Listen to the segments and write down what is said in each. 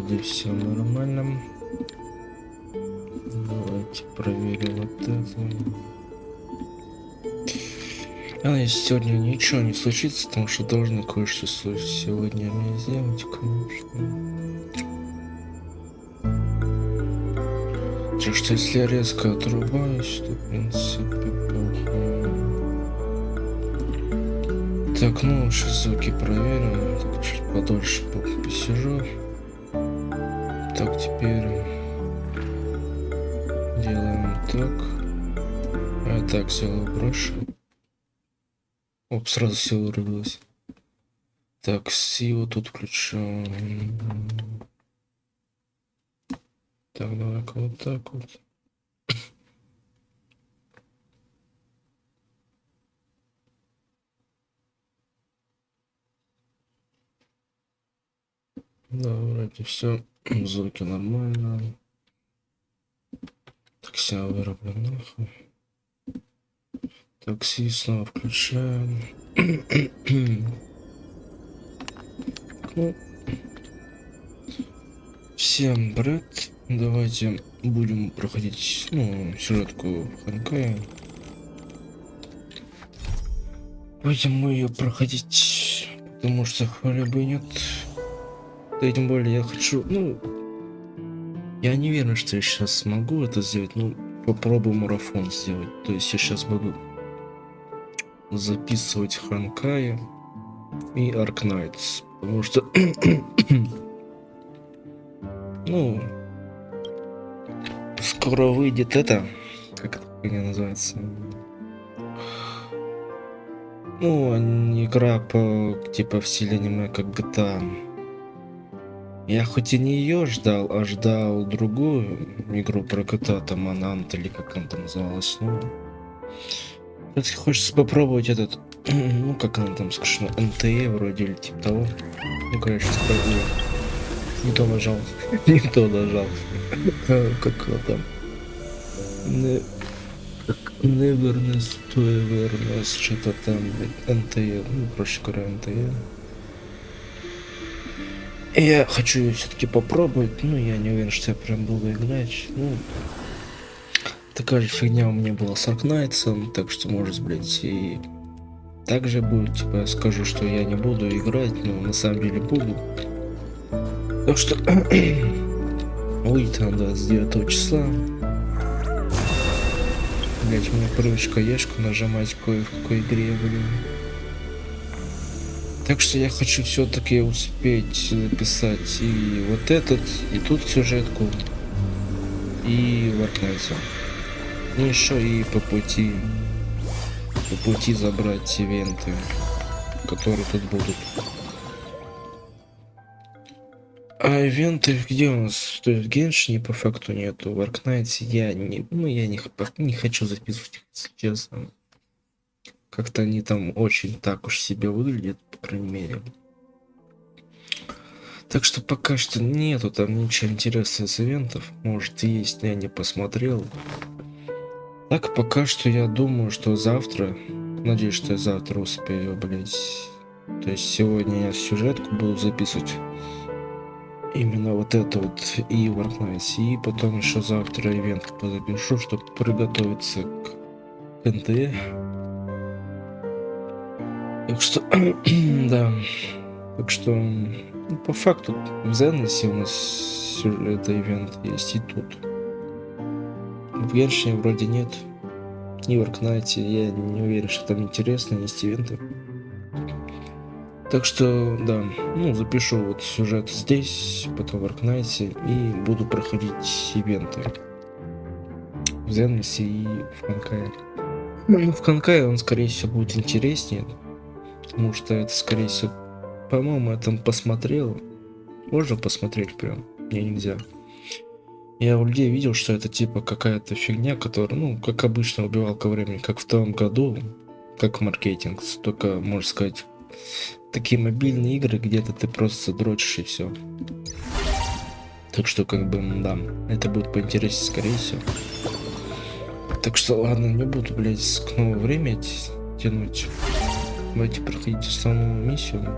вроде все нормально. Давайте проверим вот это. Я надеюсь, сегодня ничего не случится, потому что должно кое-что сегодня мне сделать, конечно. Так что если я резко отрубаюсь, то в принципе плохо. Так, ну сейчас звуки проверим. Так, чуть подольше посижу. Так, теперь делаем так. А так сделаю проще. Оп, сразу все вырубилось. Так, силу тут включаем. Так, давай-ка вот так вот. Да, вроде все. Звуки нормально. Так, все выроблю нахуй. Такси снова включаем. Ну, всем привет. Давайте будем проходить, ну, сюжетку Honkai. Будем мы ее проходить, потому что хвалебы нет. Да и тем более я хочу, ну, я не уверен, что я сейчас смогу это сделать, ну, попробую марафон сделать. То есть я сейчас буду записывать Honkai и Arknights, потому что ну скоро выйдет это, как это называется, ну игра по типа в стиле аниме, как GTA. Я хоть и не ее ждал, а ждал другую игру про GTA, там Анант или как она там называлась. Ну если хочется попробовать этот, ну как она там скажем, НТЕ вроде или типа того. Ну короче, не то нажал. Не то нажал. Как там? Neverness to Everness, что-то там, НТЕ, ну, проще говоря, НТЕ. Я хочу ее все-таки попробовать, ну, я не уверен, что я прям буду играть, ну, такая же фигня у меня была с Arknights, так что, может, блять, и так же будет, типа, я скажу, что я не буду играть, но на самом деле буду. Так что, выйдет она 29 числа. Блять, у меня привычка ешку нажимать кое в какой игре, блин. Так что я хочу все-таки успеть записать и вот этот, и тут сюжетку, и в Arknights. Ну еще и по пути забрать ивенты, которые тут будут. А ивенты где у нас? То есть в Геншине по факту нету, в Arknights я не хочу записывать их, если честно. Как-то они там очень так уж себе выглядят, по крайней мере. Так что пока что нету там ничего интересного с ивентов. Может и есть, но я не посмотрел. Так пока что я думаю, что завтра, надеюсь, что я завтра успею, блять. То есть сегодня я сюжетку буду записывать. Именно вот это вот и в Arknights. И потом еще завтра ивент позапишу, чтобы приготовиться к НТ. Так что, да. Так что, ну, по факту, в Зеннесе у нас это ивент есть и тут. В Геншине вроде нет. И в Arknights я не уверен, что там интересно, есть ивенты. Так что, да, ну, запишу вот сюжет здесь, потом в Arknights и буду проходить ивенты. В Зеннесе и в Honkai. Ну, в Honkai он, скорее всего, будет интереснее. Потому что это, скорее всего, по-моему, я там посмотрел. Можно посмотреть прям? Мне нельзя. Я у людей видел, что это типа какая-то фигня, которая, ну, как обычно, убивалка времени, как в том году, как маркетинг. Только, можно сказать, такие мобильные игры, где-то ты просто дрочишь и все. Так что, как бы, да, это будет поинтереснее, скорее всего. Так что, ладно, не буду, блядь, к новому времени тянуть. Давайте проходить основную миссию.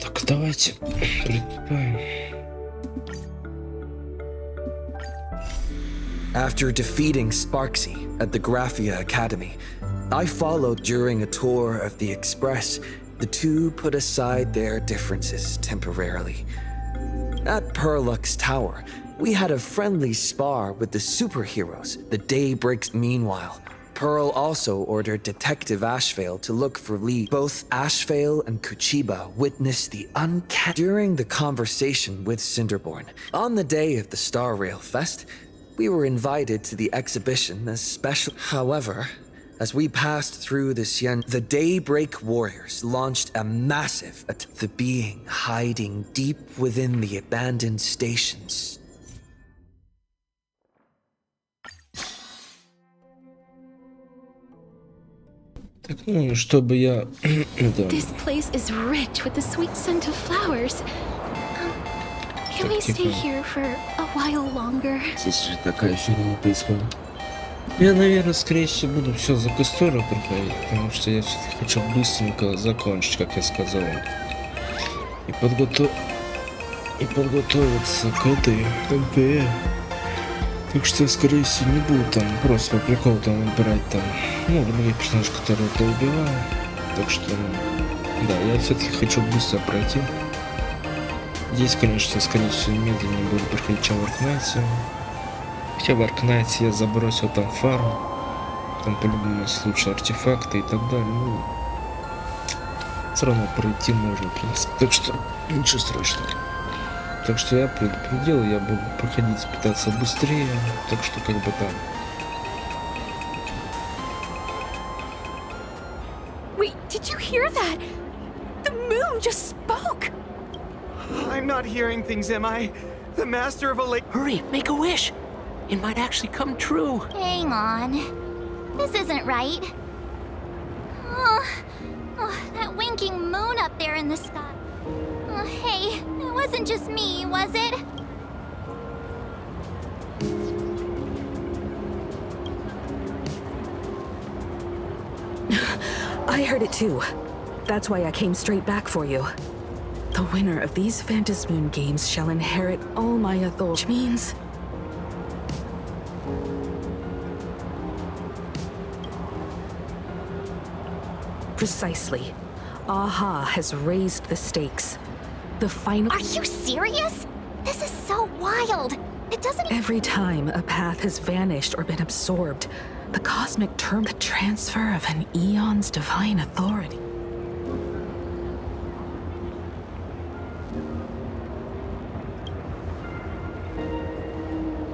Так, Давайте приступаем. After defeating Sparksy at the Graphia Academy, I followed during a tour of the Express. The two put aside their differences temporarily. At Perlux Tower, we had a friendly spar with the superheroes, the Daybreaks. Meanwhile, Pearl also ordered Detective Ashvale to look for leads. Both Ashvale and Kuchiba witnessed the uncanny during the conversation with Cinderborn. On the day of the Star Rail Fest, we were invited to the exhibition as special. However, as we passed through the Daybreak Warriors launched a massive attack. The being hiding deep within the abandoned stations. Так, ну, чтобы я... This place is rich with the sweet scent of flowers. Can we stay here for a while longer? Здесь же такая фигня происходит. Я, наверное, скорее всего, буду все за историю проходить, потому что я все-таки хочу быстренько закончить, как я сказал. И подготовиться к этой МП. Так что я, скорее всего, не буду там просто по приколу там выбирать там, ну, других персонажей, которые я убиваю. Так что, да, я все-таки хочу быстро пройти. Здесь, конечно, скорее всего, медленнее буду проходить, чем в Аркнайте. Хотя в Аркнайте я забросил там фарм, там по-любому есть лучшие артефакты и так далее. Ну, все равно пройти можно, в принципе. Так что ничего страшного. Так что я предупредил, я буду проходить, пытаться быстрее. Так что как бы там. Wait, did you hear that? The moon just spoke! I'm not hearing things, am I? The master of a lake. Hurry, make a wish. It might actually come true. Hang on. This isn't right. Oh, that winking moon up there in the sky. Oh, hey, it wasn't just me, was it? I heard it too. That's why I came straight back for you. The winner of these Phantasmoon games shall inherit all my authority, which means... Precisely. Aha has raised the stakes. The final... Are you serious? This is so wild. It doesn't... Every time a path has vanished or been absorbed, the cosmic term, the transfer of an eon's divine authority.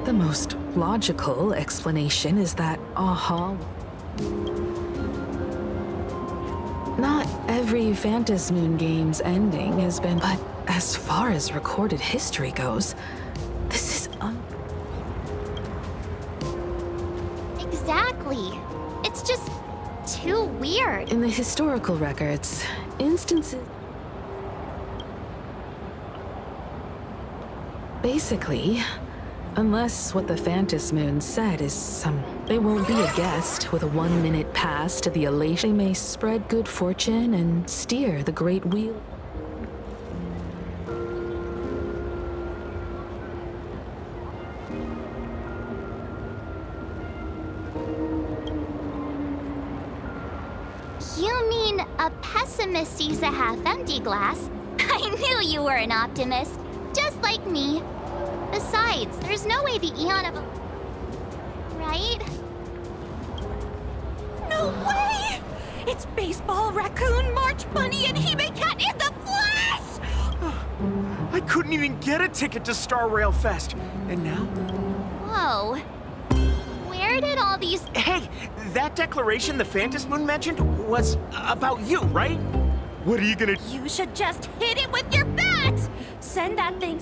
The most logical explanation is that Aha... Not every Phantasmoon game's ending has been, but as far as recorded history goes, this is Exactly. It's just too weird. In the historical records, instances... Basically, unless what the Phantasmoon said is they won't be a guest with a 1-minute pass to the elation. They may spread good fortune and steer the great wheel. You mean a pessimist sees a half-empty glass? I knew you were an optimist, just like me. Besides, there's no way the Eon of... Right? No way! It's Baseball, Raccoon, March Bunny, and Hime Cat in the flesh! I couldn't even get a ticket to Star Rail Fest. And now? Whoa. Where did all these... Hey, that declaration the Phantasmoon mentioned was about you, right? What are you gonna... You should just hit it with your bat! Send that thing...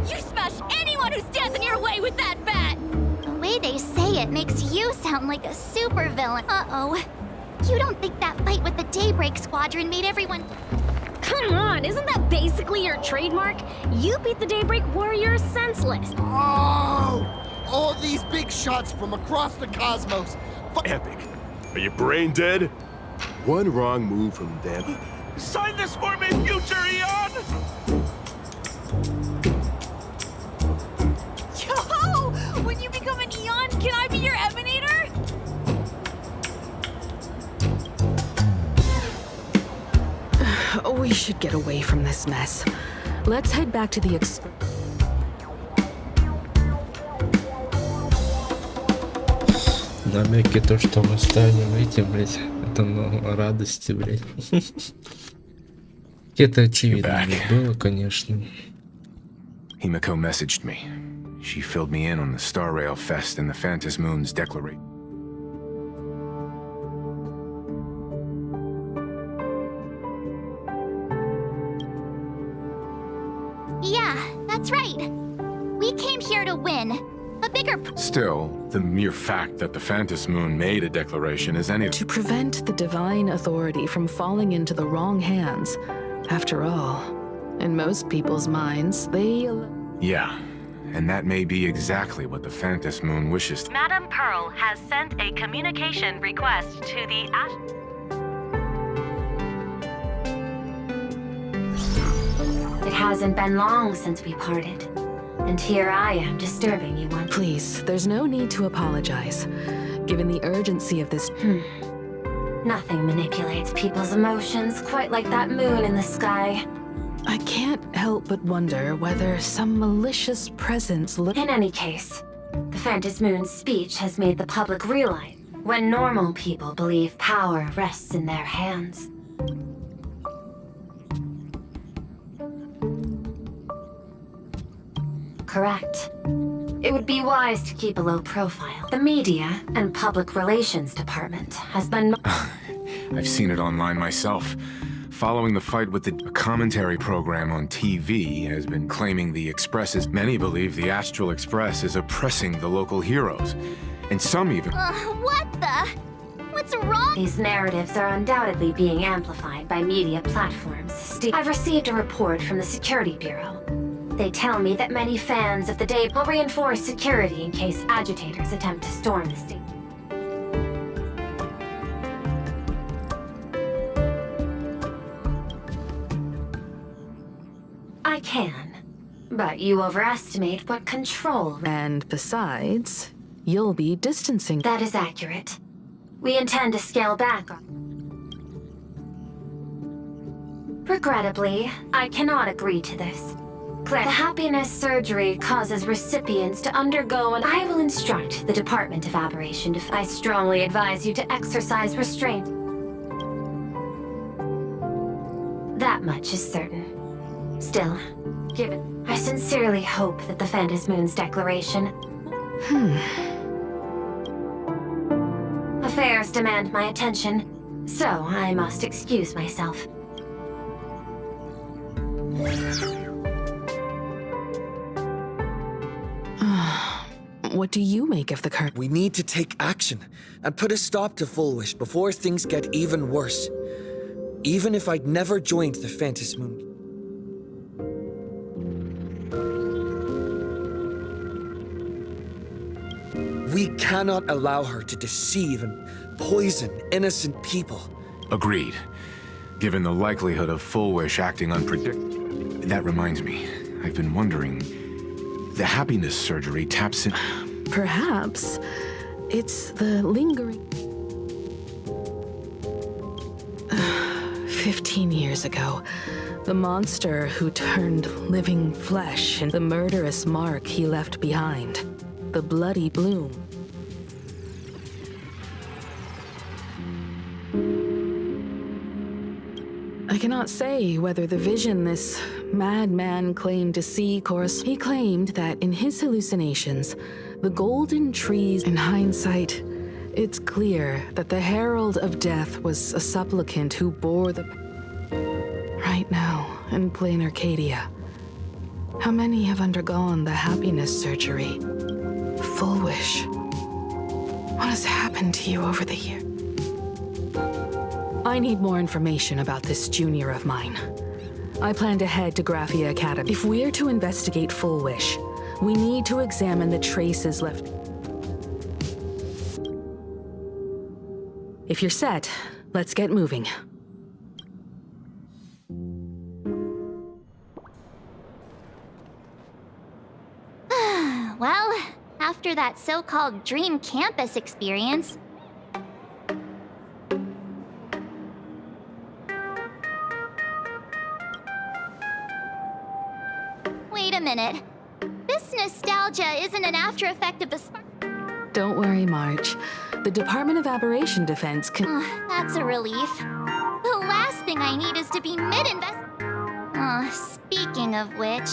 You smash anyone who stands in your way with that bat! The way they say it makes you sound like a supervillain. Uh-oh. You don't think that fight with the Daybreak Squadron made everyone... Come on, isn't that basically your trademark? You beat the Daybreak Warriors senseless. Oh! All these big shots from across the cosmos. Epic. Are you brain dead? One wrong move from them. Sign this for me, future Eon! Yo! When you become an Eon, can I be your Emanator? We should get away from this mess. Let's head back to the Намеки то, что мы станем этим, блядь, это радости, блядь. Это очевидно было, конечно. Himiko messaged me. She filled me in on the Star Rail Fest and the Phantom Moon's declaration. Yeah, that's right. We came here to win. A bigger... Still, the mere fact that the Phantom Moon made a declaration is anything. to prevent the divine authority from falling into the wrong hands. After all, in most people's minds, they... Yeah, and that may be exactly what the Phantom Moon wishes to. Madam Pearl has sent a communication request to the It hasn't been long since we parted. And here I am disturbing you once. Please, there's no need to apologize. Given the urgency of this... Nothing manipulates people's emotions quite like that moon in the sky. I can't help but wonder whether some malicious presence In any case, the Phantom Moon's speech has made the public realize when normal people believe power rests in their hands. Correct. It would be wise to keep a low profile. The media and public relations department has been... I've seen it online myself. Following the fight with the commentary program on TV has been claiming the Express many believe the Astral Express is oppressing the local heroes. And some even... what the? What's wrong? These narratives are undoubtedly being amplified by media platforms. I've received a report from the Security Bureau. They tell me that many fans of the day will reinforce security in case agitators attempt to storm the state. I can, but you overestimate what control... And besides, you'll be distancing... That is accurate. We intend to scale back on... Regrettably, I cannot agree to this. The happiness surgery causes recipients to undergo, and I will instruct the Department of Aberration to... I strongly advise you to exercise restraint. That much is certain. Still, given... I sincerely hope that the Phantom Moon's declaration... Affairs demand my attention, so I must excuse myself. What do you make of the current... We need to take action and put a stop to Full Wish before things get even worse. Even if I'd never joined the Phantom Moon. We cannot allow her to deceive and poison innocent people. Agreed. Given the likelihood of Full Wish acting unpredictable. That reminds me, I've been wondering... The happiness surgery taps in... Perhaps it's the lingering... 15 years ago, the monster who turned living flesh and the murderous mark he left behind. The bloody bloom. I cannot say whether the vision this madman claimed to see He claimed that in his hallucinations, the golden trees... In hindsight, it's clear that the Herald of Death was a supplicant who bore the... Right now, in plain Arcadia, how many have undergone the happiness surgery? Full Wish. What has happened to you over the years? I need more information about this junior of mine. I plan to head to Graphia Academy. If we're to investigate Full Wish, we need to examine the traces left. If you're set, let's get moving. Well, after that so-called dream campus experience... Wait a minute. This nostalgia isn't an after effect of the spark. Don't worry, March. The Department of Aberration Defense can... That's a relief. The last thing I need is to be mid-invest... speaking of which...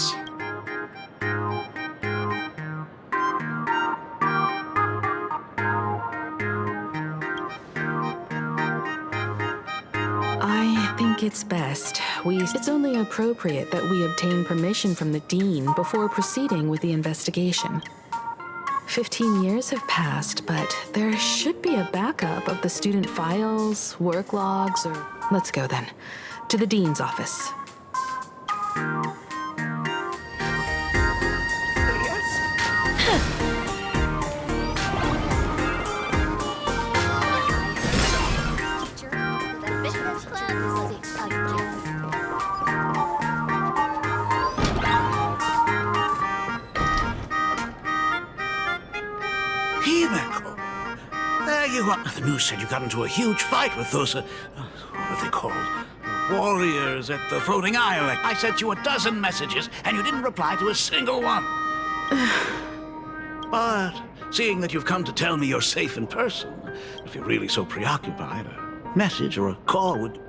I think it's best. It's only appropriate that we obtain permission from the Dean before proceeding with the investigation. 15 years have passed, but there should be a backup of the student files, work logs, or... Let's go then. To the Dean's office. The news said you got into a huge fight with those, what are they called? Warriors at the floating isle. I sent you a dozen messages, and you didn't reply to a single one. But seeing that you've come to tell me you're safe in person, if you're really so preoccupied, a message or a call would...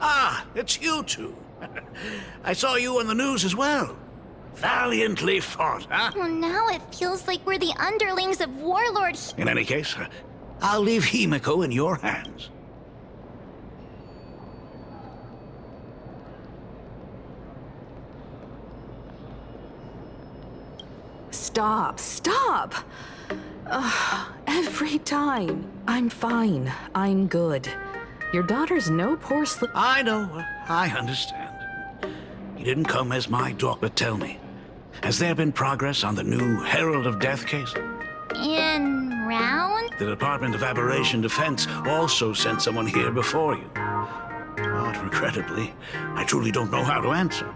Ah, it's you two. I saw you on the news as well. Valiantly fought, huh? Well, now it feels like we're the underlings of Warlord... In any case, I'll leave Himiko in your hands. Stop, stop! Every time. I'm fine. I'm good. Your daughter's no poor slip... I know. I understand. You didn't come as my daughter. Tell me, has there been progress on the new Herald of Death case? In round? The Department of Aberration Defense also sent someone here before you. But regrettably, I truly don't know how to answer.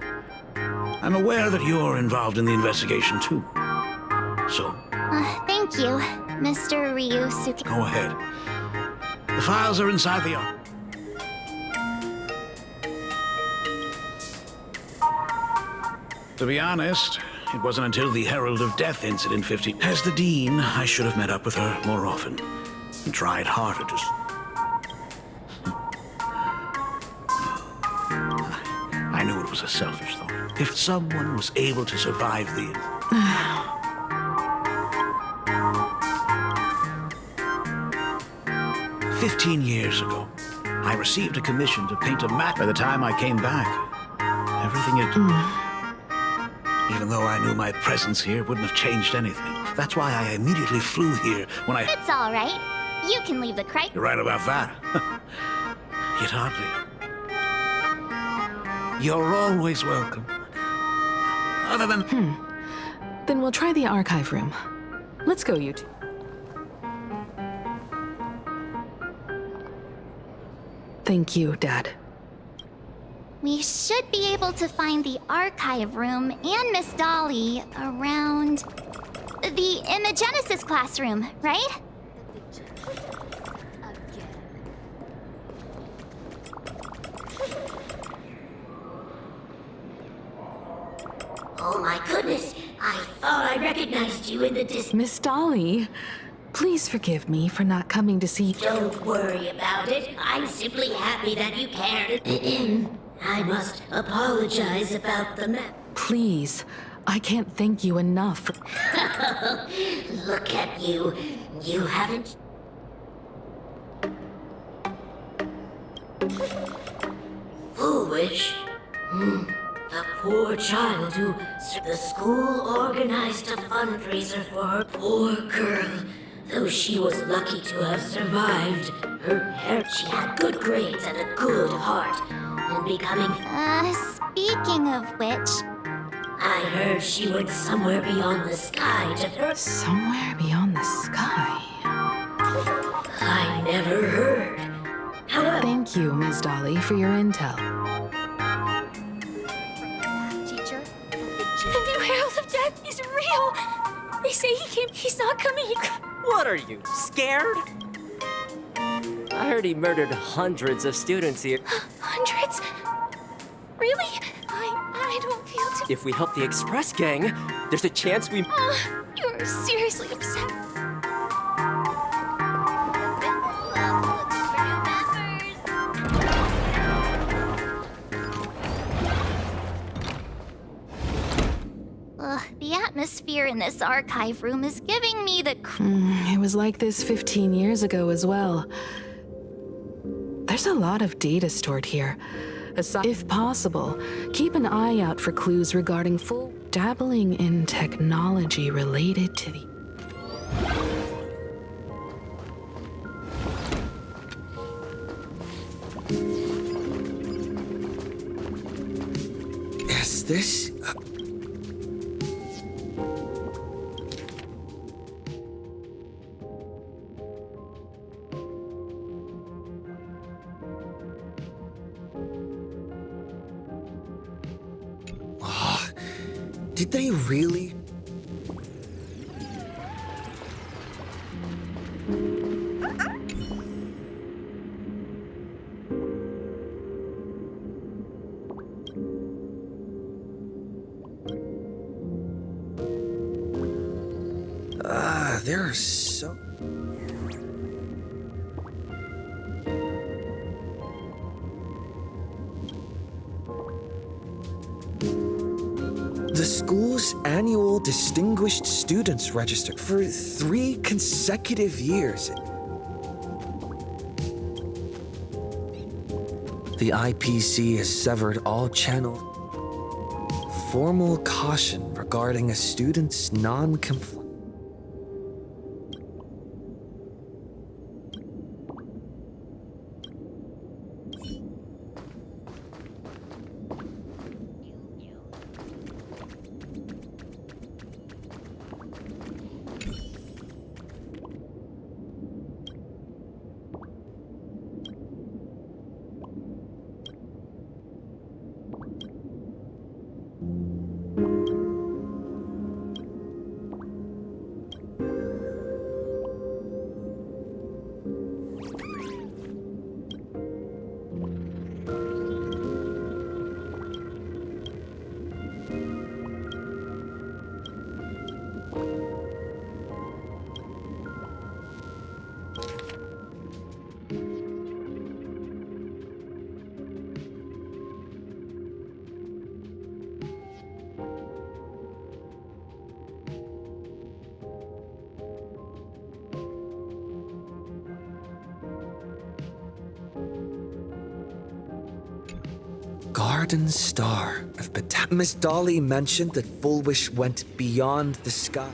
I'm aware that you're involved in the investigation too. So... thank you, Mr. Ryusuke. Go ahead. The files are inside the office. To be honest, it wasn't until the Herald of Death incident 15... As the Dean, I should have met up with her more often and tried harder to... I knew it was a selfish thought. If someone was able to survive the... 15 years ago, I received a commission to paint a map. By the time I came back, everything had... Even though I knew my presence here wouldn't have changed anything. That's why I immediately flew here when I... It's all right. You can leave the crate. You're right about that. Yet hardly. You're always welcome. Other than... Then we'll try the archive room. Let's go, you two. Thank you, Dad. We should be able to find the archive room and Miss Dolly around the Imagenesis classroom, right? Oh my goodness! I thought I recognized you in the distance. Miss Dolly, please forgive me for not coming to see... Don't worry about it. I'm simply happy that you cared. I must apologize about the map. Please, I can't thank you enough for... Look at you. You haven't... Foolish. The poor child who... The school organized a fundraiser for her poor girl. Though she was lucky to have survived, her parents... She had good grades and a good heart. And becoming... Speaking of which... I heard she went somewhere beyond the sky to... Somewhere beyond the sky? I never ever heard. However, Thank you, Ms. Dolly, for your intel. Teacher? The new Herald of Death is real! They say he came. He's not coming. What are you, scared? I heard he murdered hundreds of students here. Hundreds? Really? I don't feel too. If we help the Express gang, there's a chance we... You're seriously upset. The atmosphere in this archive room is giving me the It was like this 15 years ago as well. There's a lot of data stored here. If possible, keep an eye out for clues regarding full dabbling in technology related to the... Is this... Did they really? There are so... The school's annual Distinguished Students Register for 3 consecutive years. The IPC has severed all channels. Formal caution regarding a student's non-compliance. Garden Star of Miss Dolly mentioned that Full Wish went beyond the sky.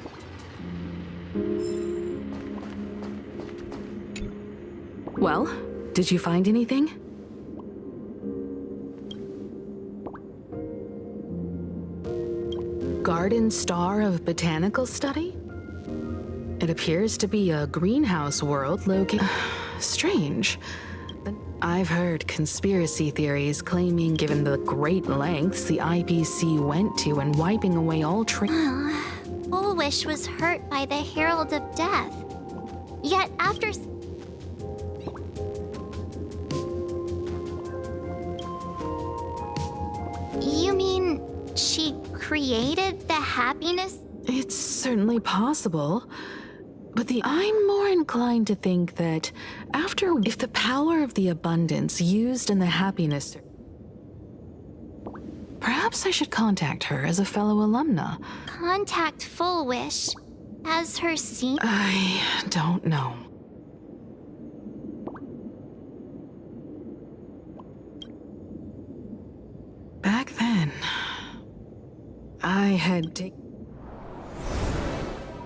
Well, did you find anything? Garden Star of Botanical Study? It appears to be a greenhouse world located... Strange. I've heard conspiracy theories claiming given the great lengths the IPC went to in wiping away all Full Wish was hurt by the Herald of Death. Yet after... You mean she created the happiness? It's certainly possible. But I'm more inclined to think that if the power of the abundance used in the happiness... Perhaps I should contact her as a fellow alumna. Contact Full Wish as her senior... I don't know. Back then, I had taken...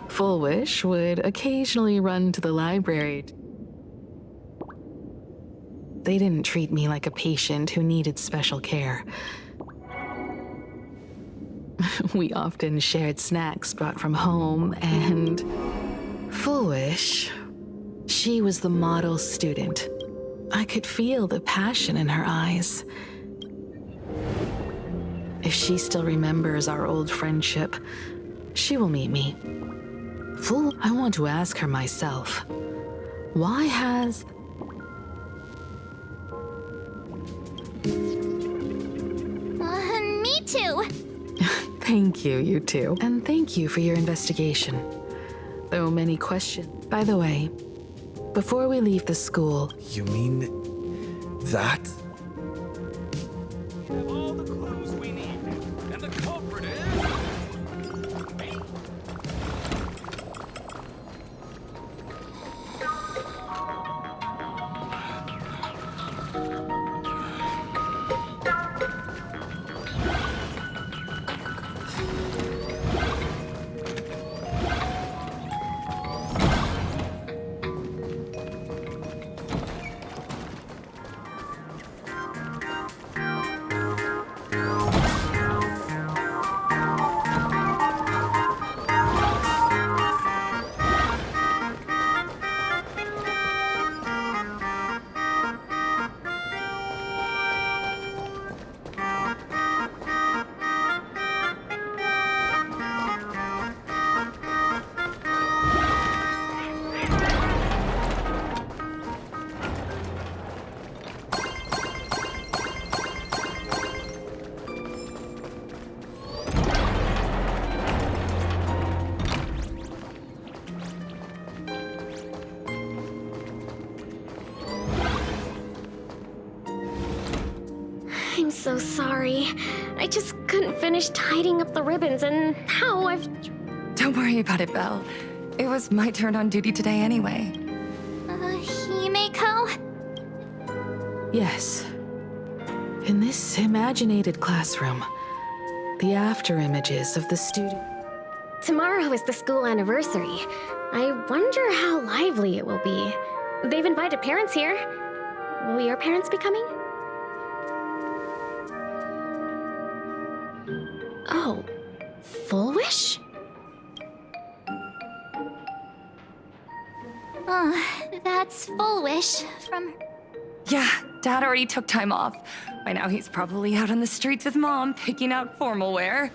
Full Wish would occasionally run to the library. They didn't treat me like a patient who needed special care. We often shared snacks brought from home, and Full Wish, she She was the model student. I could feel the passion in her eyes. If she still remembers our old friendship, she will meet me. Fool, I want to ask her myself. Why has... Me too. Thank you, you two. And thank you for your investigation. Though many questions. By the way, before we leave the school... You mean... that? All the clues we need, and the culprit is... I'm so sorry. I just couldn't finish tidying up the ribbons, and now I've... Don't worry about it, Belle. It was my turn on duty today anyway. Himeko? Yes. In this imaginated classroom, the after images of the student... Tomorrow is the school anniversary. I wonder how lively it will be. They've invited parents here. Will your parents be coming? Oh, Full Wish? That's Full Wish from... Yeah, Dad already took time off. By now he's probably out on the streets with Mom, picking out formal wear.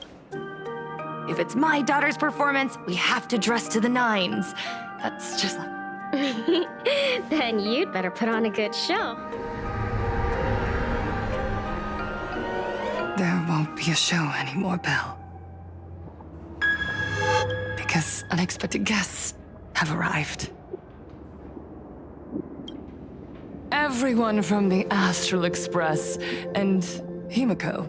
If it's my daughter's performance, we have to dress to the nines. That's just like... Then you'd better put on a good show. There won't be a show anymore, Belle. Because unexpected guests have arrived. Everyone from the Astral Express and Himeko.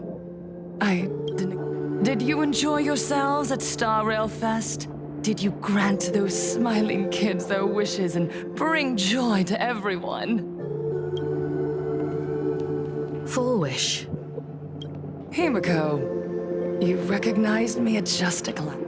Did you enjoy yourselves at Star Rail Fest? Did you grant those smiling kids their wishes and bring joy to everyone? Full Wish. Himeko, you recognized me at just a glance.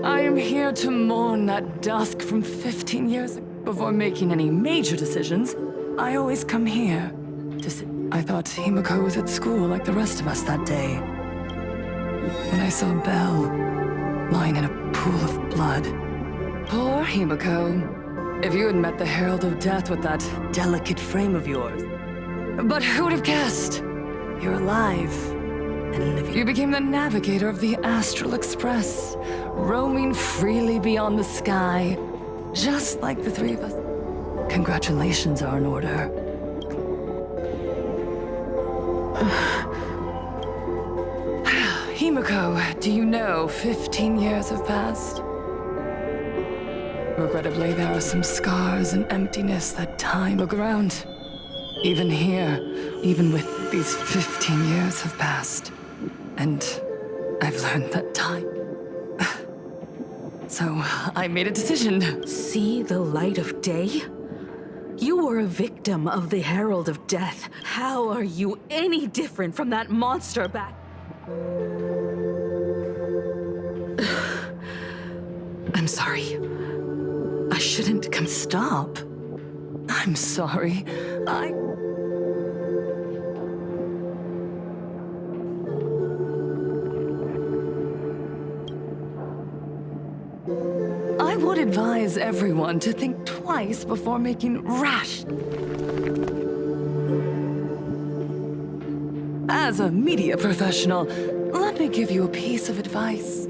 I am here to mourn that dusk from 15 years ago. Before making any major decisions, I always come here to sit. I thought Himeko was at school like the rest of us that day. When I saw Belle lying in a pool of blood. Poor Himeko. If you had met the Herald of Death with that delicate frame of yours. But who'd have guessed? You're alive and living. You became the navigator of the Astral Express, roaming freely beyond the sky, just like the three of us. Congratulations are in order. Himeko, do you know 15 years have passed? Regrettably, there are some scars and emptiness that time. Look around. Even here, even with these 15 years have passed. And I've learned that time. So I made a decision. See the light of day? You were a victim of the Herald of Death. How are you any different from that monster back? I'm sorry. I shouldn't come. Stop. I'm sorry. would advise everyone to think twice before making rash. As a media professional, let me give you a piece of advice.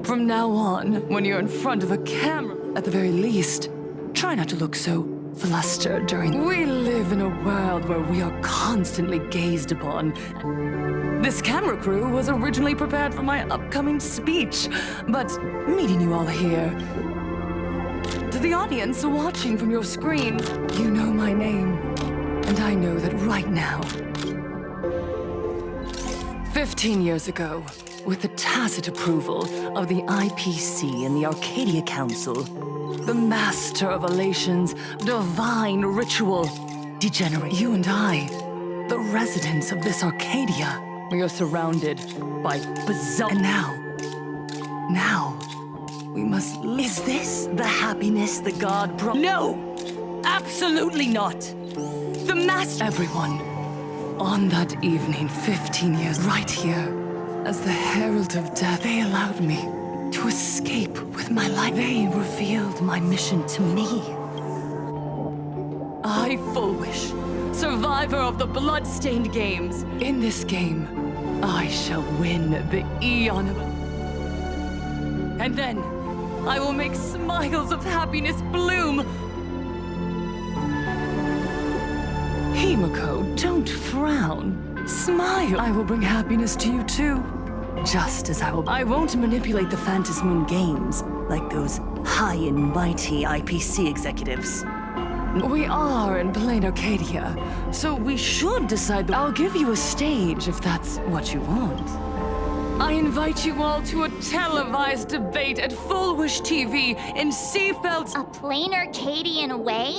From now on, when you're in front of a camera, at the very least, try not to look so flustered during... We live in a world where we are constantly gazed upon. This camera crew was originally prepared for my upcoming speech, but meeting you all here... To the audience watching from your screen, you know my name, and I know that right now. 15 years ago, with the tacit approval of the IPC and the Arcadia Council, the master of Elation's divine ritual, degenerate. You and I, the residents of this Arcadia, we are surrounded by bizarre... And now, we must... Is this the happiness the god brought? No! Absolutely not! The master... Everyone, on that evening 15 years, right here, as the herald of death, they allowed me to escape with my life. They revealed my mission to me. I, Fullwish, survivor of the blood-stained games. In this game, I shall win the Eon of... And then, I will make smiles of happiness bloom. Himiko, don't frown. Smile. I will bring happiness to you too. Just as I won't manipulate the Phantom Moon games like those high and mighty IPC executives. We are in plain Arcadia, so we should decide. I'll give you a stage if that's what you want. I invite you all to a televised debate at Fullwish TV in Seafeld's... A plain Arcadian way?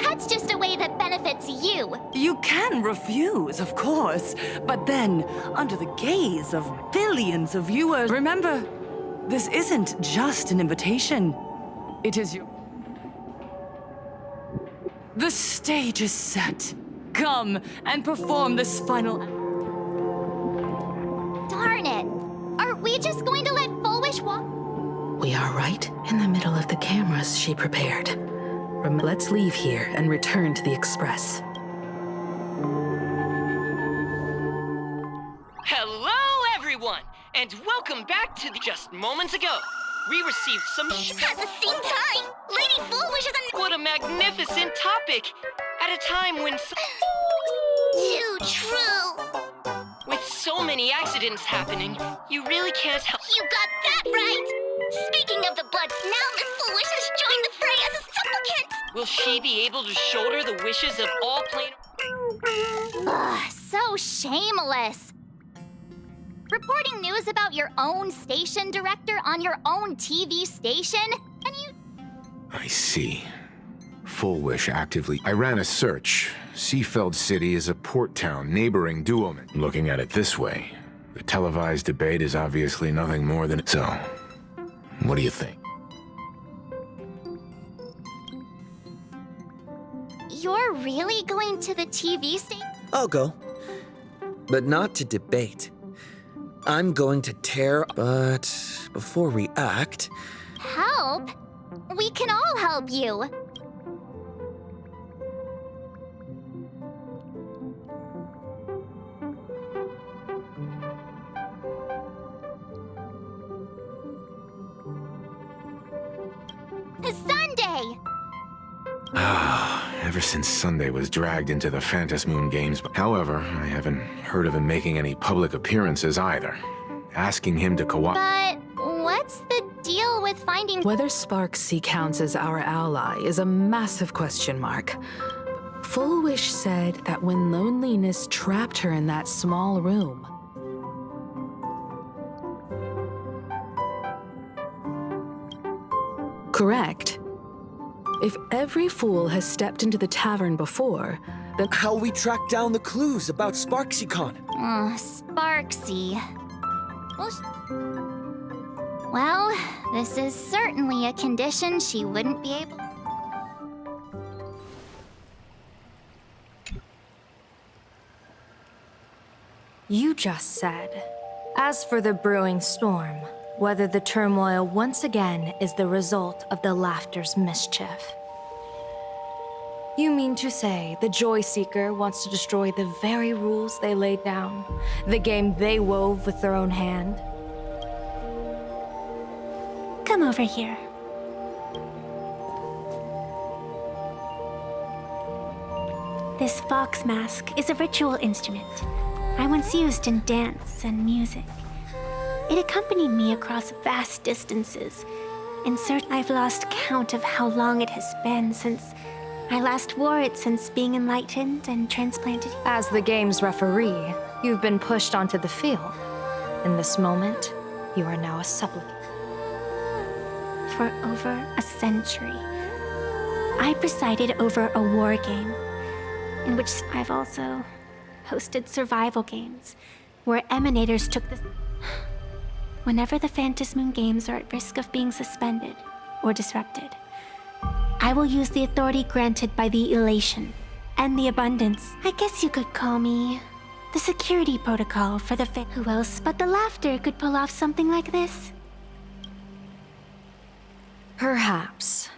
That's just a way that benefits you. You can refuse, of course, but then, under the gaze of billions of viewers... Remember, this isn't just an invitation. It is your... The stage is set. Come and perform this final... Darn it! Are we just going to let Fullwish walk? We are right in the middle of the cameras she prepared. Let's leave here and return to the Express. Hello, everyone, and welcome back to just moments ago. We received some... At the same time, Lady Fullwish is a... What a magnificent topic! At a time when... Too true! With so many accidents happening, you really can't help... You got that right! Speaking of the blood, now Miss Fullwish has joined the fray as a supplicant! Will she be able to shoulder the wishes of all plain... Ugh, so shameless! Reporting news about your own station director on your own TV station? And you... I see. Fullwish actively... I ran a search. Seafeld City is a port town neighboring Duomen. Looking at it this way, the televised debate is obviously nothing more than... So, what do you think? You're really going to the TV station? I'll go. But not to debate. I'm going to tear... But before we act... Help? We can all help you. Sunday! Ever since Sunday was dragged into the Phantom Moon games. However, I haven't heard of him making any public appearances either. Asking him to cooperate. But what's the deal with finding... Whether Sparksea counts as our ally is a massive question mark. Fullwish said that when loneliness trapped her in that small room... Correct. If every fool has stepped into the tavern before, then... How'll we track down the clues about SparksyCon? Sparksea. Well, this is certainly a condition she wouldn't be able... You just said, as for the brewing storm, whether the turmoil once again is the result of the laughter's mischief. You mean to say the Joy Seeker wants to destroy the very rules they laid down? The game they wove with their own hand? Come over here. This fox mask is a ritual instrument I once used in dance and music. It accompanied me across vast distances. I've lost count of how long it has been since I last wore it since being enlightened and transplanted. As the game's referee, you've been pushed onto the field. In this moment, you are now a supplicant. For over a century, I presided over a war game, in which I've also hosted survival games, where emanators took the... Whenever the Phantom Moon games are at risk of being suspended or disrupted, I will use the authority granted by the elation and the abundance. I guess you could call me the security protocol for the Who else but the laughter could pull off something like this? Perhaps.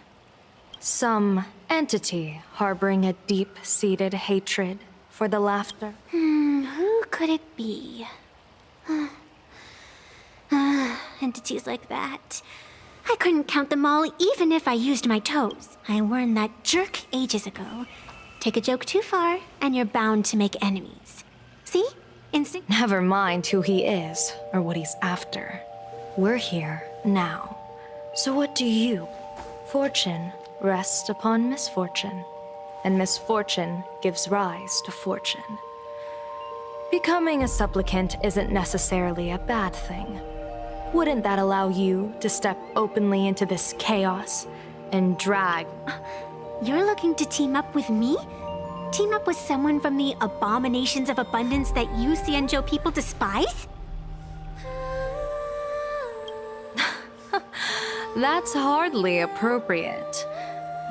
Some entity harboring a deep-seated hatred for the laughter. Who could it be? Entities like that. I couldn't count them all even if I used my toes. I warned that jerk ages ago. Take a joke too far, and you're bound to make enemies. See? Instinct? Never mind who he is or what he's after. We're here now. So what do you? Fortune rests upon misfortune, and misfortune gives rise to fortune. Becoming a supplicant isn't necessarily a bad thing. Wouldn't that allow you to step openly into this chaos and drag... You're looking to team up with me? Team up with someone from the abominations of abundance that you Xianzhou people despise? That's hardly appropriate.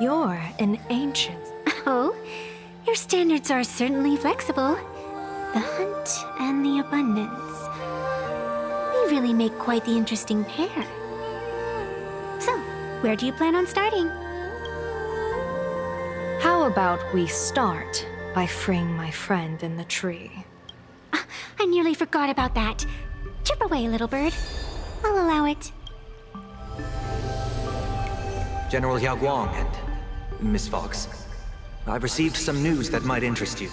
You're an ancient. Oh, your standards are certainly flexible. The hunt and the abundance. We really make quite the interesting pair. So, where do you plan on starting? How about we start by freeing my friend in the tree? I nearly forgot about that. Chip away, little bird. I'll allow it. General Yao Guang and Miss Fox, I've received some news that might interest you.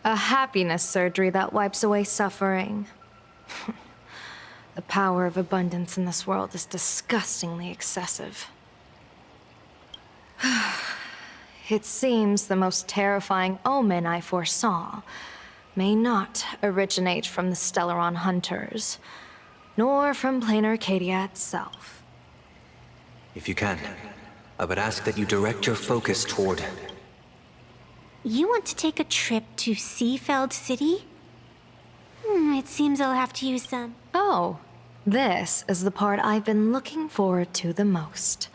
A happiness surgery that wipes away suffering. The power of abundance in this world is disgustingly excessive. It seems the most terrifying omen I foresaw may not originate from the Stellaron hunters, nor from plain Arcadia itself. If you can, I would ask that you direct your focus toward... You want to take a trip to Seafeld City? It seems I'll have to use some... Oh, this is the part I've been looking forward to the most.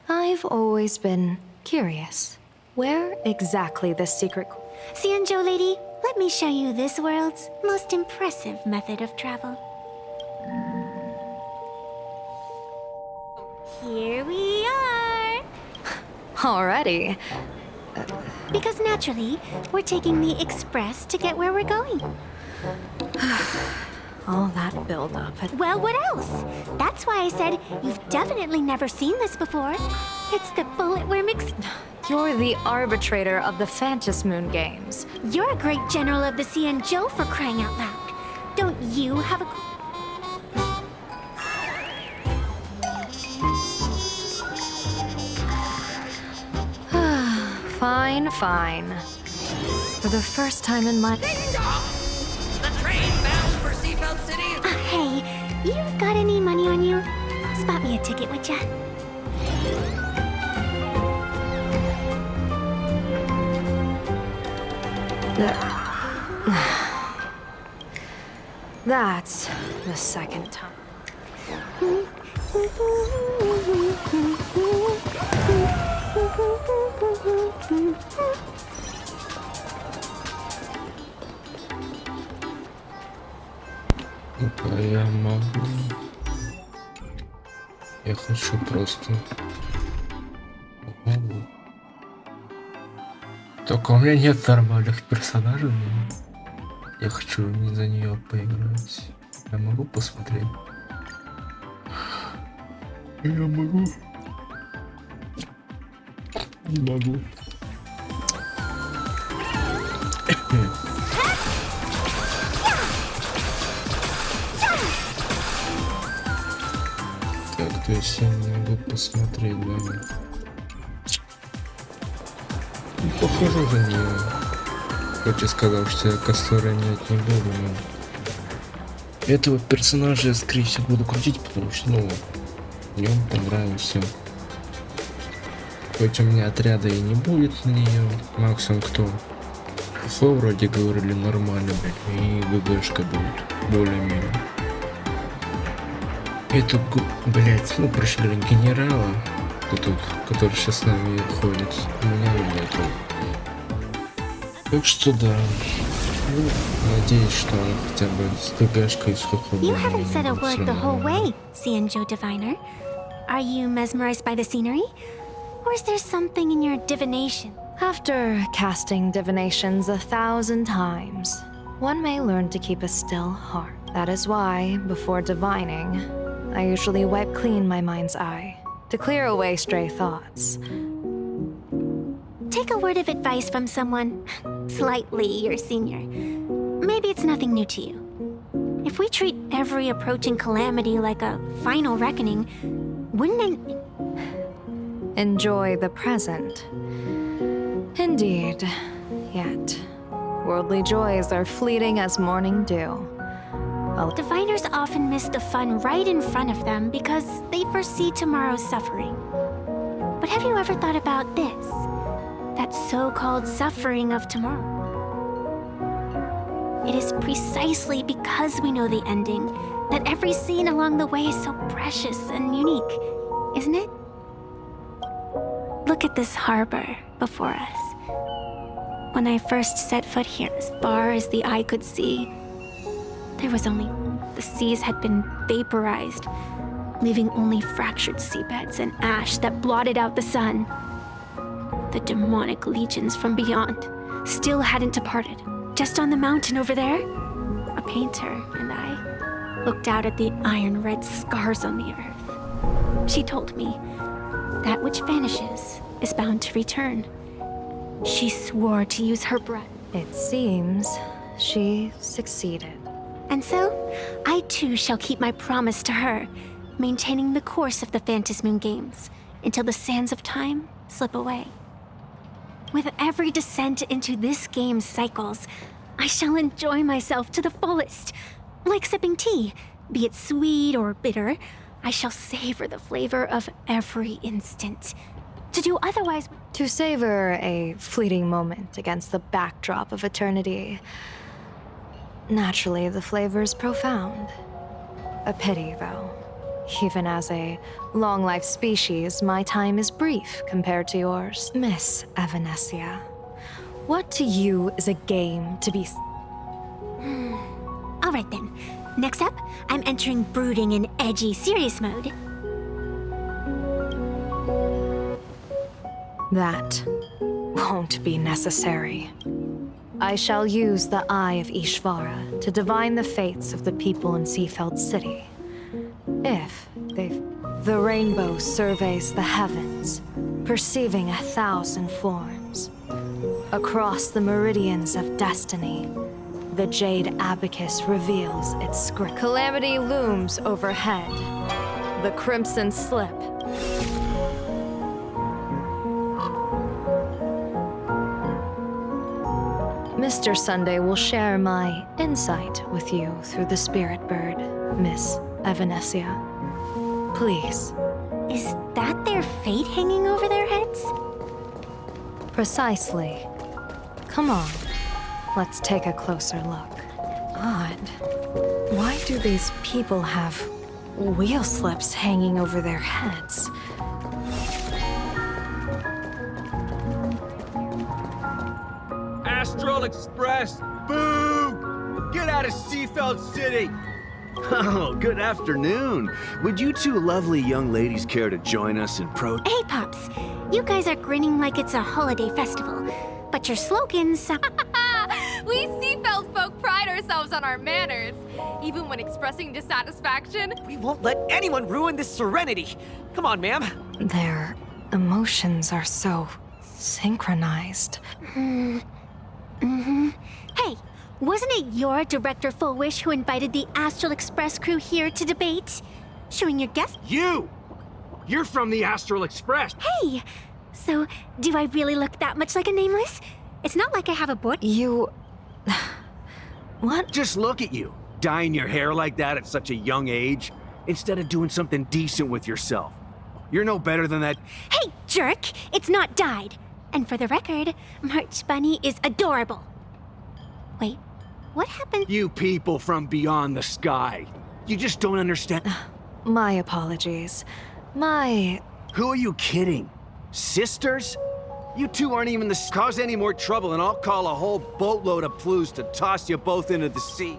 I've always been curious. Where exactly this secret... Xianzhou lady, let me show you this world's most impressive method of travel. Here we are! Already? Because naturally, we're taking the express to get where we're going. All that build-up. Well, what else? That's why I said you've definitely never seen this before. It's the bullet worm You're the arbitrator of the Phantom Moon games. You're a great general of the Xianzhou for crying out loud. Don't you have a... Fine. For the first time in my... The train bound for Seafeld City! Hey, you got any money on you? Spot me a ticket, would ya? That's the second time. Ну-ка, я могу. Я хочу просто. Ого. Только у меня нет нормальных персонажей. Я хочу не за нее поиграть. Я могу посмотреть? Я могу. Не могу. Так, то есть я могу посмотреть, да? Ну, похоже за нее. Хоть и сказал, что я косторы нет не буду, но этого персонажа я, скорее всего, буду крутить, потому что, ну, мне он понравился. Хоть у меня отряда и не будет на нее, максимум кто. ФО вроде говорили нормально, блядь, и ГГшка будет более-менее. Эту, блядь, ну, пришли генерала, тут, который сейчас с нами ходит, у меня его нету. Так что да. Ну, надеюсь, что он хотя бы с ГГшкой с хохлом. You haven't said a word the whole way, Xianzhou Diviner. Are you mesmerized by the scenery? Or is there something in your divination? After casting divinations 1,000 times, one may learn to keep a still heart. That is why, before divining, I usually wipe clean my mind's eye to clear away stray thoughts. Take a word of advice from someone slightly your senior. Maybe it's nothing new to you. If we treat every approaching calamity like a final reckoning, wouldn't it... Enjoy the present. Indeed, yet worldly joys are fleeting as morning dew. Diviners often miss the fun right in front of them because they foresee tomorrow's suffering. But have you ever thought about this? That so-called suffering of tomorrow. It is precisely because we know the ending that every scene along the way is so precious and unique, isn't it? Look at this harbor before us. When I first set foot here, as far as the eye could see, there was only... the seas had been vaporized, leaving only fractured seabeds and ash that blotted out the sun. The demonic legions from beyond still hadn't departed. Just on the mountain over there, a painter and I looked out at the iron red scars on the earth. She told me, that which vanishes is bound to return. She swore to use her breath. It seems she succeeded. And so, I too shall keep my promise to her, maintaining the course of the Phantasmoon Games until the sands of time slip away. With every descent into this game's cycles, I shall enjoy myself to the fullest. Like sipping tea, be it sweet or bitter, I shall savor the flavor of every instant. To do otherwise... To savor a fleeting moment against the backdrop of eternity. Naturally, the flavor is profound. A pity, though. Even as a long-life species, my time is brief compared to yours. Miss Evanesia, what to you is a game to be... All right then. Next up, I'm entering brooding and edgy serious mode. That won't be necessary. I shall use the Eye of Ishvara to divine the fates of the people in Seafeld City. If the rainbow surveys the heavens, perceiving 1,000 forms. Across the meridians of destiny, the jade abacus reveals its script. Calamity looms overhead. The crimson slip. Mr. Sunday will share my insight with you through the spirit bird, Miss Evanesia. Please. Is that their fate hanging over their heads? Precisely. Come on, let's take a closer look. Odd. Why do these people have wheel slips hanging over their heads. Astral Express! Boo! Get out of Seafeld City! Oh, good afternoon. Would you two lovely young ladies care to join us in Hey, Pops. You guys are grinning like it's a holiday festival. But your slogans... We Seafeld folk pride ourselves on our manners. Even when expressing dissatisfaction. We won't let anyone ruin this serenity. Come on, ma'am. Their emotions are so synchronized. Hey, wasn't it your Director Fullwish who invited the Astral Express crew here to debate? Showing your guest... You! You're from the Astral Express! Hey! So, do I really look that much like a nameless? It's not like I have a board... You... What? Just look at you, dyeing your hair like that at such a young age, instead of doing something decent with yourself. You're no better than that... Hey, jerk! It's not dyed. And for the record, March Bunny is adorable. Wait, what happened? You people from beyond the sky. You just don't understand. My apologies. Who are you kidding? Sisters? You two aren't even cause any more trouble and I'll call a whole boatload of Ploos to toss you both into the sea.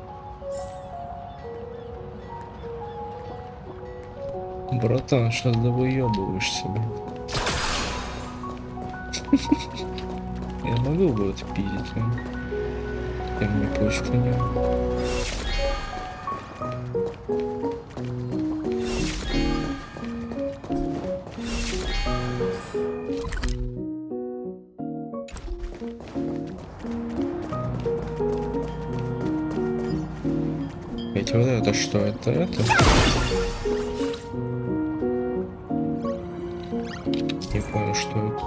Братан, сейчас да выебываешься, блин. Я могу бы это пиздить, но... Я мне пофиг на него. Ведь вот это что? Это? Не понял, что это.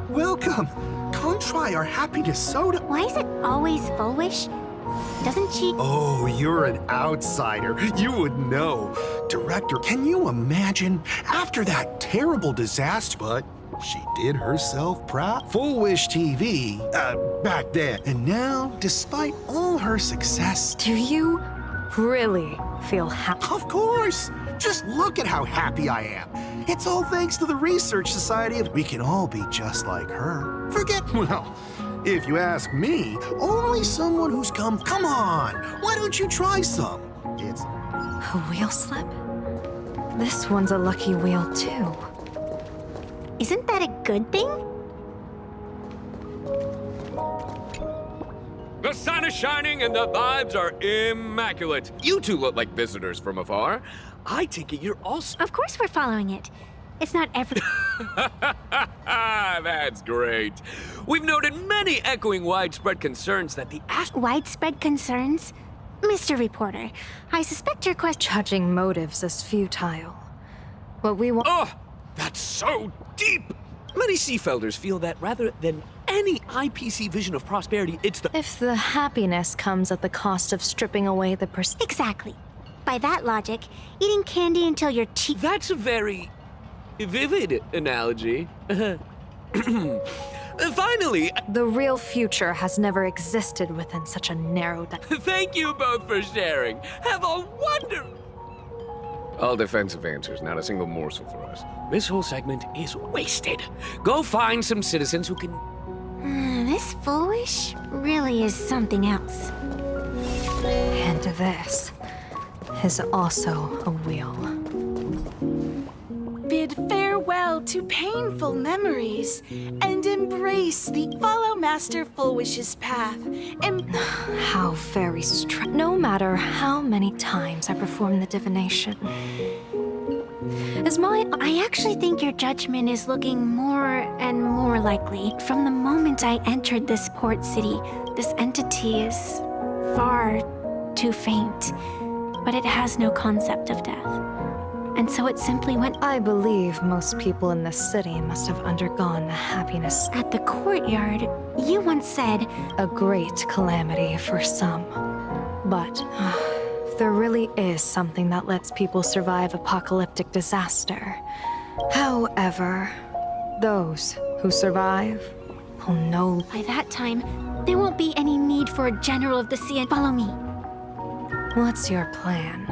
Welcome! Come try our happiness soda. Why is it always Fullwish? Doesn't she... Oh, you're an outsider. You would know. Director, can you imagine? After that terrible disaster, but she did herself proud. Full Wish TV, back then. And now, despite all her success... Do you really feel happy? Of course! Just look at how happy I am. It's all thanks to the Research Society of... We can all be just like her. Well, if you ask me, only someone who's come on, why don't you try some? It's... A wheel slip? This one's a lucky wheel, too. Isn't that a good thing? The sun is shining and the vibes are immaculate. You two look like visitors from afar. I take it you're also... Of course we're following it. It's not every... That's great. We've noted many echoing widespread concerns that the Widespread concerns? Mr. Reporter, I suspect your question... Judging motives as futile. What we want... Oh, that's so deep! Many Seafelders feel that rather than any IPC vision of prosperity, it's the... If the happiness comes at the cost of stripping away the Exactly. By that logic, eating candy until your teeth... That's a very... vivid analogy. Finally... The real future has never existed within such a narrow... Thank you both for sharing. Have a wonderful... All defensive answers, not a single morsel for us. This whole segment is wasted. Go find some citizens who can... This Fullwish really is something else. And this is also a wheel. Bid farewell to painful memories and embrace the follow Master Fullwish's path. How very no matter how many times I perform the divination. I actually think your judgment is looking more and more likely. From the moment I entered this port city, this entity is far too faint, but it has no concept of death. And so it simply went... I believe most people in this city must have undergone the happiness... At the courtyard, you once said... A great calamity for some. But there really is something that lets people survive apocalyptic disaster. However, those who survive will know. By that time, there won't be any need for a general of the sea and follow me. What's your plan?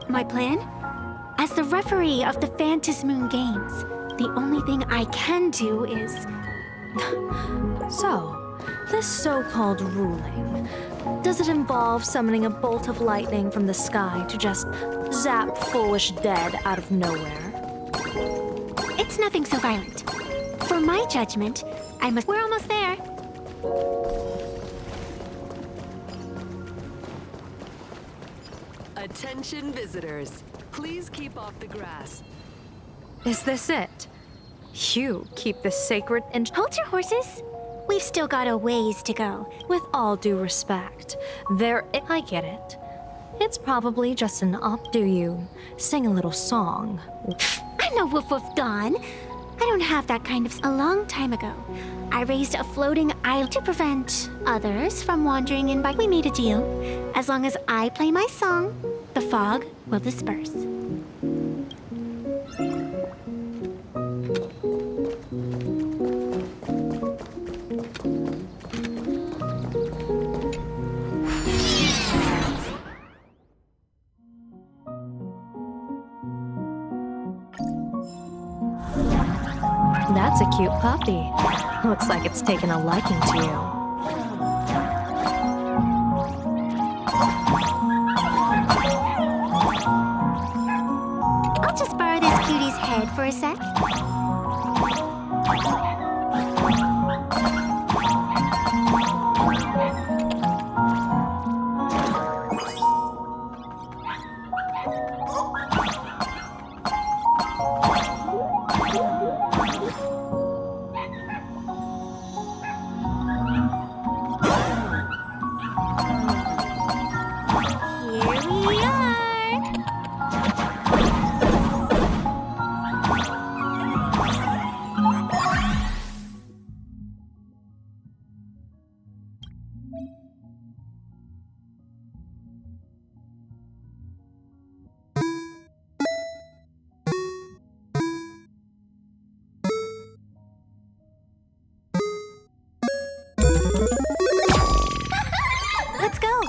My plan? As the referee of the Phantasmoon Games, the only thing I can do is... So, this so-called ruling, does it involve summoning a bolt of lightning from the sky to just zap foolish dead out of nowhere? It's nothing so violent. For my judgment, I must... We're almost there. Attention visitors. Please keep off the grass. Is this it? You keep the sacred and... Hold your horses. We've still got a ways to go. With all due respect, I get it. It's probably just an do you sing a little song. I'm no woof woof Dawn. I don't have that kind of... A long time ago, I raised a floating island to prevent others from wandering in by... We made a deal. As long as I play my song, the fog will disperse. That's a cute puppy. Looks like it's taken a liking to you. I'll just borrow this cutie's head for a sec. Let's go.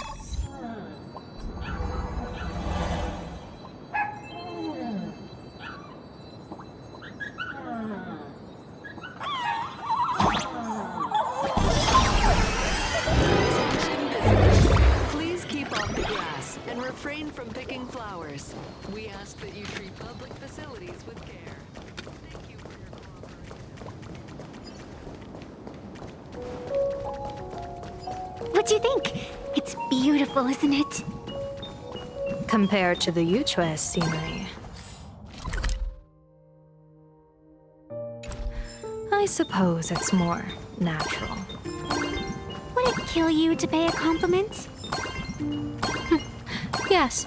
Please keep off the grass and refrain from picking flowers. We ask that you treat public facilities with care. Thank you for your cooperation. What do you think? It's beautiful, isn't it? Compared to the Yuchue scenery, I suppose it's more natural. Would it kill you to pay a compliment? Yes.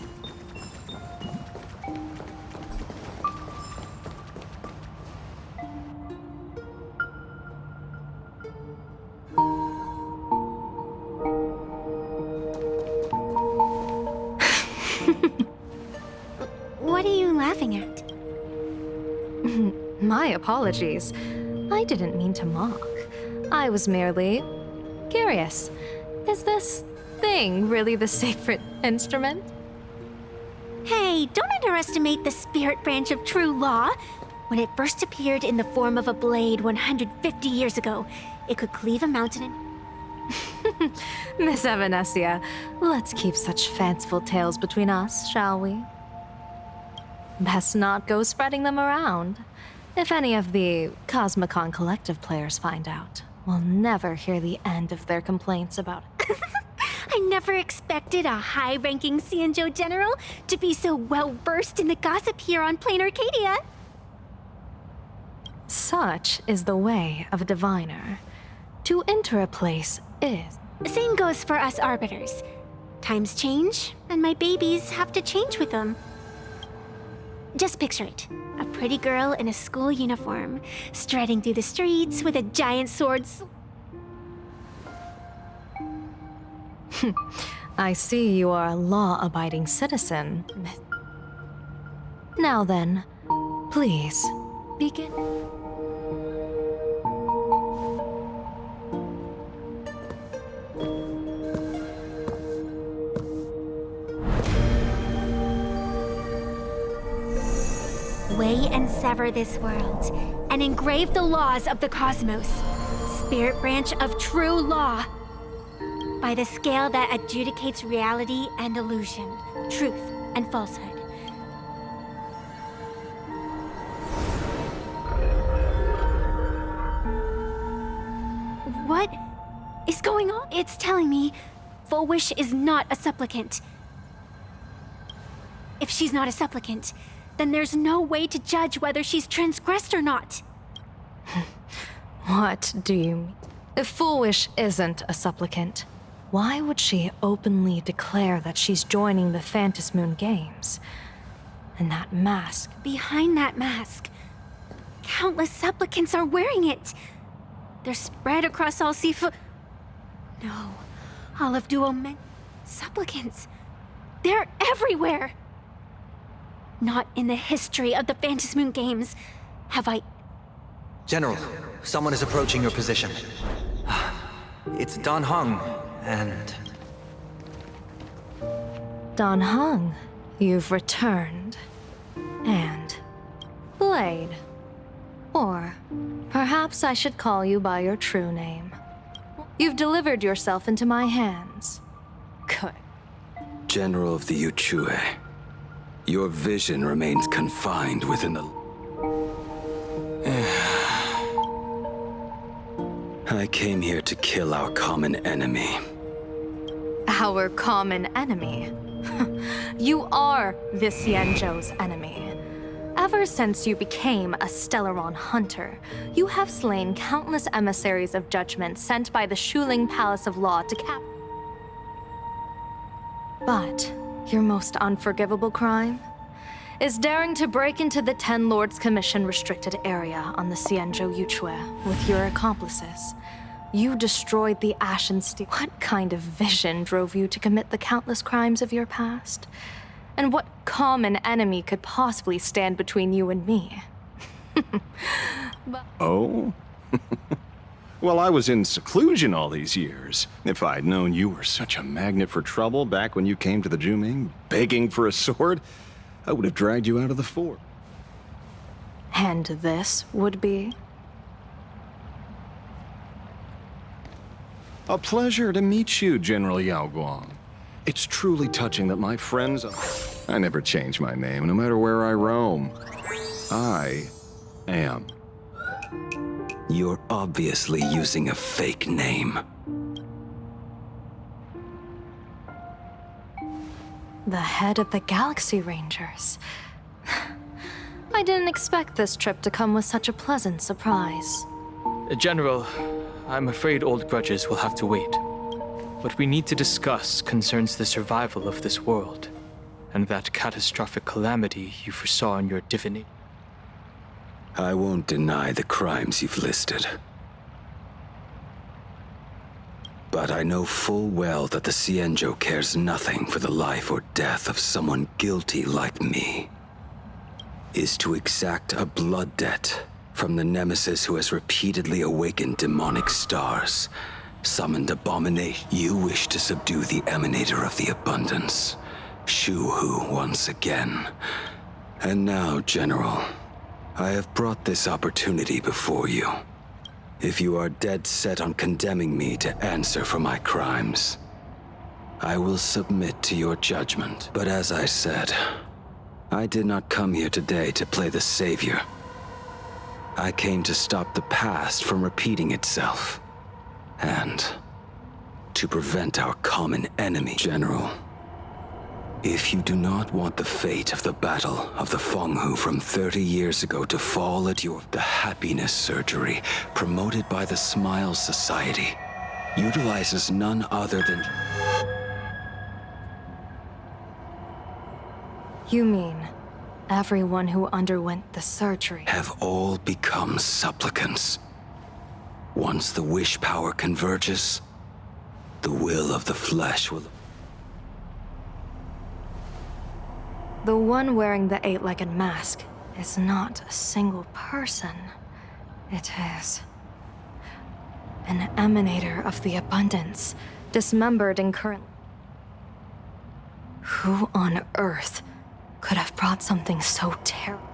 What are you laughing at? My apologies. I didn't mean to mock. I was merely curious. Is this thing really the sacred instrument? Hey, don't underestimate the spirit branch of true law. When it first appeared in the form of a blade 150 years ago, it could cleave a mountain in... Miss Evanesia, let's keep such fanciful tales between us, shall we? Best not go spreading them around. If any of the Cosmicon Collective players find out, we'll never hear the end of their complaints about it. I never expected a high-ranking Xianzhou general to be so well-versed in the gossip here on Plain Arcadia. Such is the way of a diviner. To enter a place is... Same goes for us arbiters. Times change, and my babies have to change with them. Just picture it. A pretty girl in a school uniform, striding through the streets with a giant sword. I see you are a law-abiding citizen. Now then, Please, begin. Weigh and sever this world, and engrave the laws of the cosmos. Spirit branch of true law. By the scale that adjudicates reality and illusion, truth and falsehood. What is going on? It's telling me Full Wish is not a supplicant. If she's not a supplicant, then there's no way to judge whether she's transgressed or not. What do you mean? If Full Wish isn't a supplicant, why would she openly declare that she's joining the Phantom Moon Games? And that mask. Behind that mask, countless supplicants are wearing it. They're spread across all Sifu. No, all of Duo men. Supplicants. They're everywhere. Not in the history of the Phantom Moon Games have I... General, someone is approaching your position. It's Dan Heng, and... Dan Heng, you've returned. And... Blade. Or perhaps I should call you by your true name. You've delivered yourself into my hands. Good. General of the Yuchue, your vision remains confined within the... I came here to kill our common enemy. Our common enemy? You are the Xianzhou's enemy. Ever since you became a Stellaron hunter, you have slain countless emissaries of judgment sent by the Shuling Palace of Law to cap... But your most unforgivable crime is daring to break into the Ten Lords Commission restricted area on the Xianzhou Yuchue with your accomplices. You destroyed the Ashen Steel. What kind of vision drove you to commit the countless crimes of your past? And what common enemy could possibly stand between you and me? Oh? Well, I was in seclusion all these years. If I'd known you were such a magnet for trouble back when you came to the Juming, begging for a sword, I would have dragged you out of the fort. And this would be? A pleasure to meet you, General Yao Guang. It's truly touching that my friends... I never change my name, no matter where I roam. I am. You're obviously using a fake name. The head of the Galaxy Rangers. I didn't expect this trip to come with such a pleasant surprise. General, I'm afraid old grudges will have to wait. What we need to discuss concerns the survival of this world, and that catastrophic calamity you foresaw in your divination. I won't deny the crimes you've listed. But I know full well that the Xianzhou cares nothing for the life or death of someone guilty like me. Is to exact a blood debt from the nemesis who has repeatedly awakened demonic stars, summoned abomination. You wish to subdue the emanator of the abundance, Shu-Hu, once again. And now, General, I have brought this opportunity before you. If you are dead set on condemning me to answer for my crimes, I will submit to your judgment. But as I said, I did not come here today to play the savior. I came to stop the past from repeating itself, and to prevent our common enemy. General, if you do not want the fate of the Battle of the Fenghu from 30 years ago to fall at the happiness surgery promoted by the Smile Society utilizes none other than... You mean everyone who underwent the surgery have all become supplicants. Once the wish power converges, the will of the flesh will... The one wearing the eight-legged mask is not a single person. It is an emanator of the abundance, dismembered and current. Who on earth could have brought something so terrible?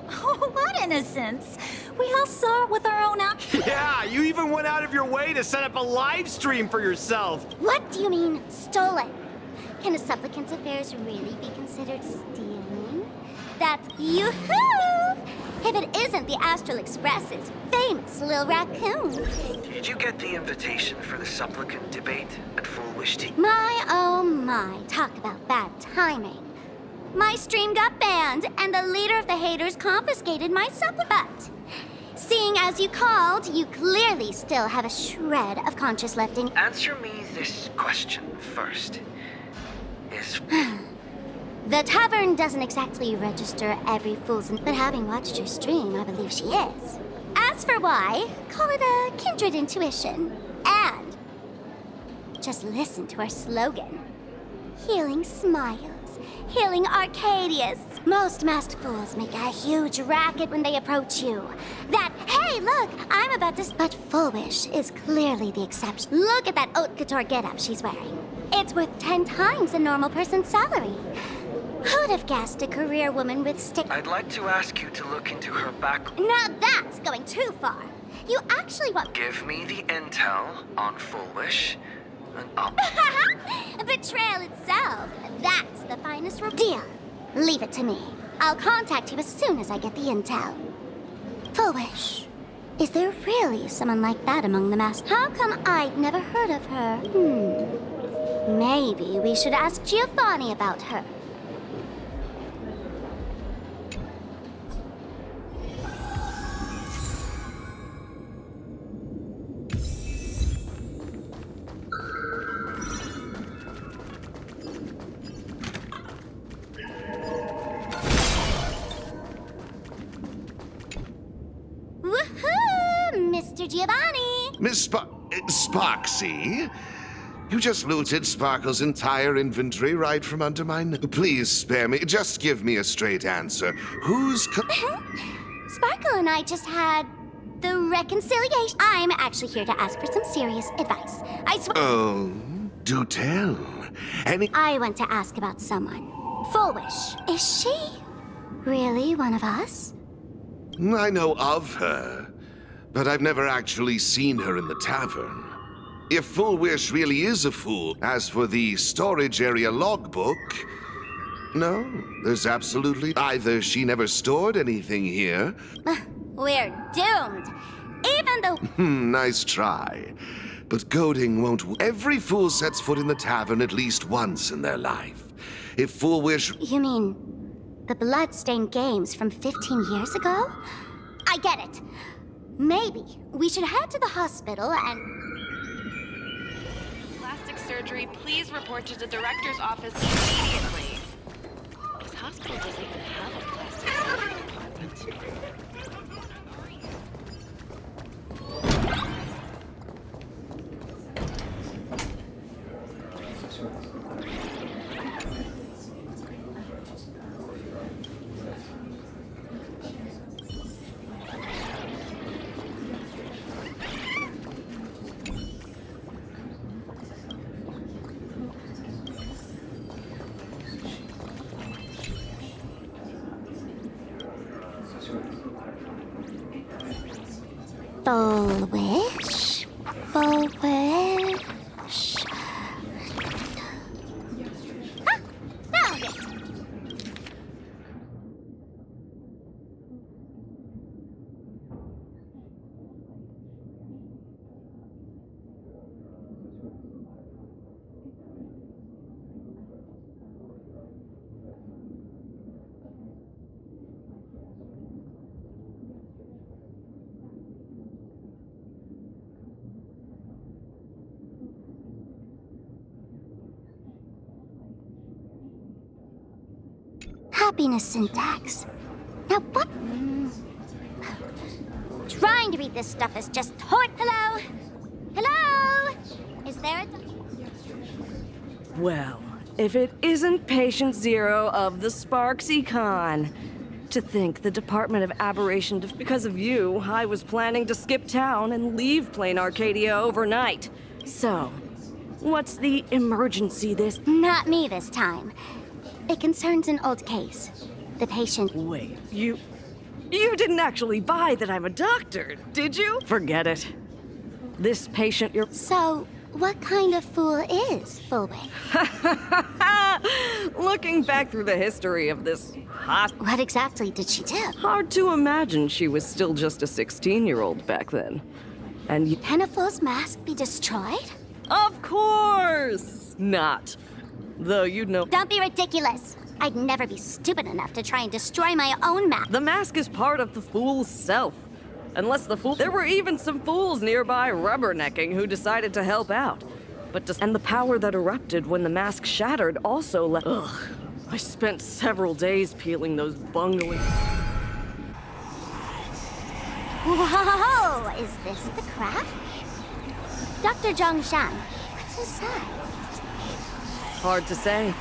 Oh, what innocence! We all saw it with our own eyes. Yeah, you even went out of your way to set up a live stream for yourself. What do you mean, stolen? Can a supplicant's affairs really be considered stealing? That's yoo-hoo! If it isn't the Astral Express's famous little raccoon. Did you get the invitation for the supplicant debate at Full Wish TV? My, oh my, talk about bad timing. My stream got banned, and the leader of the haters confiscated my supplicant. Seeing as you called, you clearly still have a shred of conscience left in. Answer me this question first. The tavern doesn't exactly register every fool's, but having watched her stream, I believe she is. As for why, call it a kindred intuition. And just listen to our slogan. Healing smiles, healing Arcadius. Most masked fools make a huge racket when they approach you. That, hey, look, I'm about to... But Full Wish is clearly the exception. Look at that haute couture getup she's wearing. It's worth 10 times a normal person's salary. Who'd have guessed a career woman with stick... I'd like to ask you to look into her back... Now that's going too far. You actually want... Give me the intel on Full Wish, and I'll... Betrayal itself. That's the finest deal. Leave it to me. I'll contact you as soon as I get the intel. Full Wish. Is there really someone like that among the mass? How come I'd never heard of her? Maybe we should ask Giovanni about her. Woohoo! Mr. Giovanni! Miss Sparksy? You just looted Sparkle's entire inventory right from under my nose. Please spare me. Just give me a straight answer. Who's... Sparkle and I just had the reconciliation. I'm actually here to ask for some serious advice. I swear... Oh, do tell. I want to ask about someone. Full Wish. Is she really one of us? I know of her, but I've never actually seen her in the tavern. If Full Wish really is a fool, as for the storage area logbook, no, there's absolutely... Either she never stored anything here... We're doomed. Even though... Nice try. But goading won't... Every fool sets foot in the tavern at least once in their life. If Full Wish... You mean the bloodstained games from 15 years ago? I get it. Maybe we should head to the hospital and... Plastic surgery, please report to the director's office immediately. This hospital doesn't even have a plastic surgery department. Full Wish? Full Wish? Ah! Found it! Happiness syntax. Now what? Trying to read this stuff is just Hello? Hello? Is there a... Well, if it isn't Patient Zero of the Sparksy Con. To think the Department of Aberration, because of you, I was planning to skip town and leave Plain Arcadia overnight. So, what's the emergency this? Not me this time. It concerns an old case. The patient... Wait, you didn't actually buy that I'm a doctor, did you? Forget it. This patient you're... So, what kind of fool is Fullwig? Looking back through the history of this hospital... What exactly did she do? Hard to imagine she was still just a 16-year-old back then. And you... Can a fool's mask be destroyed? Of course not. Though you'd know... Don't be ridiculous. I'd never be stupid enough to try and destroy my own mask. The mask is part of the fool's self. Unless the fool... There were even some fools nearby rubbernecking who decided to help out. And the power that erupted when the mask shattered also left... Ugh. I spent several days peeling those bungling... Whoa! Is this the craft? Dr. Zhongshan, what's inside? Hard to say.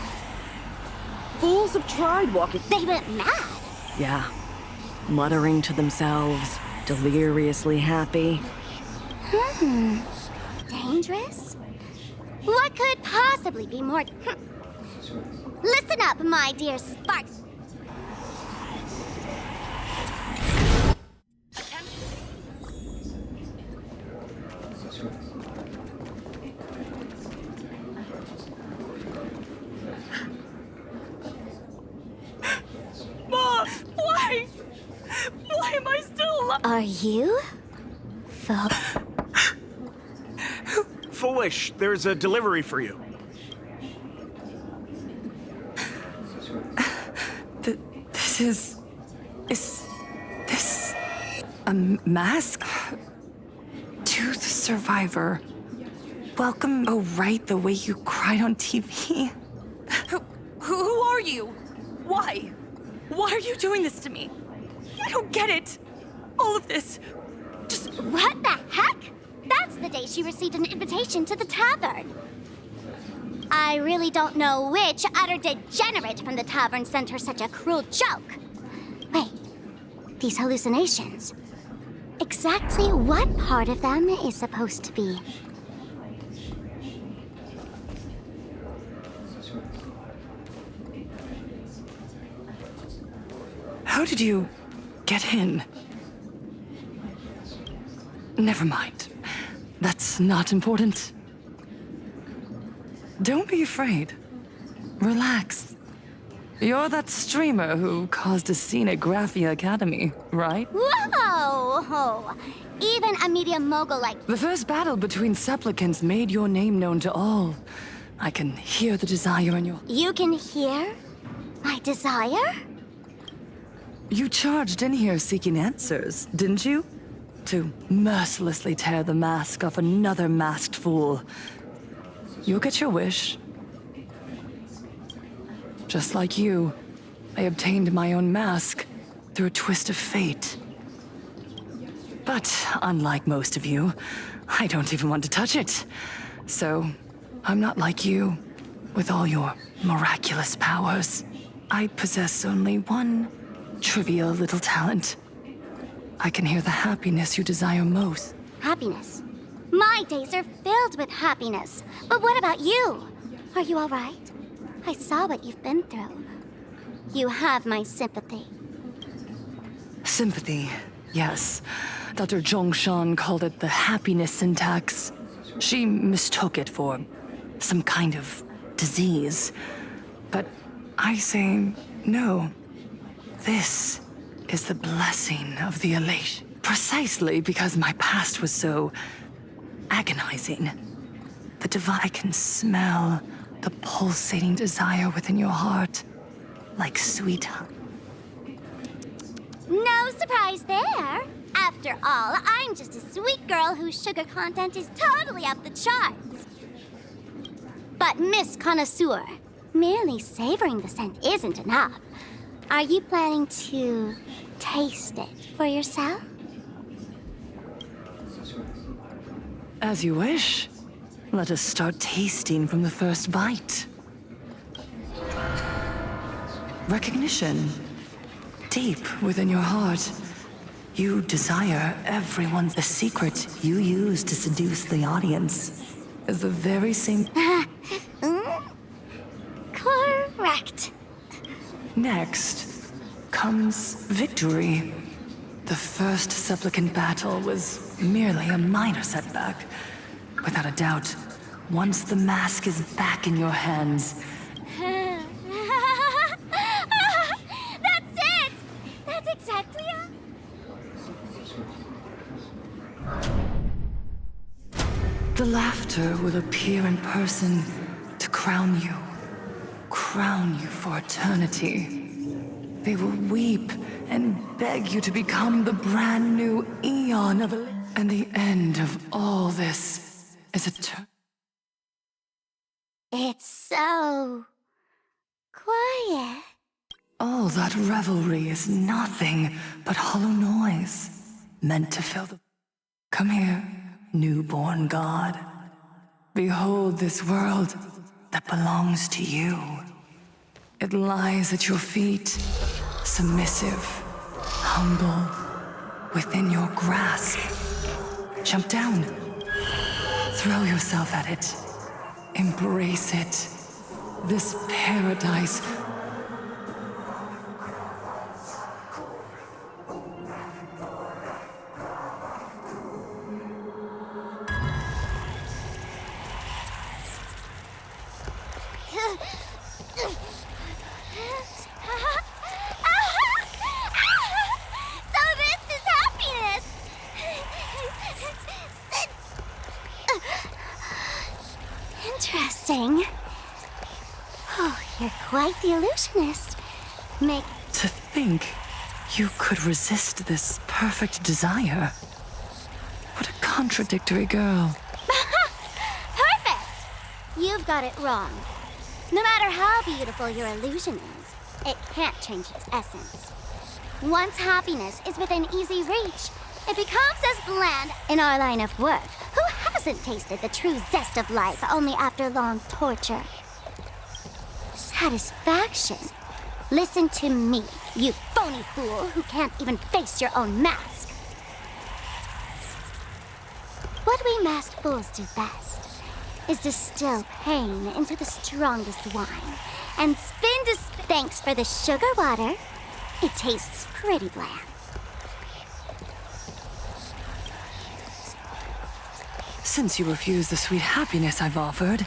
Fools have tried walking... They went mad! Yeah. Muttering to themselves, deliriously happy. Dangerous? What could possibly be more... Listen up, my dear Sparks. Mom! Why? Why am I still alive? Are you? Foolish, there's a delivery for you. Is this a mask? To the survivor. Welcome. Oh, right, the way you cried on TV. Who are you? Why? Why are you doing this to me? I don't get it. All of this. Just what the heck? That's the day she received an invitation to the tavern. I really don't know which utter degenerate from the tavern sent her such a cruel joke. Wait, these hallucinations. Exactly what part of them is supposed to be? How did you get in? Never mind. That's not important. Don't be afraid. Relax. You're that streamer who caused a scene at Graphia Academy, right? Whoa! Even a media mogul like... The first battle between supplicants made your name known to all. I can hear the desire in your... You can hear my desire? You charged in here seeking answers, didn't you? To mercilessly tear the mask off another masked fool. You'll get your wish. Just like you, I obtained my own mask through a twist of fate. But unlike most of you, I don't even want to touch it. So, I'm not like you, with all your miraculous powers. I possess only one trivial little talent. I can hear the happiness you desire most. Happiness? My days are filled with happiness. But what about you? Are you all right? I saw what you've been through. You have my sympathy. Sympathy, yes. Dr. Zhongshan called it the happiness syntax. She mistook it for some kind of disease. But I say no. This is the blessing of the elation. Precisely because my past was so agonizing. The divine, I can smell the pulsating desire within your heart, like sweet honey. No surprise there. After all, I'm just a sweet girl whose sugar content is totally off the charts. But Miss Connoisseur, merely savoring the scent isn't enough. Are you planning to taste it for yourself? As you wish. Let us start tasting from the first bite. recognition. Deep within your heart, you desire everyone's... The secret you use to seduce the audience is the very same... Correct. Next comes victory. The first supplicant battle was merely a minor setback. Without a doubt, once the mask is back in your hands... That's it! That's exactly it. The laughter will appear in person to crown you for eternity. They will weep and beg you to become the brand new Eon of... And the end of all this is It's so... quiet. All that revelry is nothing but hollow noise, meant to fill the... Come here, newborn god. Behold this world that belongs to you. It lies at your feet, submissive, humble, within your grasp. Jump down. Throw yourself at it. Embrace it. This paradise... Interesting. Oh, you're quite the illusionist. To think you could resist this perfect desire. What a contradictory girl. Perfect! You've got it wrong. No matter how beautiful your illusion is, it can't change its essence. Once happiness is within easy reach, it becomes as bland in our line of work. Who hasn't tasted the true zest of life only after long torture? Satisfaction. Listen to me, you phony fool who can't even face your own mask. What we masked fools do best is distill pain into the strongest wine and spin to... Thanks for the sugar water. It tastes pretty bland. Since you refuse the sweet happiness I've offered,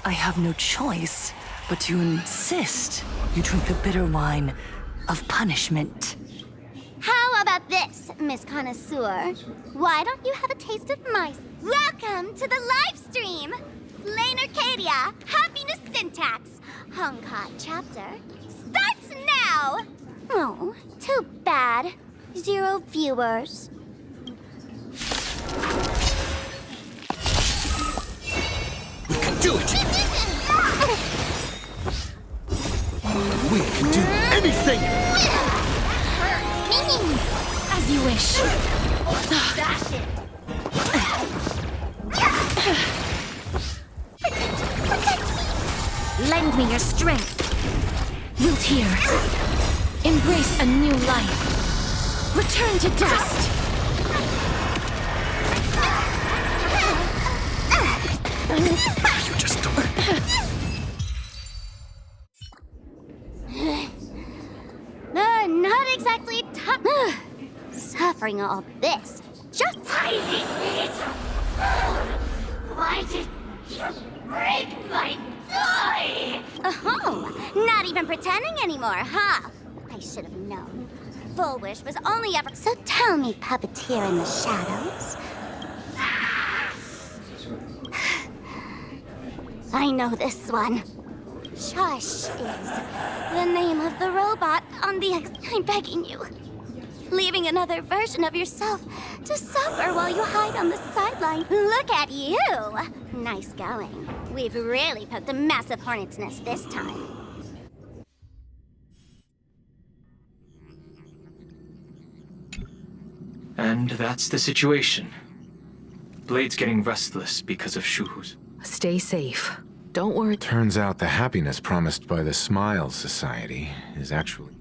I have no choice but to insist you drink the bitter wine of punishment. How about this, Miss Connoisseur? Why don't you have a taste of my... Welcome to the live stream! Plain Arcadia, Happiness Syntax, Honkai chapter, starts now! Oh, too bad. 0 viewers. We can do it! We can do anything! As you wish. Lend me your strength. Wilt here. Embrace a new life. Return to dust. You just don't... Not exactly tough. Suffering all this. Just... Why did you break my toy? Oh, not even pretending anymore, huh? I should have known. Full Wish was only ever... So tell me, puppeteer in the shadows. I know this one. Shush is the name of the robot on the I'm begging you. Leaving another version of yourself to suffer while you hide on the sideline. Look at you! Nice going. We've really poked a massive hornet's nest this time. And that's the situation. Blade's getting restless because of Shuhu's. Stay safe. Don't worry. Turns out the happiness promised by the Smile Society is actually...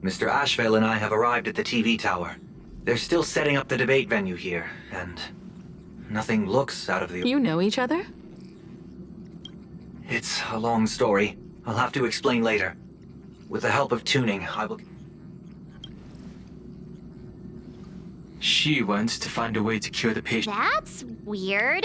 Mr. Ashvale and I have arrived at the TV tower. They're still setting up the debate venue here, and nothing looks out of the... You know each other? It's a long story. I'll have to explain later. With the help of tuning, I will... She wants to find a way to cure the patient. That's weird.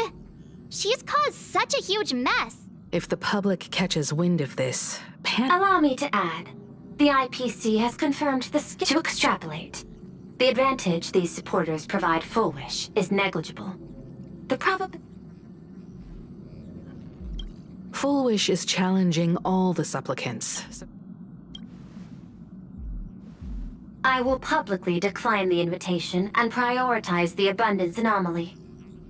She's caused such a huge mess. If the public catches wind of this, Allow me to add. The IPC has confirmed the to extrapolate. The advantage these supporters provide Full Wish is negligible. The Full Wish is challenging all the supplicants. I will publicly decline the invitation and prioritize the abundance anomaly.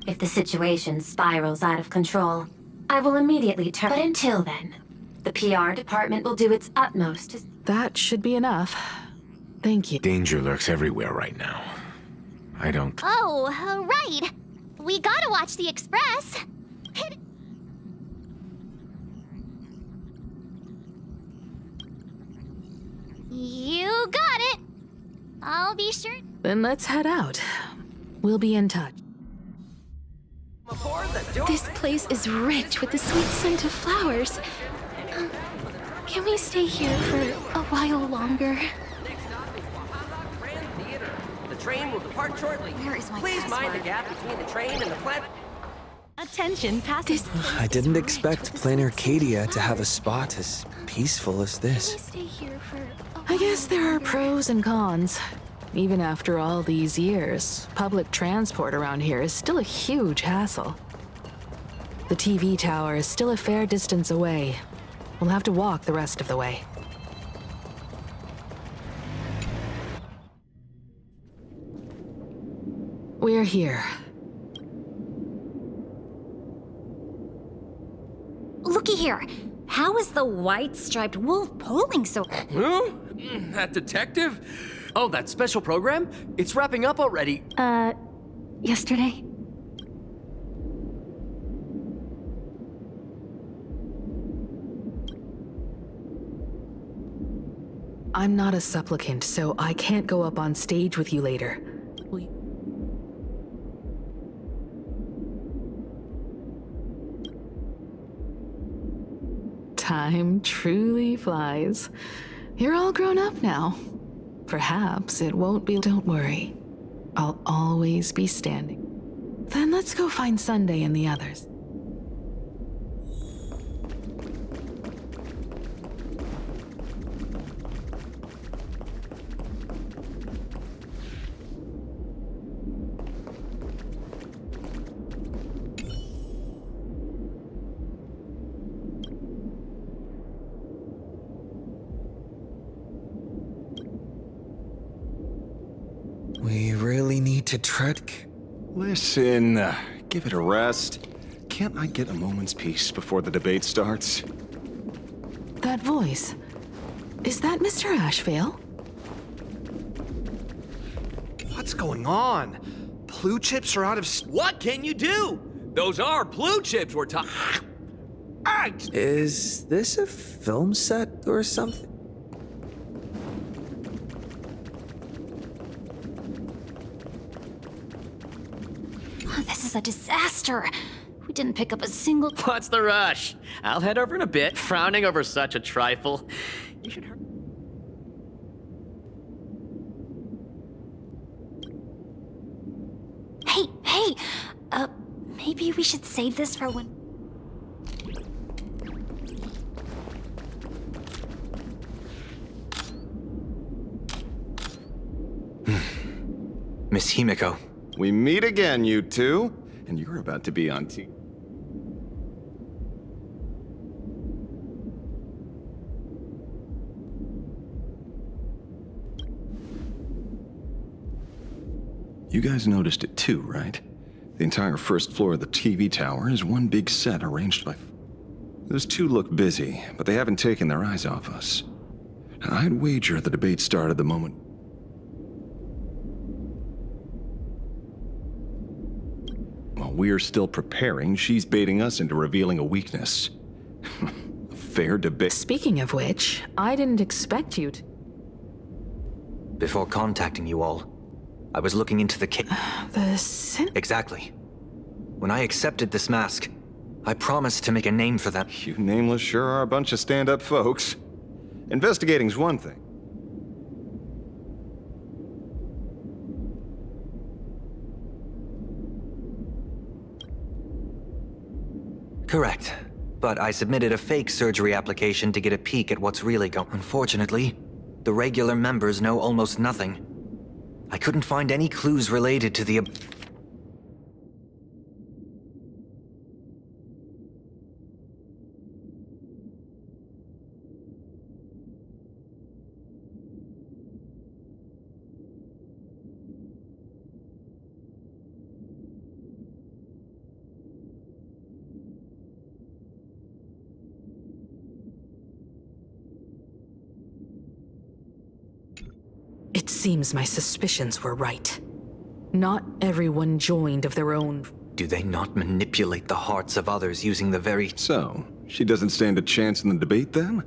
If the situation spirals out of control, I will immediately turn. But until then, the PR department will do its utmost to... That should be enough. Thank you. Danger lurks everywhere right now. I don't... Oh, right. We gotta watch the Express. You got it. I'll be sure. Then let's head out. We'll be in touch. This place is rich with the sweet scent of flowers. Can we stay here for a while longer? The train will depart shortly. Where is my Please mind the password? gap between the train and the platform. Attention, passengers. I didn't expect Plain Arcadia to have a spot as peaceful as this. Stay here for I guess there are pros and cons. Even after all these years, public transport around here is still a huge hassle. The TV tower is still a fair distance away. We'll have to walk the rest of the way. We're here. Looky here. How is the white-striped wolf polling so... Huh? That detective? Oh, that special program? It's wrapping up already. Yesterday? I'm not a supplicant, so I can't go up on stage with you later. Time truly flies. You're all grown up now. Perhaps it won't be. Don't worry. I'll always be standing. Then let's go find Sunday and the others. We really need to tread... Listen, give it a rest. Can't I get a moment's peace before the debate starts? That voice. Is that Mr. Ashvale? What's going on? Blue chips are out of... What can you do? Those are blue chips we're talking... Is this a film set or something? Oh, this is a disaster. We didn't pick up a single... What's the rush? I'll head over in a bit, frowning over such a trifle. You should hurry. Hey! Maybe we should save this for when... Miss Himiko. We meet again, you two. And you're about to be on TV. You guys noticed it too, right? The entire first floor of the TV tower is one big set arranged by... Those two look busy, but they haven't taken their eyes off us. I'd wager the debate started the moment... while we're still preparing, she's baiting us into revealing a weakness. Fair debate. Speaking of which, I didn't expect you to... Before contacting you all, I was looking into the Exactly. When I accepted this mask, I promised to make a name for them. You nameless sure are a bunch of stand-up folks. Investigating's one thing. Correct. But I submitted a fake surgery application to get a peek at what's really going on. Unfortunately, the regular members know almost nothing. I couldn't find any clues related to the... It seems my suspicions were right. Not everyone joined of their own... Do they not manipulate the hearts of others using the very... So, she doesn't stand a chance in the debate then?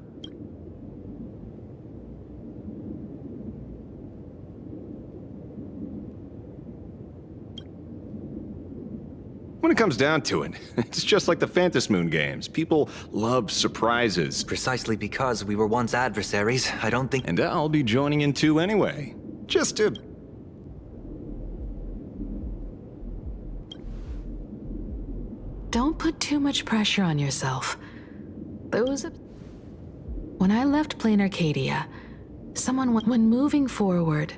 When it comes down to it, it's just like the Phantom Moon games. People love surprises. Precisely because we were once adversaries, I don't think... And I'll be joining in too anyway. Just to... Don't put too much pressure on yourself. When I left Plain Arcadia, when moving forward,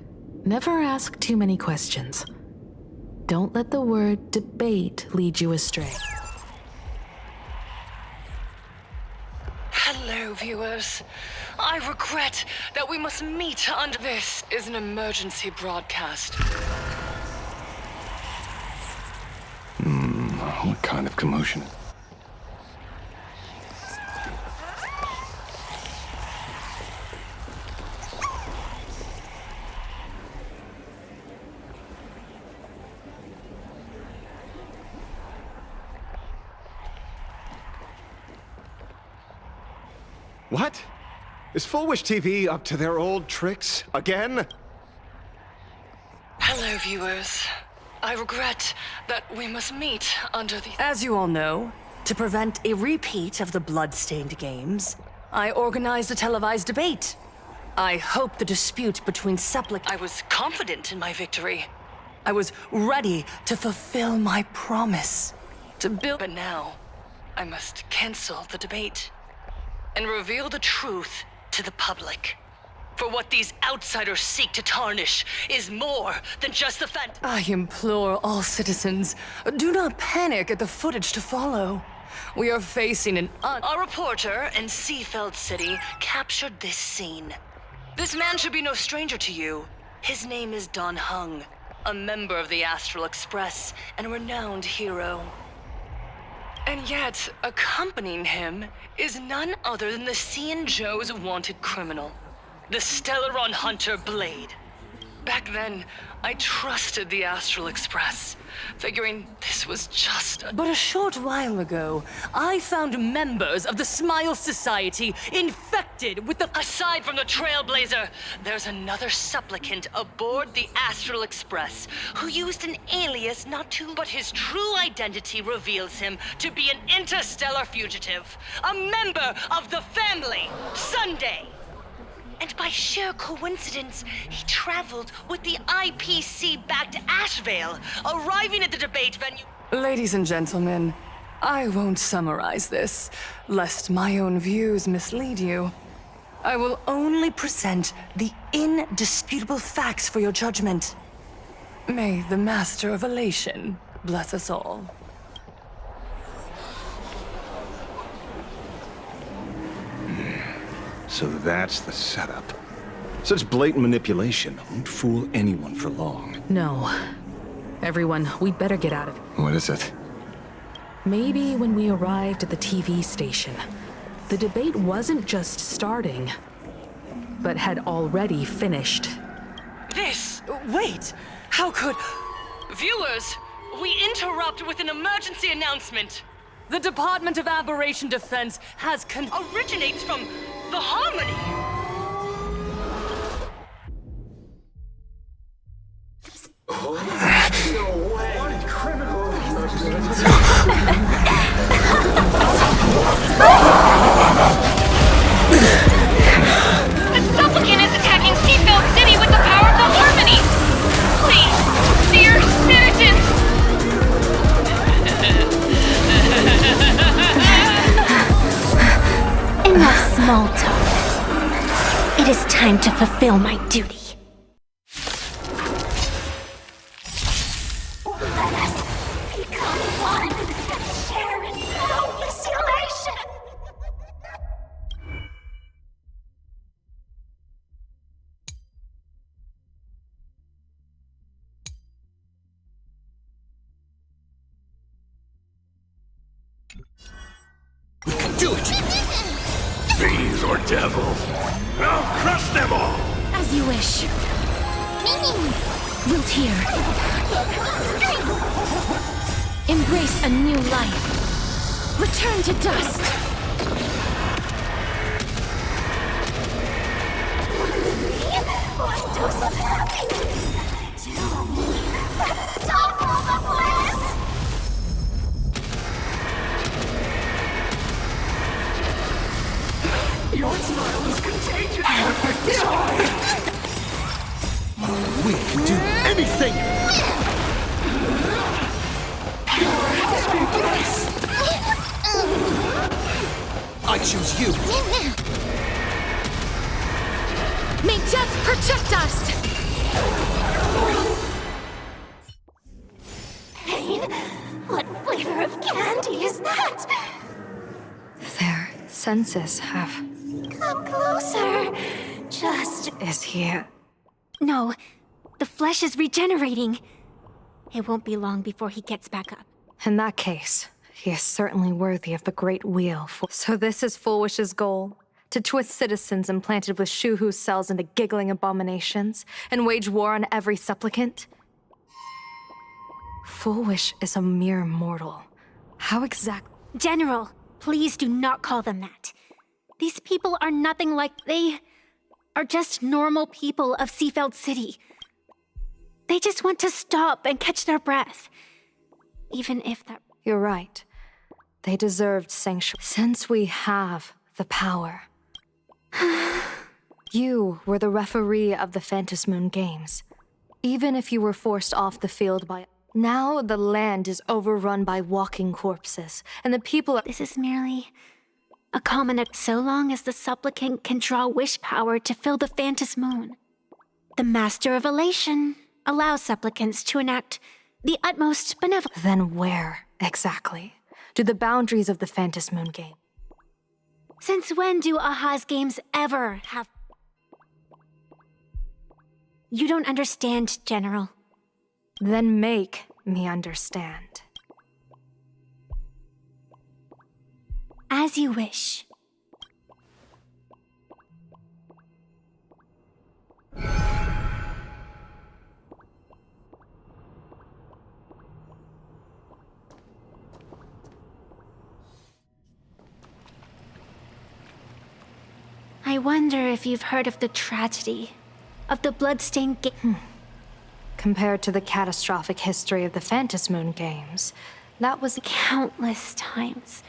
never ask too many questions. Don't let the word debate lead you astray. Hello, viewers. I regret that we must meet under... This is an emergency broadcast. What kind of commotion? What? Is Full Wish TV up to their old tricks again? Hello, viewers. I regret that we must meet under the... As you all know, to prevent a repeat of the blood-stained games, I organized a televised debate. I hope the dispute between I was confident in my victory. I was ready to fulfill my promise to build... But now, I must cancel the debate and reveal the truth to the public. For what these outsiders seek to tarnish is more than just the I implore all citizens, do not panic at the footage to follow. We are facing an A reporter in Seafeld City captured this scene. This man should be no stranger to you. His name is Don Hung, a member of the Astral Express and a renowned hero. And yet, accompanying him is none other than the Joe's wanted criminal, the Stellaron Hunter Blade. Back then, I trusted the Astral Express, figuring this was just a... But a short while ago, I found members of the Smile Society infected with the... Aside from the Trailblazer, there's another supplicant aboard the Astral Express who used an alias but his true identity reveals him to be an interstellar fugitive, a member of the family, Sunday. And by sheer coincidence, he traveled with the IPC back to Ashvale, arriving at the debate venue. Ladies and gentlemen, I won't summarize this, lest my own views mislead you. I will only present the indisputable facts for your judgment. May the Master of Elation bless us all. So that's the setup. Such blatant manipulation won't fool anyone for long. No. Everyone, we'd better get out of here. What is it? Maybe when we arrived at the TV station, the debate wasn't just starting, but had already finished. This... Wait! How could... Viewers, We interrupt with an emergency announcement. The Department of Aberration Defense has originates from the Harmony. No way. What criminal? The supplicant is attacking Seafeld City with the power of the Harmony! Please, dear citizens! Enough small talk. It is time to fulfill my duty. Let us become one and share in boundless elation. We can do it! Fiends or devils, I'll crush them all! As you wish. Wilt hear. Embrace a new life. Return to dust. One dose of happiness. Stop all the bliss. Your smile is contagious! We can do anything! Pure happiness! I choose you! May death protect us! Pain? What flavor of candy is that? Their senses have... Come closer. Just... Is he... No. The flesh is regenerating. It won't be long before he gets back up. In that case, he is certainly worthy of the Great Wheel. So this is Fullwish's goal? To twist citizens implanted with Shuhu cells into giggling abominations, and wage war on every supplicant? Fullwish is a mere mortal. How exact... General, please do not call them that. These people are nothing like... They are just normal people of Seafeld City. They just want to stop and catch their breath. Even if that... You're right. They deserved sanctuary. Since we have the power. You were the referee of the Phantom Moon Games. Even if you were forced off the field by... Now the land is overrun by walking corpses, and the people... This is merely... a common act so long as the supplicant can draw wish power to fill the Phantom Moon. The Master of Elation allows supplicants to enact the utmost benevolence. Then where, exactly, do the boundaries of the Phantom Moon Game? Since when do Aha's games ever have... You don't understand, General. Then make me understand. As you wish. I wonder if you've heard of the tragedy of the bloodstained game. Compared to the catastrophic history of the Phantom Moon Games, that was countless times.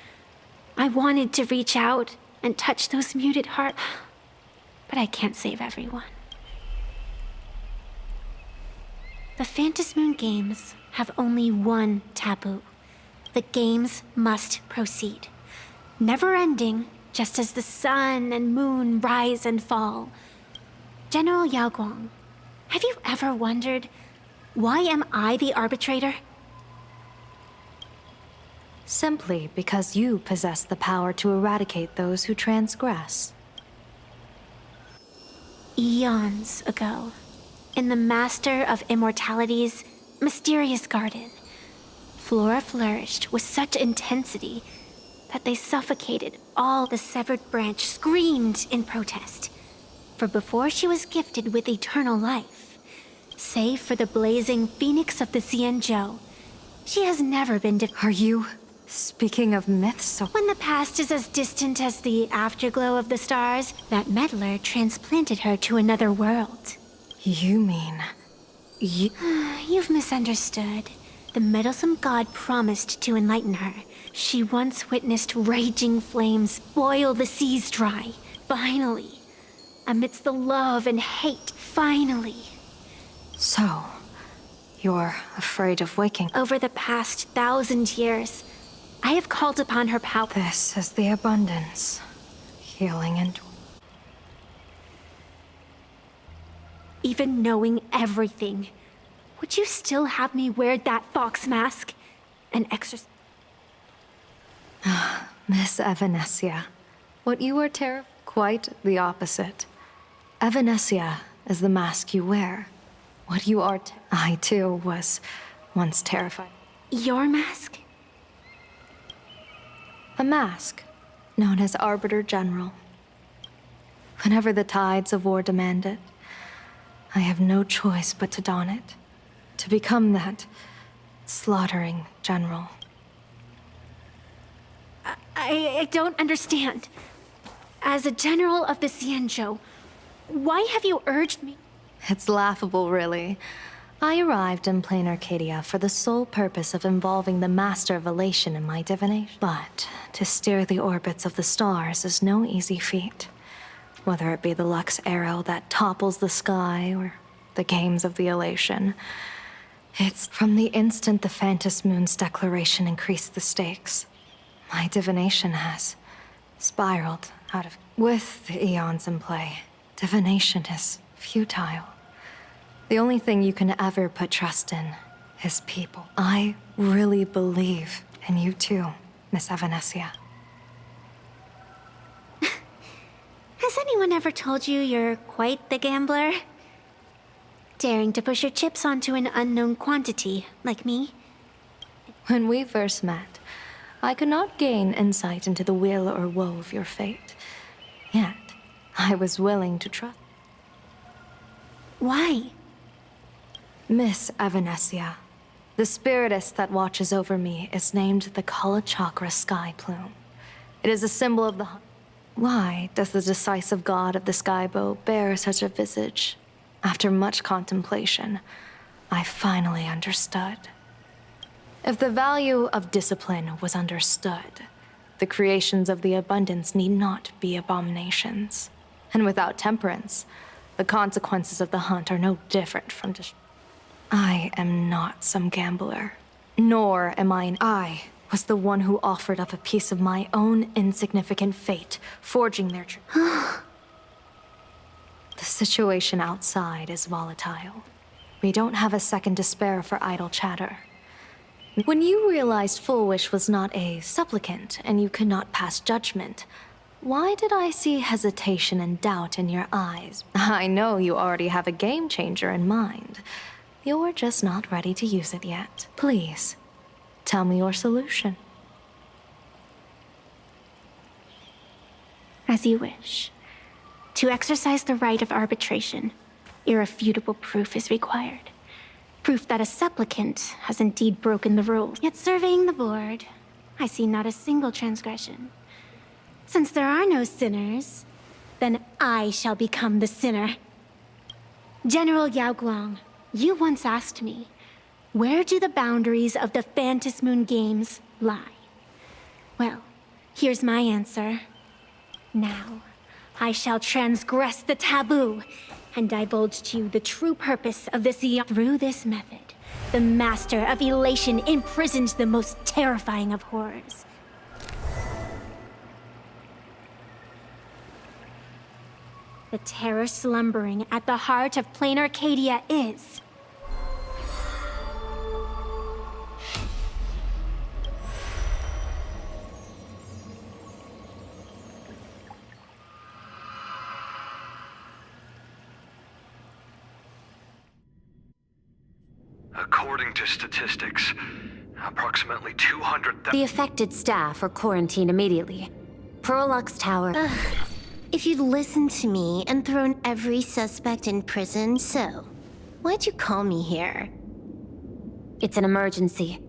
I wanted to reach out and touch those muted hearts, but I can't save everyone. The Phantom Moon Games have only one taboo. The games must proceed. Never ending, just as the sun and moon rise and fall. General Yao Guang, have you ever wondered, why am I the arbitrator? Simply because you possess the power to eradicate those who transgress. Eons ago, in the Master of Immortality's mysterious garden, flora flourished with such intensity that they suffocated all. The severed branch screamed in protest. For before she was gifted with eternal life, save for the blazing phoenix of the Xianzhou, She has never been Are you speaking of myths? When the past is as distant as the afterglow of the stars, that meddler transplanted her to another world. You mean... You've misunderstood. The meddlesome god promised to enlighten her. She once witnessed raging flames boil the seas dry. Finally. Amidst the love and hate, finally. So, you're afraid of waking? Over the past 1,000 years, I have called upon her power. This is the abundance. Healing and... Even knowing everything, would you still have me wear that fox mask and exercise? Miss Evanescia, what you are quite the opposite. Evanescia is the mask you wear. What you are I too was once terrified. Your mask? A mask, known as Arbiter General. Whenever the tides of war demand it, I have no choice but to don it. To become that slaughtering general. I don't understand. As a general of the Xianzhou, why have you urged me? It's laughable, really. I arrived in plain Arcadia for the sole purpose of involving the Master of Elation in my divination. But to steer the orbits of the stars is no easy feat. Whether it be the Lux arrow that topples the sky or the games of the Elation. It's from the instant the Phantom Moon's declaration increased the stakes. My divination has spiraled out of... With the eons in play, divination is futile. The only thing you can ever put trust in is people. I really believe in you too, Miss Evanescia. Has anyone ever told you you're quite the gambler? Daring to push your chips onto an unknown quantity, like me? When we first met, I could not gain insight into the will or woe of your fate. Yet, I was willing to trust. Why? Miss Evanescia, the spiritess that watches over me is named the Kala Chakra Sky Plume. It is a symbol of the... Why does the decisive god of the skybow bear such a visage? After much contemplation, I finally understood. If the value of discipline was understood, the creations of the abundance need not be abominations. And without temperance, the consequences of the hunt are no different from I am not some gambler, nor am I was the one who offered up a piece of my own insignificant fate, forging their The situation outside is volatile. We don't have a second to spare for idle chatter. When you realized Full Wish was not a supplicant and you could not pass judgment, why did I see hesitation and doubt in your eyes? I know you already have a game changer in mind. You're just not ready to use it yet. Please, tell me your solution. As you wish. To exercise the right of arbitration, irrefutable proof is required. Proof that a supplicant has indeed broken the rules. Yet surveying the board, I see not a single transgression. Since there are no sinners, then I shall become the sinner. General Yao Guang, you once asked me, where do the boundaries of the Phantom Moon Games lie? Well, here's my answer. Now, I shall transgress the taboo and divulge to you the true purpose of this Through this method, the Master of Elation imprisoned the most terrifying of horrors. The terror slumbering at the heart of plain Arcadia is... According to statistics, approximately 200,000... The affected staff are quarantined immediately. Prolux Tower... If you'd listened to me and thrown every suspect in prison, so... Why'd you call me here? It's an emergency.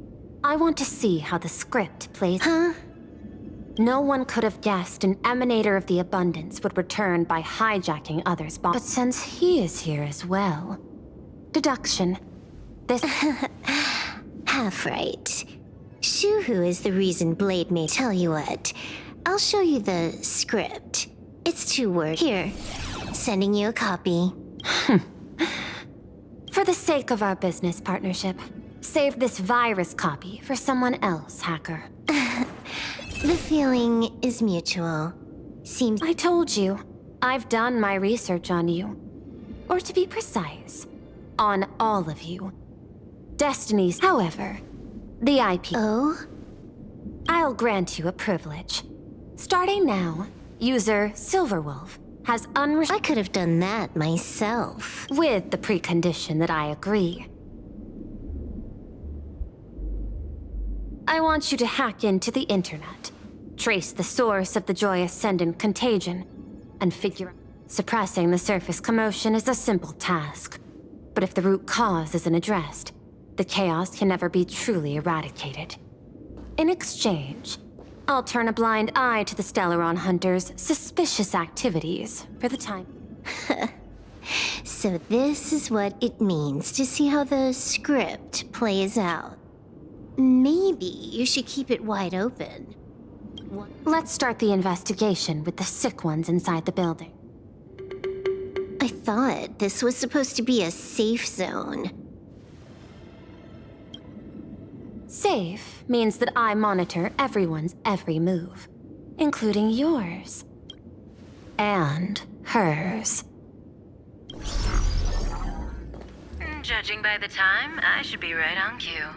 I want to see how the script plays. Huh? No one could have guessed an emanator of the abundance would return by hijacking others' bombs. But since he is here as well... Deduction. This... Half right. Shuhu is the reason Blade may tell you what. I'll show you the script. It's 2 words. Here. Sending you a copy. For the sake of our business partnership, save this virus copy for someone else, hacker. The feeling is mutual. Seems... I told you. I've done my research on you. Or to be precise, on all of you. Destiny's, however, the IP... Oh? I'll grant you a privilege. Starting now, user Silverwolf has I could have done that myself. With the precondition that I agree. I want you to hack into the internet, trace the source of the Joy Ascendant contagion, and figure out... Suppressing the surface commotion is a simple task. But if the root cause isn't addressed, the chaos can never be truly eradicated. In exchange, I'll turn a blind eye to the Stellaron Hunters' suspicious activities for the time. So this is what it means to see how the script plays out. Maybe you should keep it wide open. Let's start the investigation with the sick ones inside the building. I thought this was supposed to be a safe zone. Safe means that I monitor everyone's every move, including yours. And hers. Judging by the time, I should be right on cue.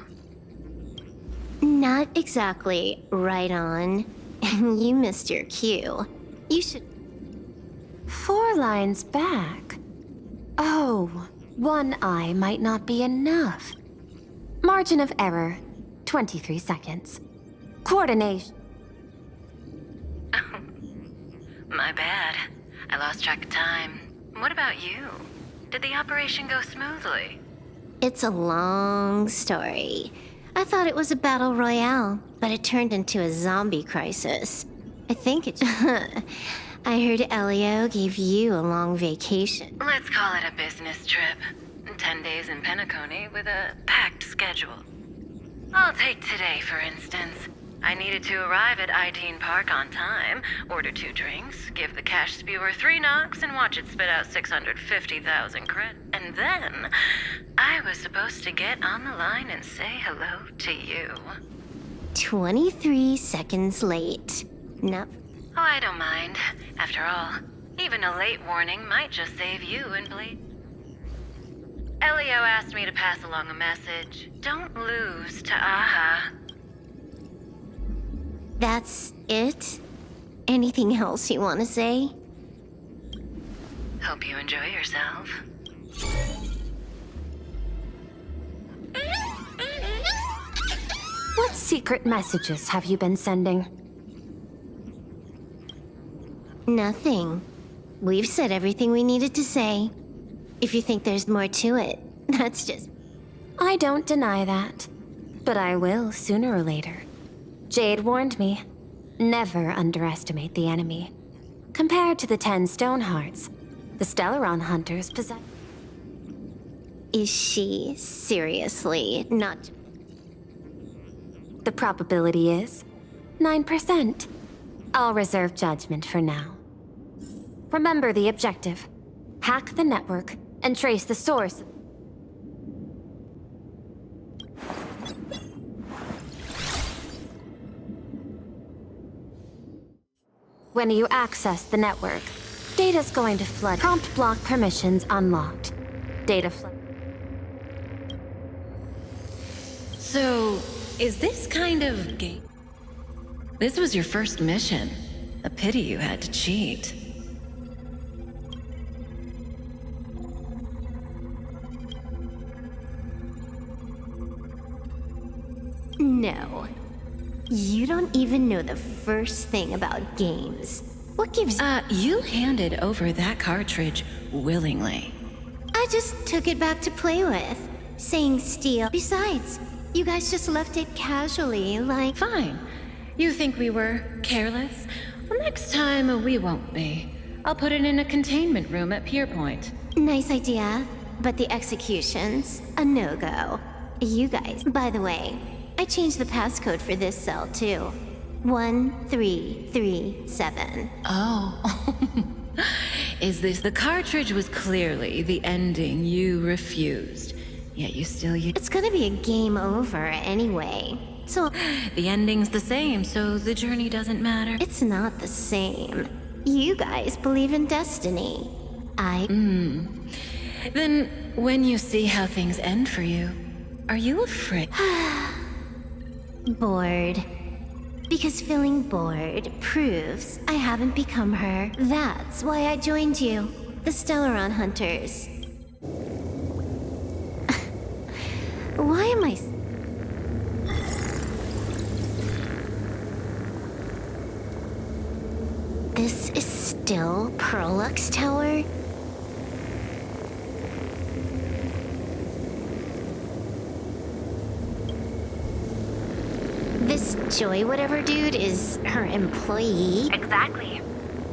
Not exactly right on. You missed your cue. You should... 4 lines back. Oh, 1 eye might not be enough. Margin of error, 23 seconds. Coordination. My bad. I lost track of time. What about you? Did the operation go smoothly? It's a long story. I thought it was a battle royale, but it turned into a zombie crisis. I think it... I heard Elio gave you a long vacation. Let's call it a business trip. 10 days in Penacony with a packed schedule. I'll take today, for instance. I needed to arrive at Itine Park on time, order 2 drinks, give the cash spewer 3 knocks, and watch it spit out 650,000 credits. And then, I was supposed to get on the line and say hello to you. 23 seconds late. No. Oh, I don't mind. After all, even a late warning might just save you and Blade. Elio asked me to pass along a message. Don't lose to Aha. That's it? Anything else you want to say? Hope you enjoy yourself. What secret messages have you been sending? Nothing. We've said everything we needed to say. If you think there's more to it, that's just... I don't deny that. But I will sooner or later. Jade warned me. Never underestimate the enemy. Compared to the 10 stone hearts, the Stellaron Hunters possess... Is she seriously not... The probability is 9%. I'll reserve judgment for now. Remember the objective. Hack the network and trace the source. When you access the network, data's going to flood. Prompt block permissions unlocked. Data flood. So, is this kind of game? This was your first mission. A pity you had to cheat. No. You don't even know the first thing about games. What gives... You handed over that cartridge willingly. I just took it back to play with. Saying steal. Besides, You guys just left it casually, like... Fine. You think we were careless? Well, next time we won't be. I'll put it in a containment room at Pier Point. Nice idea, but the execution's a no-go. You guys, by the way, I changed the passcode for this cell too. 1337. Oh. Is this... The cartridge was clearly the ending you refused. Yet you still use... It's gonna be a game over anyway. So... The ending's the same, so the journey doesn't matter. It's not the same. You guys believe in destiny. Then, when you see how things end for you, are you afraid? Bored. Because feeling bored proves I haven't become her. That's why I joined you, the Stellaron Hunters. Why am I... This is still Perlux Tower? This Joy whatever dude is her employee? Exactly.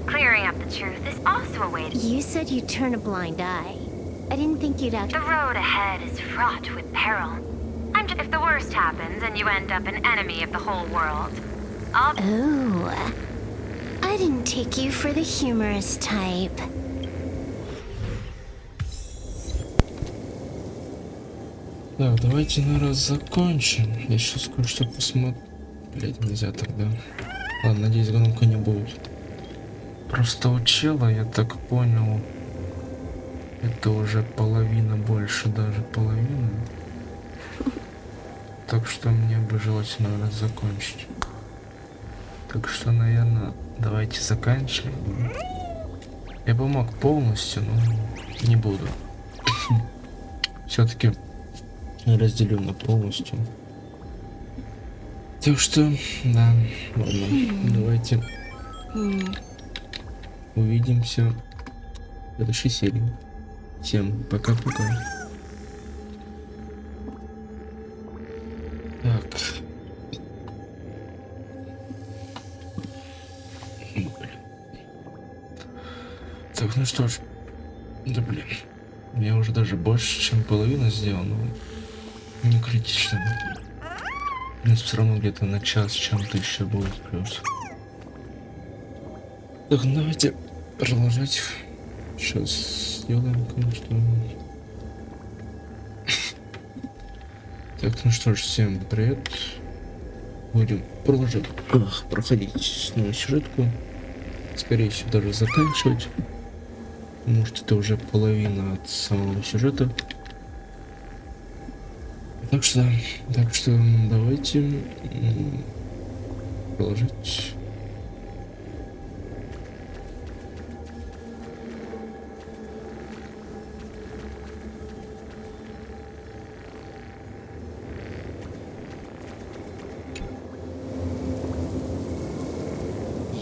Clearing up the truth is also a way to... You said you'd turn a blind eye. I didn't think you'd actually... The road ahead is fraught with peril. If the worst happens and you end up an enemy of the whole world, I'll... Oh. I didn't take you for the humorous type. Так, давайте, наверное, закончим. Я сейчас кое-что посмотрю. Блять, нельзя тогда. Ладно, надеюсь, гонка не будет. Просто у чела, я так понял, это уже половина, больше даже половины. Так что мне бы желательно, наверное, закончить. Так что, наверное, давайте заканчиваем. Я бы мог полностью, но не буду. Все-таки разделю на полностью. Так что, да, ладно, давайте увидимся в следующей серии. Всем пока-пока. Так. Так, ну что ж. Да блин. Я уже даже больше, чем половину сделал, но не критично. В принципе, все равно где-то на час чем-то еще будет плюс. Так, ну давайте продолжать. Сейчас сделаем кое-что. Так, ну что ж, всем привет. Будем продолжать проходить основную сюжетку. Скорее всего, даже заканчивать. Может, это уже половина от самого сюжета. Так что давайте продолжить.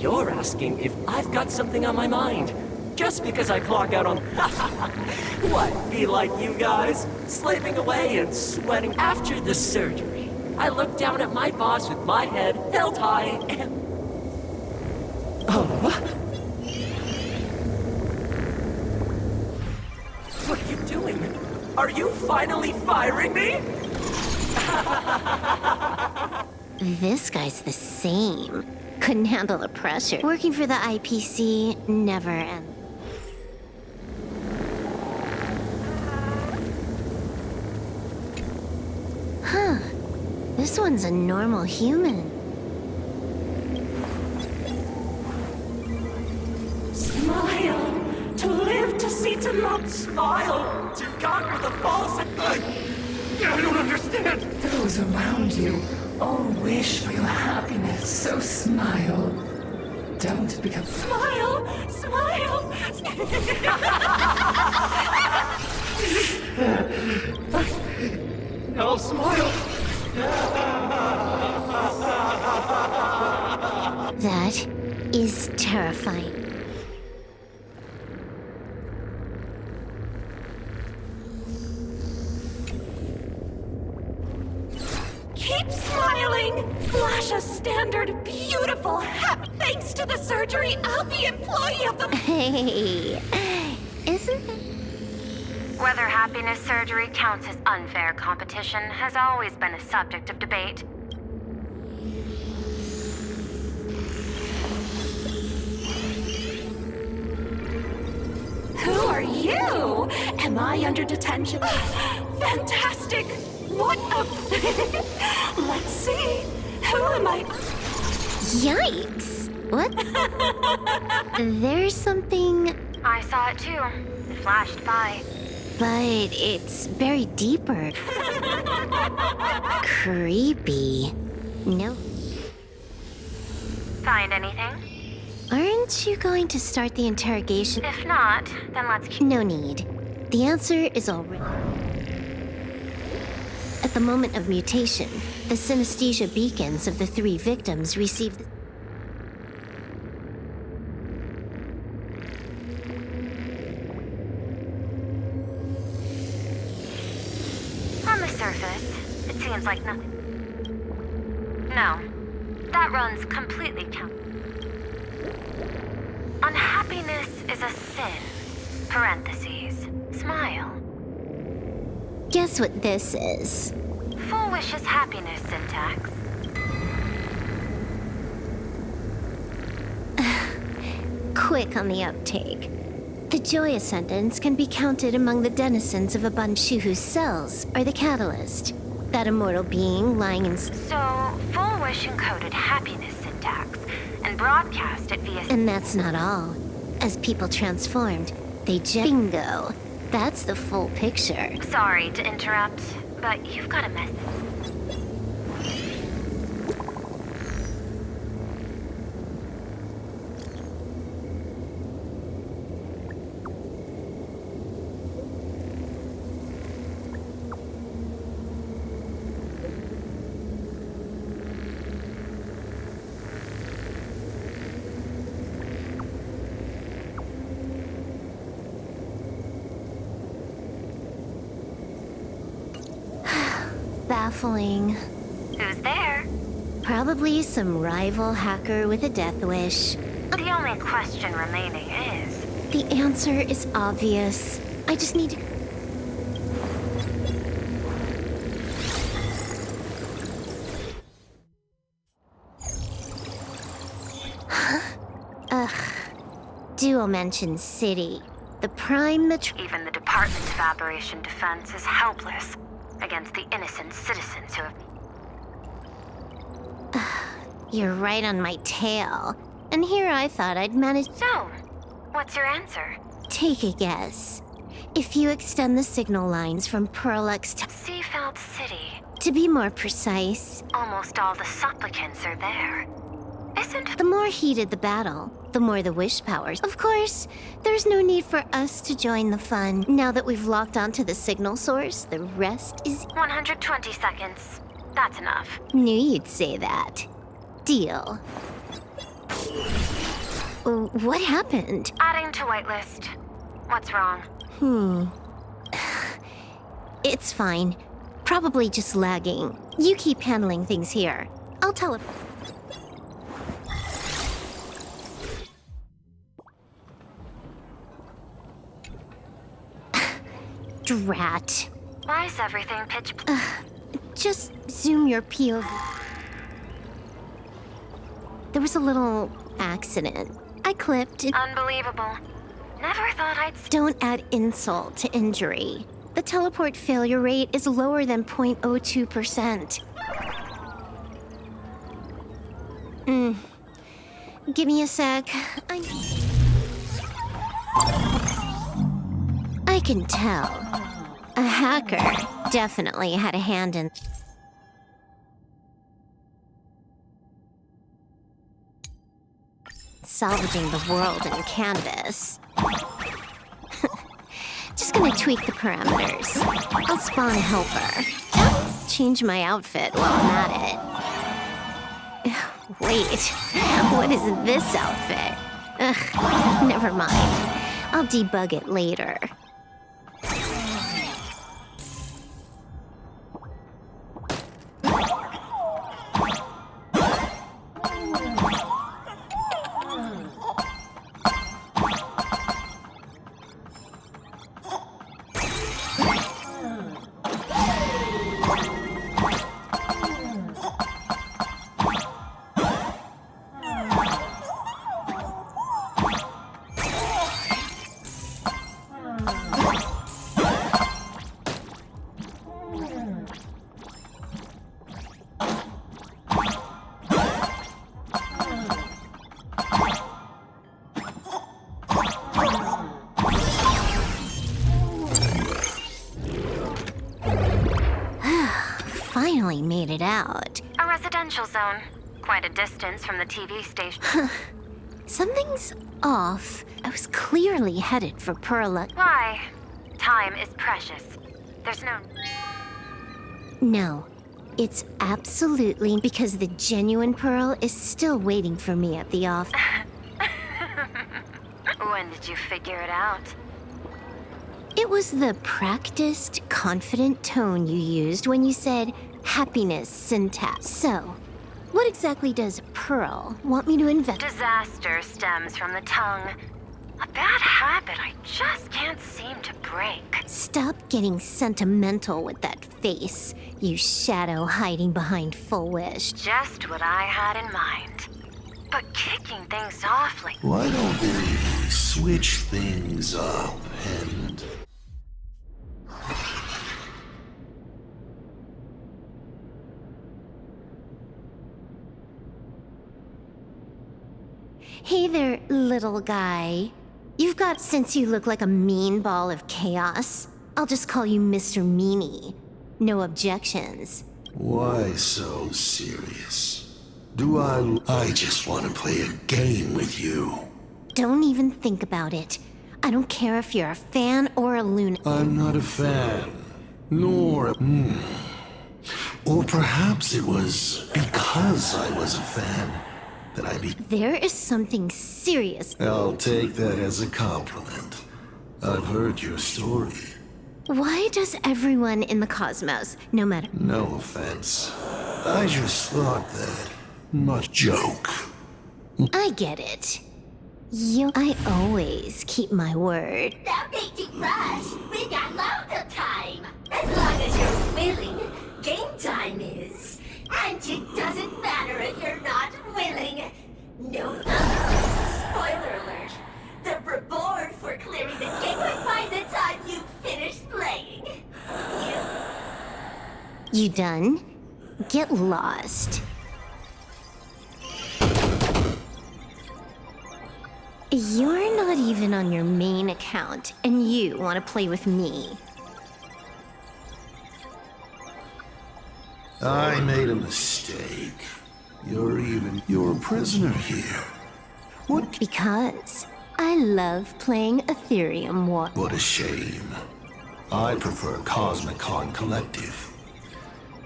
You're asking if I've got something on my mind, just because I clock out on... What, be like you guys? Slaving away and sweating after the surgery. I looked down at my boss with my head held high and... Oh, what are you doing? Are you finally firing me? This guy's the same. Couldn't handle the pressure. Working for the IPC never ends. Huh. This one's a normal human. Smile! To live, to see, to love. Smile! To conquer the false and... I don't understand! Those around you all wish for your happiness, so smile. Don't become... Smile! Smile! No, smile! That is terrifying. Smiling, flash a standard, beautiful, thanks to the surgery, I'll be employee of the... Hey, isn't it? Whether happiness surgery counts as unfair competition has always been a subject of debate. Who are you? Am I under detention? Fantastic! What a... Let's see. Who am I? Yikes! What? There's something... I saw it too. It flashed by. But it's buried deeper. Creepy. No. Find anything? Aren't you going to start the interrogation? If not, then let's keep... No need. The answer is already... At the moment of mutation, the synesthesia beacons of the 3 victims received... On the surface, it seems like nothing. No, that runs completely counter. Unhappiness is a sin. Parentheses. Smile. Guess what this is? Full wish is happiness syntax. Quick on the uptake. The joy ascendants can be counted among the denizens of a Banshu whose cells are the catalyst. That immortal being lying in... So, full wish encoded happiness syntax and broadcast it via... And that's not all. As people transformed, they bingo. That's the full picture. Sorry to interrupt, but you've got a message. Baffling. Who's there? Probably some rival hacker with a death wish. The only question remaining is... The answer is obvious. I just need to... Duo mentioned city. The prime Even the Department of Aberration Defense is helpless against the innocent citizens who have... You're right on my tail. And here I thought I'd manage... So, what's your answer? Take a guess. If you extend the signal lines from Pearlux to... Seafeld City. To be more precise... Almost all the supplicants are there. Isn't... The more heated the battle, the more the wish powers. Of course, there's no need for us to join the fun. Now that we've locked onto the signal source, the rest is... 120 seconds. That's enough. Knew you'd say that. Deal. What happened? Adding to whitelist. What's wrong? It's fine. Probably just lagging. You keep handling things here. I'll teleport. Drat. Why is everything pitch... Just zoom your POV. There was a little accident. I clipped it. Unbelievable. Never thought I'd... Don't add insult to injury. The teleport failure rate is lower than 0.02%. Give me a sec. I can tell. A hacker definitely had a hand in... salvaging the world in Canvas. Just gonna tweak the parameters. I'll spawn a helper. Change my outfit while I'm at it. Wait, what is this outfit? Ugh, never mind. I'll debug it later. finally made it out. A residential zone. Quite a distance from the TV station. Something's off. I was clearly headed for Perla. Why? Time is precious. There's no... No. It's absolutely because the genuine Pearl is still waiting for me at the office. When did you figure it out? It was the practiced, confident tone you used when you said happiness syntax. So, what exactly does Pearl want me to invent? Disaster stems from the tongue. A bad habit I just can't seem to break. Stop getting sentimental with that face, you shadow hiding behind Full Wish. Just what I had in mind. But kicking things off like... Why don't we switch things up and... Hey there, little guy. You've got since you look like a mean ball of chaos. I'll just call you Mr. Meanie. No objections. Why so serious? I just want to play a game with you. Don't even think about it. I don't care if you're a fan or a lunatic. I'm not a fan. Nor Or perhaps it was because I was a fan that I be... There is something serious. I'll take that as a compliment. I've heard your story. Why does everyone in the cosmos, no matter... No offense. I just thought that... Much joke. I get it. I always keep my word. Stop making rush. We got loads of time. As long as you're willing, game time is. And it doesn't matter if you're not willing. No. Spoiler alert. The reward for clearing the game will by the time you finish playing. You done? Get lost. You're not even on your main account, and you want to play with me. I made a mistake. You're a prisoner here. What? Because I love playing Ethereum War. What a shame. I prefer Cosmicon Collective.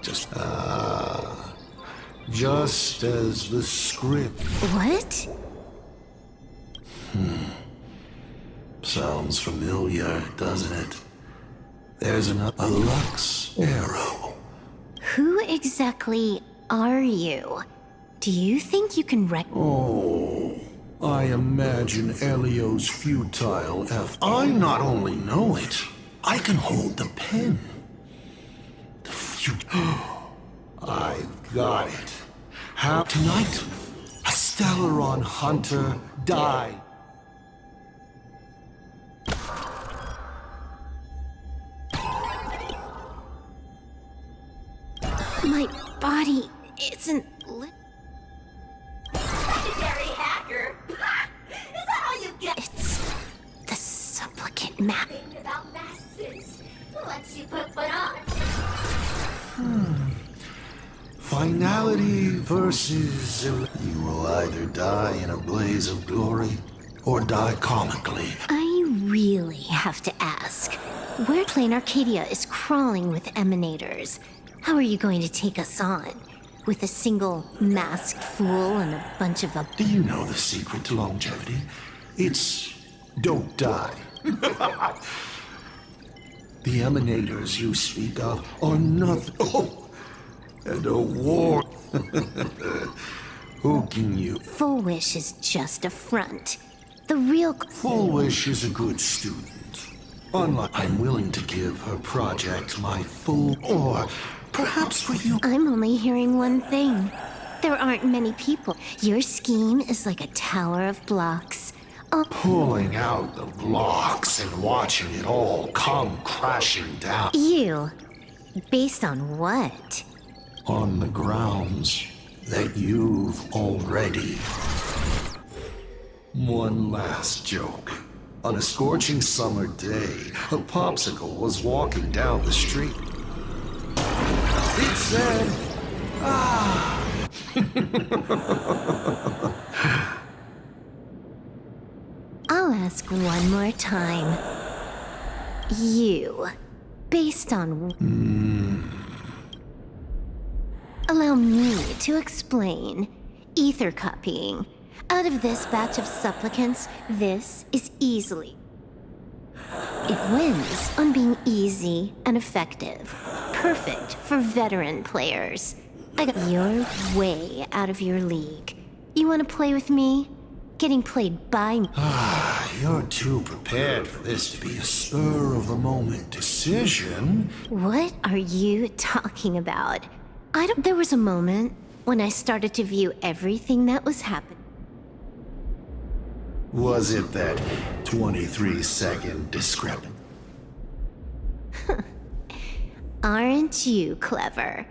Just as the script. What? Sounds familiar, doesn't it? There's a Lux arrow. Who exactly are you? Do you think you can Oh, I imagine Elio's futile I not only know it, I can hold the pen. I've got it. How tonight, a Stellaron hunter died. My body isn't lit. Legendary hacker. Is that all you get? It's the supplicant map. About masses. Once you put one on. Finality versus... You will either die in a blaze of glory, or die comically. I really have to ask. Where Plane Arcadia is crawling with emanators. How are you going to take us on? With a single masked fool and a bunch of... Do you know the secret to longevity? It's... don't die. The emanators you speak of are nothing. Oh, and a war. Who can you... Full Wish is just a front. The real... Full Wish is a good student. Unlike... I'm willing to give her project my full... Or perhaps for you... I'm only hearing one thing. There aren't many people. Your scheme is like a tower of blocks. Pulling out the blocks and watching it all come crashing down. You? Based on what? On the grounds that you've already... One last joke. On a scorching summer day, a popsicle was walking down the street. It's said. Ah. I'll ask one more time. You, based on... Allow me to explain. Ether copying. Out of this batch of supplicants, this is easily... It wins on being easy and effective. Perfect for veteran players. You're way out of your league. You want to play with me? Getting played by me. Ah, you're too prepared for this to be a spur-of-the-moment decision. What are you talking about? There was a moment when I started to view everything that was happening. Was it that 23-second discrepancy? Aren't you clever?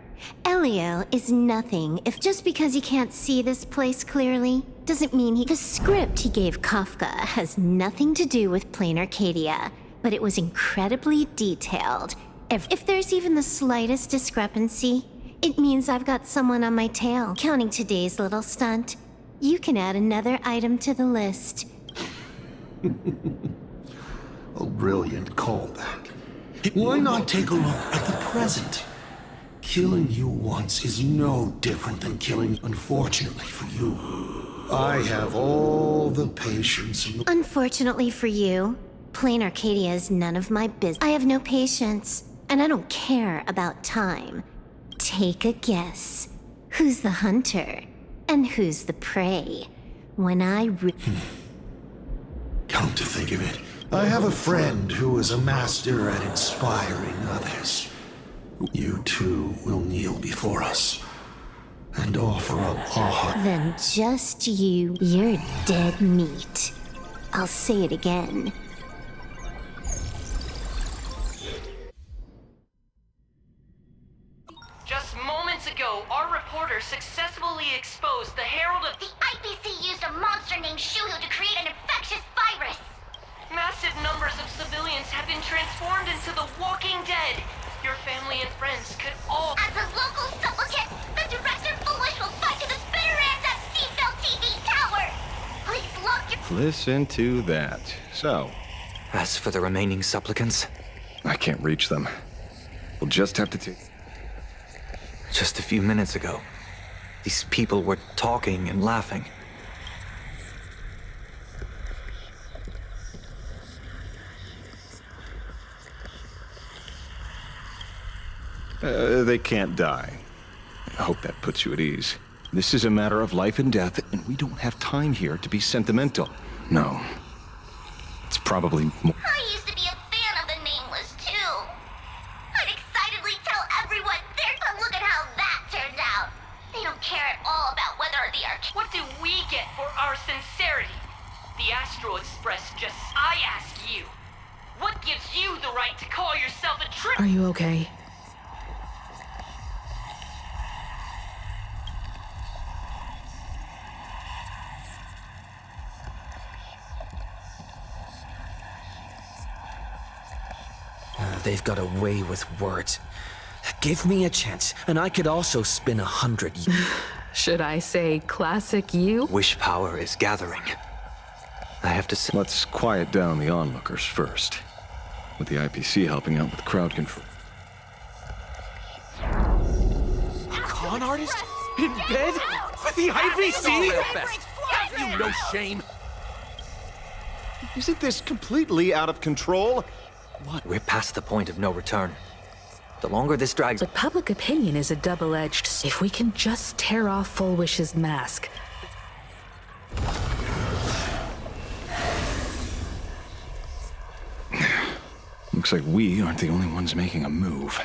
Elio is nothing if just because he can't see this place clearly doesn't mean the script he gave Kafka has nothing to do with plain Arcadia, but it was incredibly detailed. If there's even the slightest discrepancy, it means I've got someone on my tail. Counting today's little stunt, you can add another item to the list. A brilliant callback. Why not take a look at the present? Killing you once is no different than killing, unfortunately for you. I have all the patience. Unfortunately for you, plain Arcadia is none of my business. I have no patience, and I don't care about time. Take a guess. Who's the hunter, and who's the prey? When I Come to think of it, I have a friend who is a master at inspiring others. You too will kneel before us and offer up our... Then just you're dead meat. I'll say it again. Just moments ago, our reporter successfully exposed the Herald of... The IPC used a monster named Shuhu to create an infectious virus! Massive numbers of civilians have been transformed into the Walking Dead. Your family and friends could all... As a local supplicant, the Director Foolish will fight to the bitter end at Seafeld TV Tower! Please lock your... Listen to that. So... As for the remaining supplicants... I can't reach them. We'll just have to take... Just a few minutes ago, these people were talking and laughing. They can't die. I hope that puts you at ease. This is a matter of life and death, and we don't have time here to be sentimental. No. It's probably more... I used to be a fan of the Nameless, too. I'd excitedly tell everyone there, but look at how that turned out. They don't care at all about whether the What do we get for our sincerity? The Astral Express just... I ask you, what gives you the right to call yourself a trip? Are you okay? They've got a way with words. Give me a chance, and I could also spin 100 years. Should I say classic you? Wish power is gathering. I have to say... Let's quiet down the onlookers first. With the IPC helping out with crowd control. Con artist? In bed? With the IPC? Have you no shame? Isn't this completely out of control? What? We're past the point of no return. The longer this drags... But public opinion is a double-edged... If we can just tear off Full Wish's mask... Looks like we aren't the only ones making a move.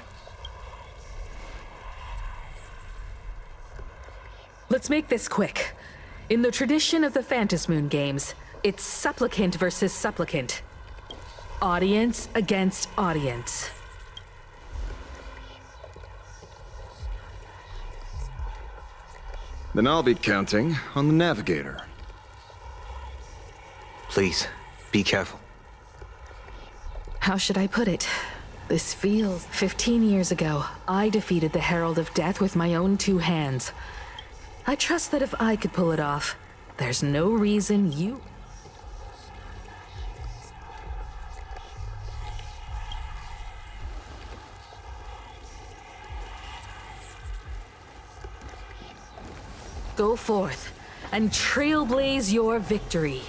Let's make this quick. In the tradition of the Phantasmoon games, it's supplicant versus supplicant. Audience against audience. Then I'll be counting on the navigator. Please, be careful. How should I put it? This feels... 15 years ago, I defeated the Herald of Death with my own 2 hands. I trust that if I could pull it off, there's no reason you... Go forth and trailblaze your victory.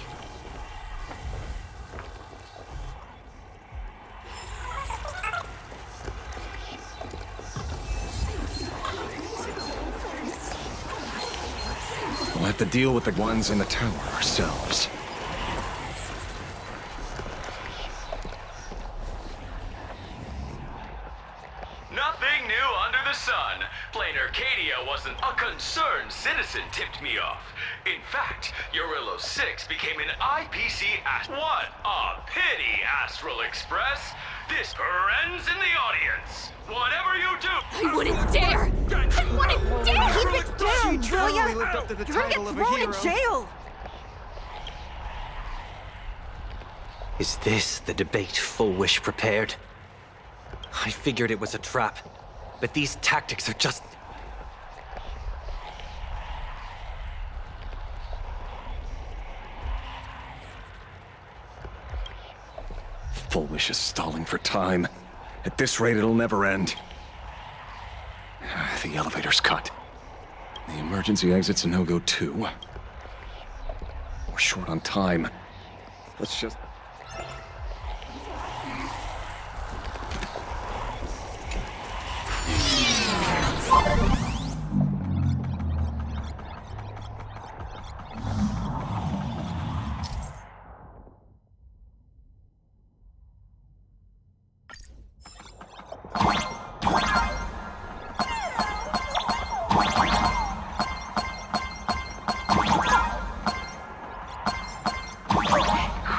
We'll have to deal with the ones in the tower ourselves. Nothing new under the sun. Plain Arcadia wasn't a concerned citizen tipped me off. In fact, Urillo 6 became an IPC What a pity, Astral Express. This ends in the audience. Whatever you do... I wouldn't dare! I wouldn't dare! Keep it down, will ya? lived up to the You're gonna get title of a thrown in hero. jail! Is this the debate Full Wish prepared? I figured it was a trap, but these tactics are just... Full Wish is stalling for time. At this rate, it'll never end. The elevator's cut. The emergency exit's a no-go too. We're short on time. Let's just...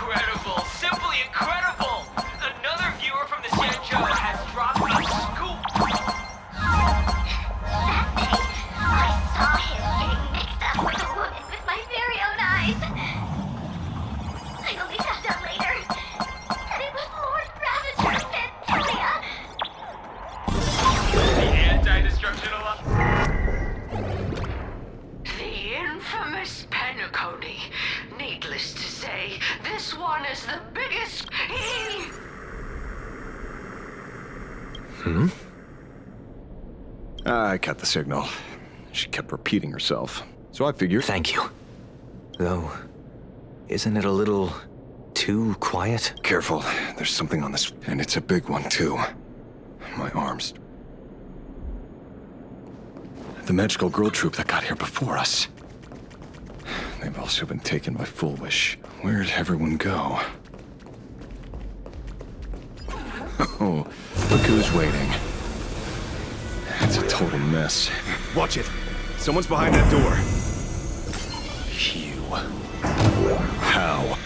Incredible! Simply incredible! Another viewer from the Sanjo has dropped a scoop! That day, I saw him getting mixed up with a woman with my very own eyes. I only found out later that it was Lord Ravager of Fantelia. The anti-destruction alarm. The infamous Penacony. Needless to say, this one is the biggest... I cut the signal. She kept repeating herself. So I figured... Thank you. Though, isn't it a little too quiet? Careful, there's something on this, and it's a big one too. My arms. The magical girl troop that got here before us. They've also been taken by Full Wish. Where'd everyone go? Oh, look who's waiting. It's a total mess. Watch it! Someone's behind that door. You. How?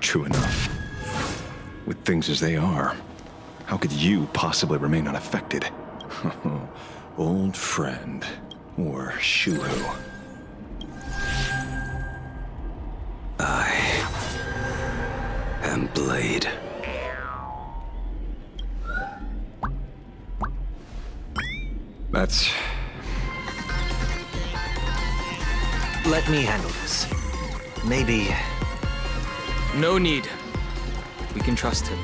True enough. With things as they are, how could you possibly remain unaffected? Old friend. Or Shuhu. I am Blade. That's... Let me handle this. Maybe... No need. We can trust him.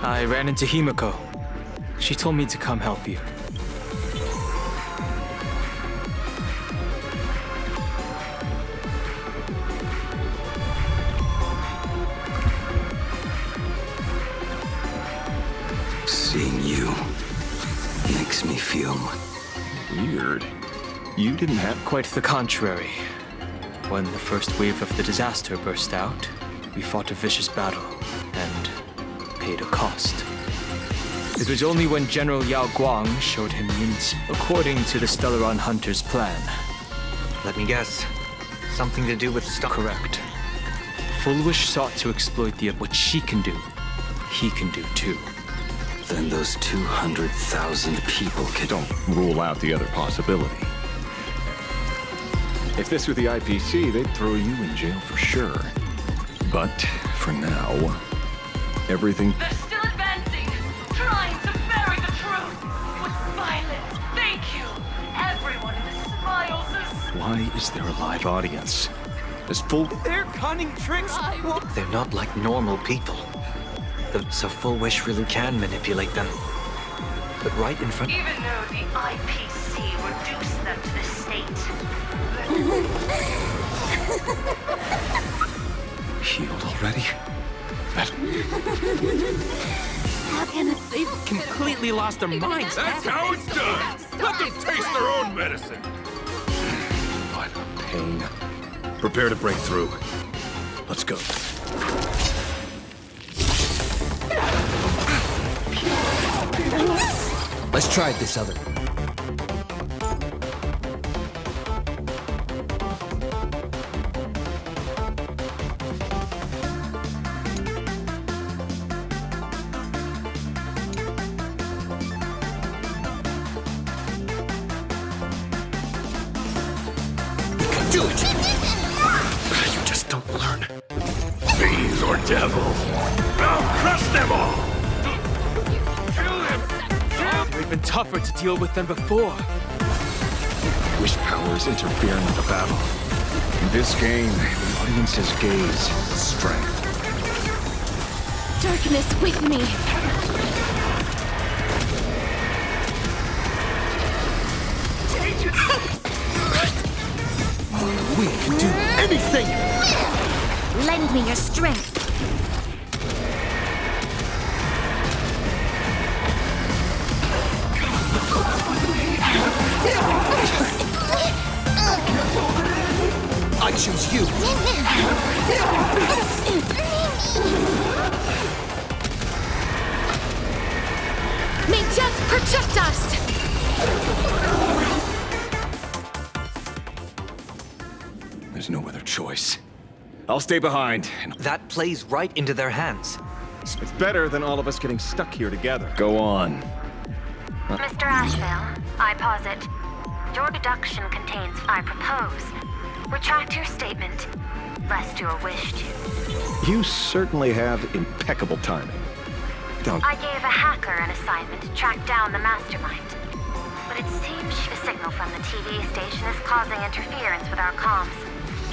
I ran into Himiko. She told me to come help you. Seeing you makes me feel... weird. You didn't have... Quite the contrary. When the first wave of the disaster burst out, we fought a vicious battle and paid a cost. It was only when General Yao Guang showed him Yin's, according to the Stellaron Hunter's plan. Let me guess. Something to do with stock. Correct. Fullwish sought to exploit what she can do. He can do too. Then those 200,000 people can... Don't rule out the other possibility. If this were the IPC, they'd throw you in jail for sure. But for now, everything... They're still advancing, trying to bury the truth with violence. Thank you, everyone in the smiles. Why is there a live audience? This full... They're cunning tricks! They're not like normal people. So Fullwish really can manipulate them. But right in front... Even though the IPC reduced them to the state. Healed already? They've completely lost their minds. That's how it's done! Let them taste their own medicine! What a pain. Prepare to break through. Let's go. Let's try this other. Do it! You just don't learn. Fiends or devil, I'll crush them all! They've been tougher to deal with than before. Wish powers interfering with the battle. In this game, the audience's gaze is strength. Darkness with me. We can do anything! Lend me your strength. I choose you! May death protect us! There's no other choice. I'll stay behind. That plays right into their hands. It's better than all of us getting stuck here together. Go on. Mr. Ashvale, I posit. Your deduction contains, I propose. Retract your statement, lest you wish to. You certainly have impeccable timing. Don't... I gave a hacker an assignment to track down the mastermind. But it seems the signal from the TV station is causing interference with our comms.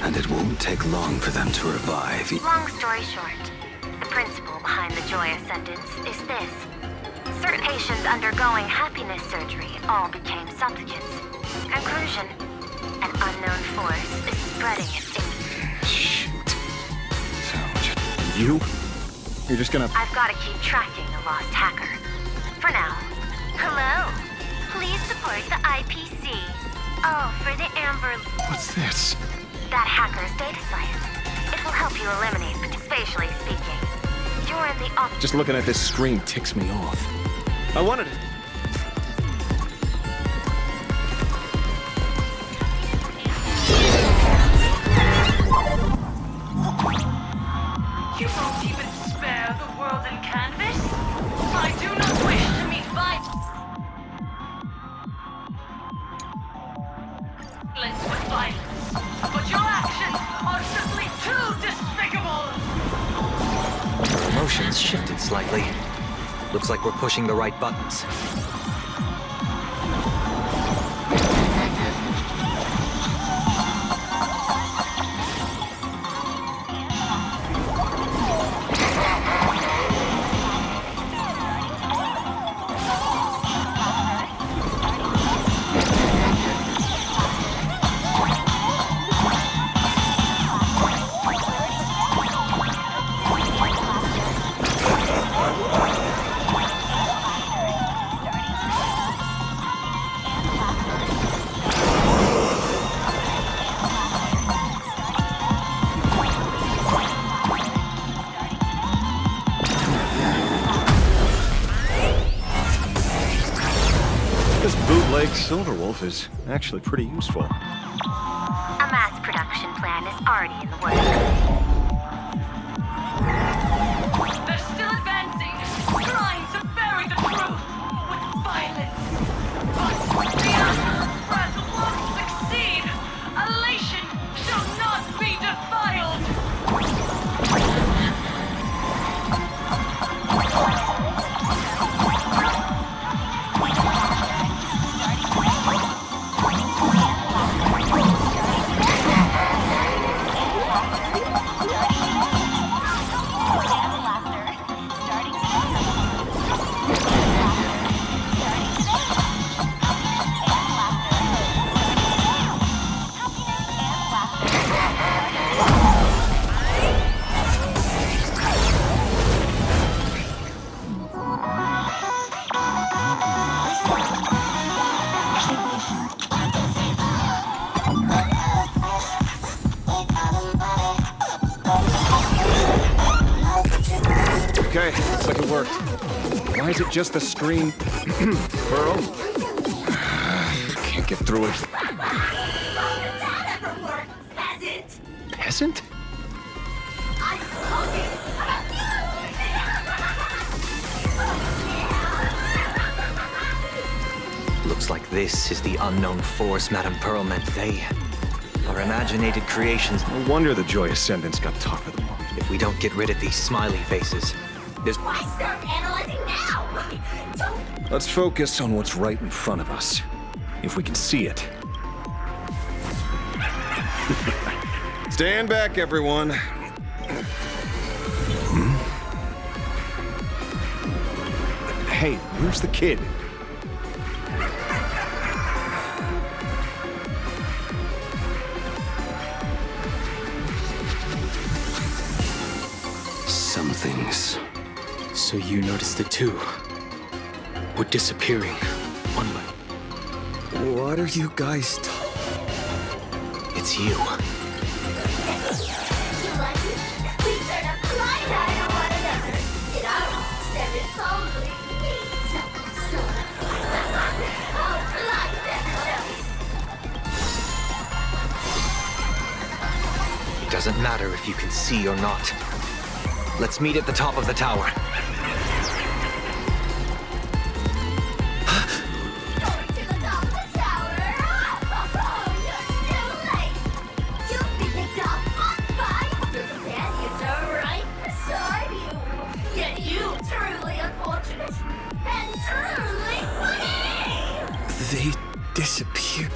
And it won't take long for them to revive. Long story short, the principle behind the Joy Ascendance is this. Certain patients undergoing happiness surgery all became supplicants. Conclusion, an unknown force is spreading its influence. Shoot. You? You're just gonna... I've got to keep tracking the lost hacker. For now. Hello. Please support the IPC. Oh, for the Amber... What's this? That hacker's data science. It will help you eliminate, spatially speaking. You're in the Just looking at this screen ticks me off. I wanted it. You won't even spare the world in canvas? I do not wish to meet violence with violence, but your actions are simply too despicable! Her emotions shifted slightly. Looks like we're pushing the right buttons. Lake Silverwolf is actually pretty useful. A mass production plan is already in the works. They're still advancing, trying to bury the truth with violence. But the Astral Express won't succeed. Elation shall not be defiled. Okay, looks like it worked. Why is it just the screen? Pearl? Can't get through it. Peasant? Looks like this is the unknown force Madame Pearl meant they are imaginated creations. No wonder the Joy Ascendants got top of the market. If we don't get rid of these smiley faces, there's... Why start analyzing now? Don't... Let's focus on what's right in front of us. If we can see it. Stand back, everyone. Hey, where's the kid? Some things. So you noticed it too. We're disappearing, one by What are you guys It's you. We turn a blind eye to one another. In our own step, it's only me. Oh, blind else. It doesn't matter if you can see or not. Let's meet at the top of the tower. They disappeared.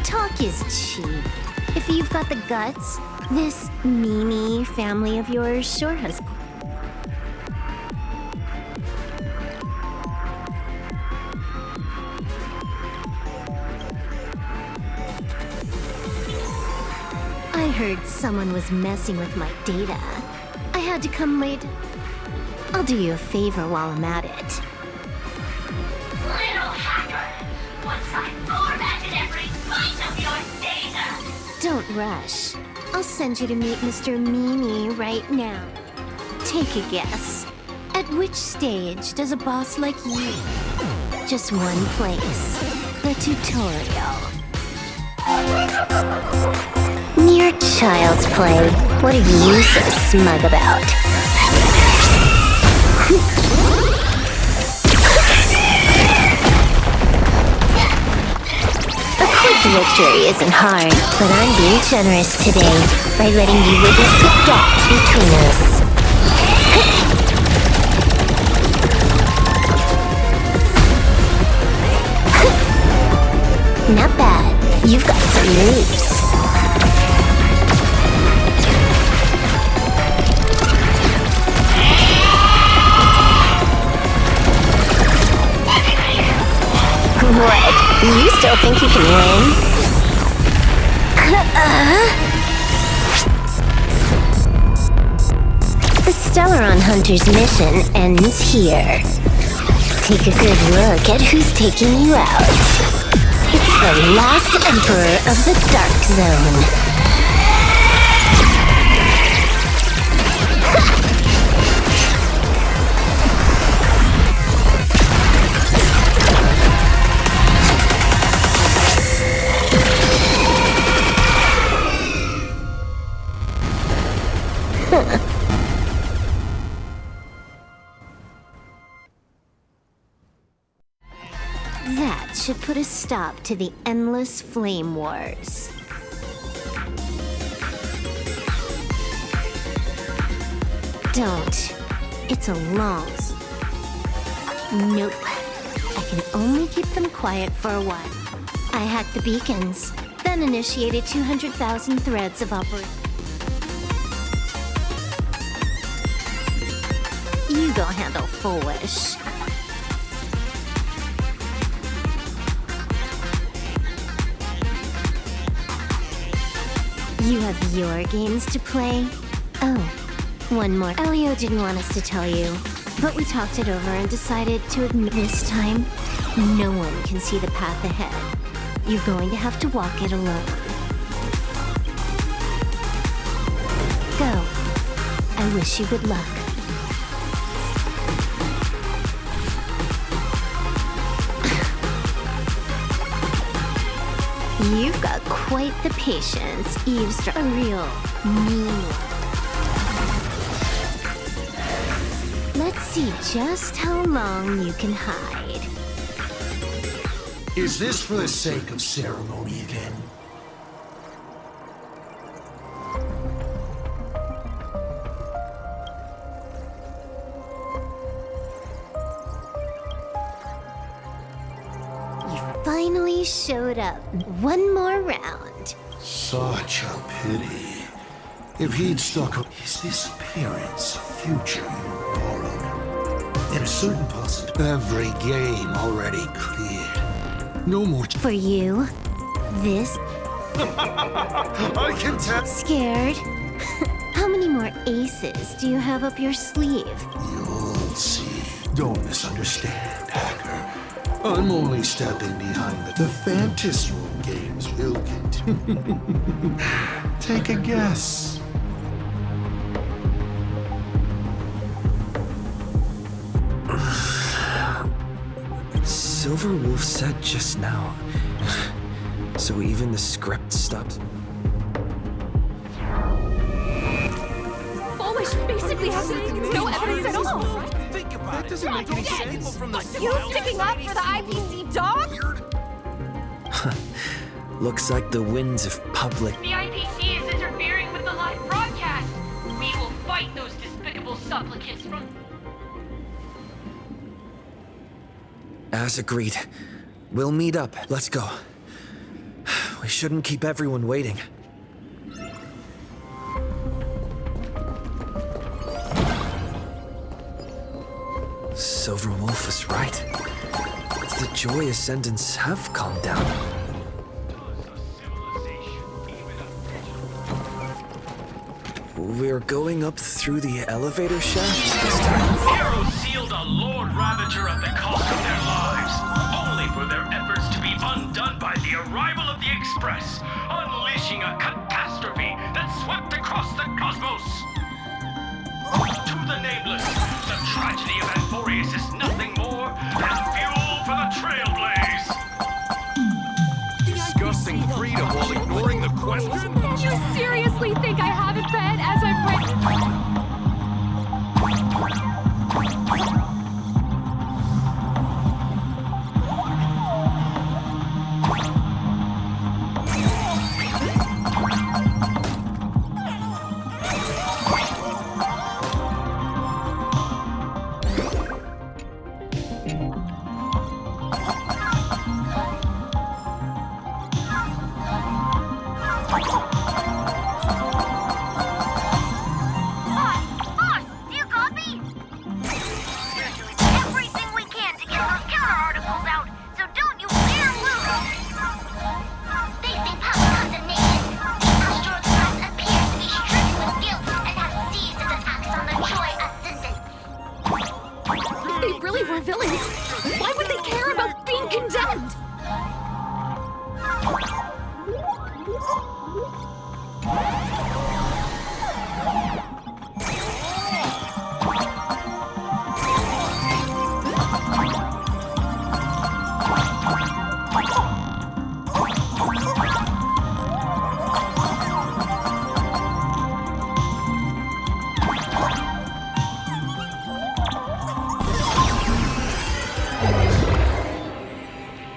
Talk is cheap. If you've got the guts, this Mimi family of yours sure has. I heard someone was messing with my data. I had to come late. I'll do you a favor while I'm at it. Little hacker! Once I formatted every byte of your data! Don't rush. I'll send you to meet Mr. Mimi right now. Take a guess. At which stage does a boss like you? Just one place. The tutorial. Mere child's play. What are you so smug about? victory isn't hard, but I'm being generous today by letting you witness the gap between us. Not bad. You've got some moves. What? You still think you can win? The Stellaron Hunter's mission ends here. Take a good look at who's taking you out. It's the last Emperor of the Dark Zone. That should put a stop to the endless flame wars. Don't. It's a long... Nope. I can only keep them quiet for a while. I hacked the beacons, then initiated 200,000 threads of operation. You go handle Full Wish. You have your games to play? Oh, one more. Elio didn't want us to tell you, but we talked it over and decided to admit this time, no one can see the path ahead. You're going to have to walk it alone. Go. I wish you good luck. You've got quite the patience, eavesdrop. A real mean one. Let's see just how long you can hide. Is this for the sake of ceremony again? Finally showed up. One more round. Such a pity. If he'd stuck up his disappearance, a future you borrowed. In a certain puzzle, every game already cleared. No more. For you, this. I can tell. Scared? How many more aces do you have up your sleeve? You'll see. Don't misunderstand, hacker. I'm only stepping behind the Fantasy games will continue. Take a guess. Silverwolf said just now. So even the script stopped. Polish basically has no evidence at all. That doesn't make any sense. You sticking up for the IPC dog? Looks like the winds of public. The IPC is interfering with the live broadcast. We will fight those despicable supplicants from... As agreed. We'll meet up. Let's go. We shouldn't keep everyone waiting. Silverwolf was right. The Joy Ascendants have calmed down. We're going up through the elevator shaft this time. Heroes sealed a Lord Ravager at the cost of their lives, only for their efforts to be undone by the arrival of the Express, unleashing a catastrophe that swept across the cosmos. To the nameless, the tragedy of Alphorius is nothing more than fuel for the Trailblaze. Discussing freedom while ignoring the question? You seriously think I haven't read as I've read? are villains. Why would they care about being condemned?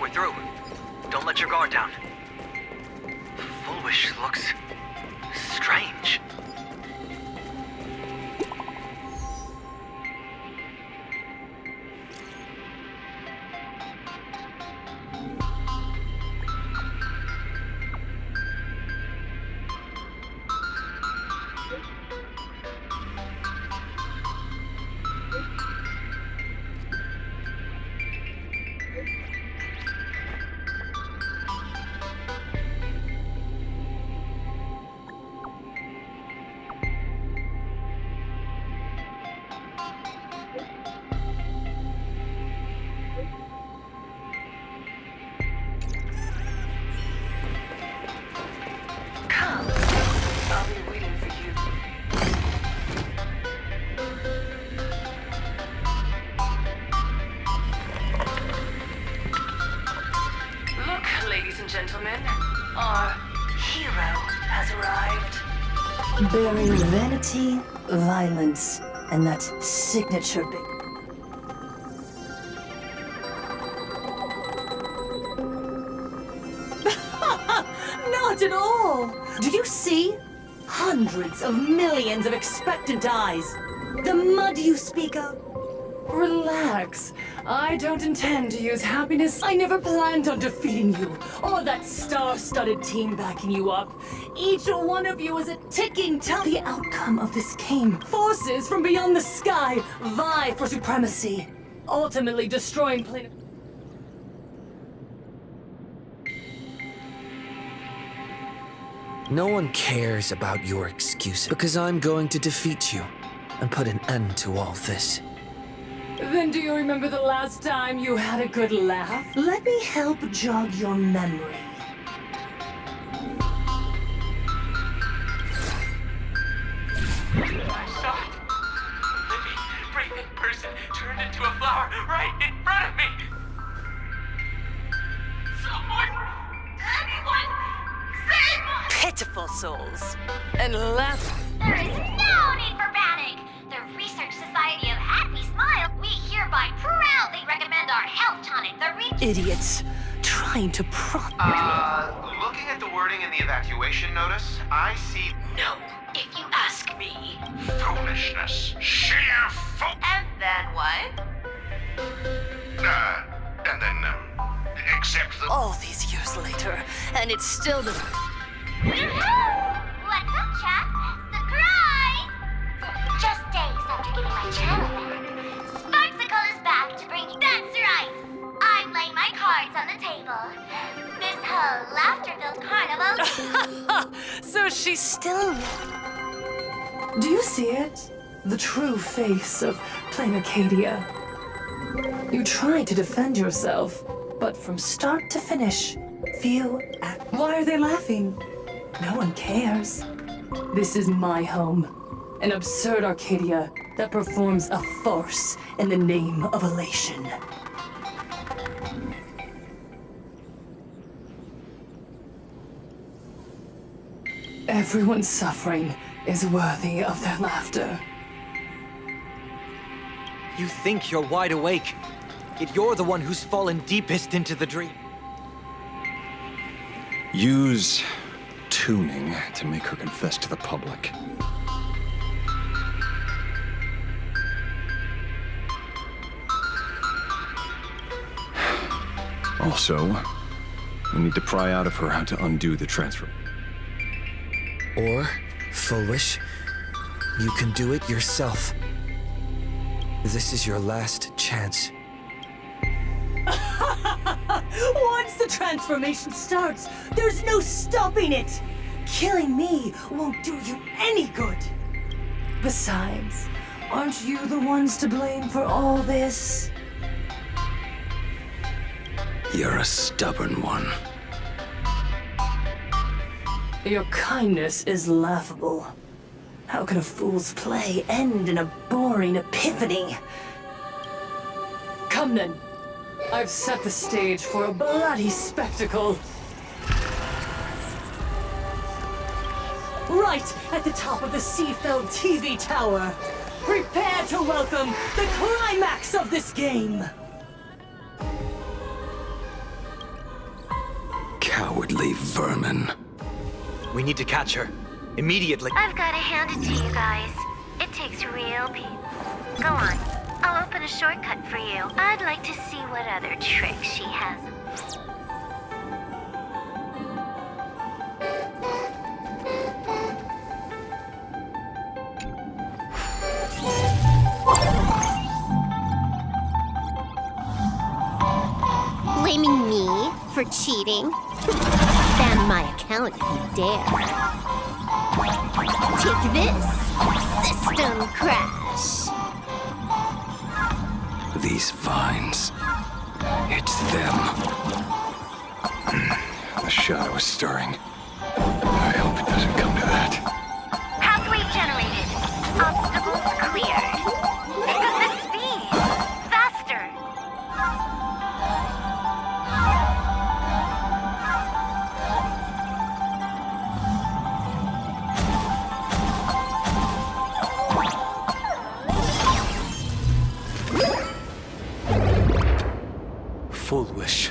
We're through. Don't let your guard down. Full Wish looks strange. Look, ladies and gentlemen, our hero has arrived. Bearing vanity, violence, and that signature big. Not at all! Do you see? Hundreds of millions of expectant eyes. The mud you speak of? Relax. I don't intend to use happiness. I never planned on defeating you, or that star-studded team backing you up. Each one of you is a ticking time. The outcome of this game. Forces from beyond the sky vie for supremacy, ultimately destroying planet. No one cares about your excuses, because I'm going to defeat you and put an end to all this. Then do you remember the last time you had a good laugh? Let me help jog your memory. I saw it. Living, breathing person turned into a flower right in front of me. Someone, anyone, save us! Pitiful souls. And laugh. There is no need for panic. The Research Society of Happy Smile, we hereby proudly recommend our health tonic, the Idiots. Trying to prop. Looking at the wording in the evacuation notice, I see... No, if you ask me. Foolishness. Sheer fool. And then what? And then, except the... All these years later, and it's still the... What's up, chat? Surprise! Just days after getting my channel back, Sparksicle is back to bring you... That's right! I'm laying my cards on the table. This whole laughter-filled carnival... So she's still... Do you see it? The true face of Plain Arcadia. You tried to defend yourself, but from start to finish, few act. Why are they laughing? No one cares. This is my home. An absurd Arcadia that performs a farce in the name of elation. Everyone's suffering is worthy of their laughter. You think you're wide awake, yet you're the one who's fallen deepest into the dream. Use tuning to make her confess to the public. Also, we need to pry out of her how to undo the transfer. Or, Full Wish, you can do it yourself. This is your last chance. Once the transformation starts, there's no stopping it. Killing me won't do you any good. Besides, aren't you the ones to blame for all this? You're a stubborn one. Your kindness is laughable. How can a fool's play end in a boring epiphany? Come then. I've set the stage for a bloody spectacle. Right at the top of the Seafeld TV tower. Prepare to welcome the climax of this game. Cowardly vermin. We need to catch her. Immediately. I've got to hand it to you guys. It takes real people. Go on. I'll open a shortcut for you. I'd like to see what other tricks she has. Blaming me for cheating? Ban my account if you dare. Take this, system crash. These vines. It's them. The shadow is stirring. I hope it doesn't come to that. Pathway generated. Obstacles cleared. Pick up the speed. Faster. Foolish.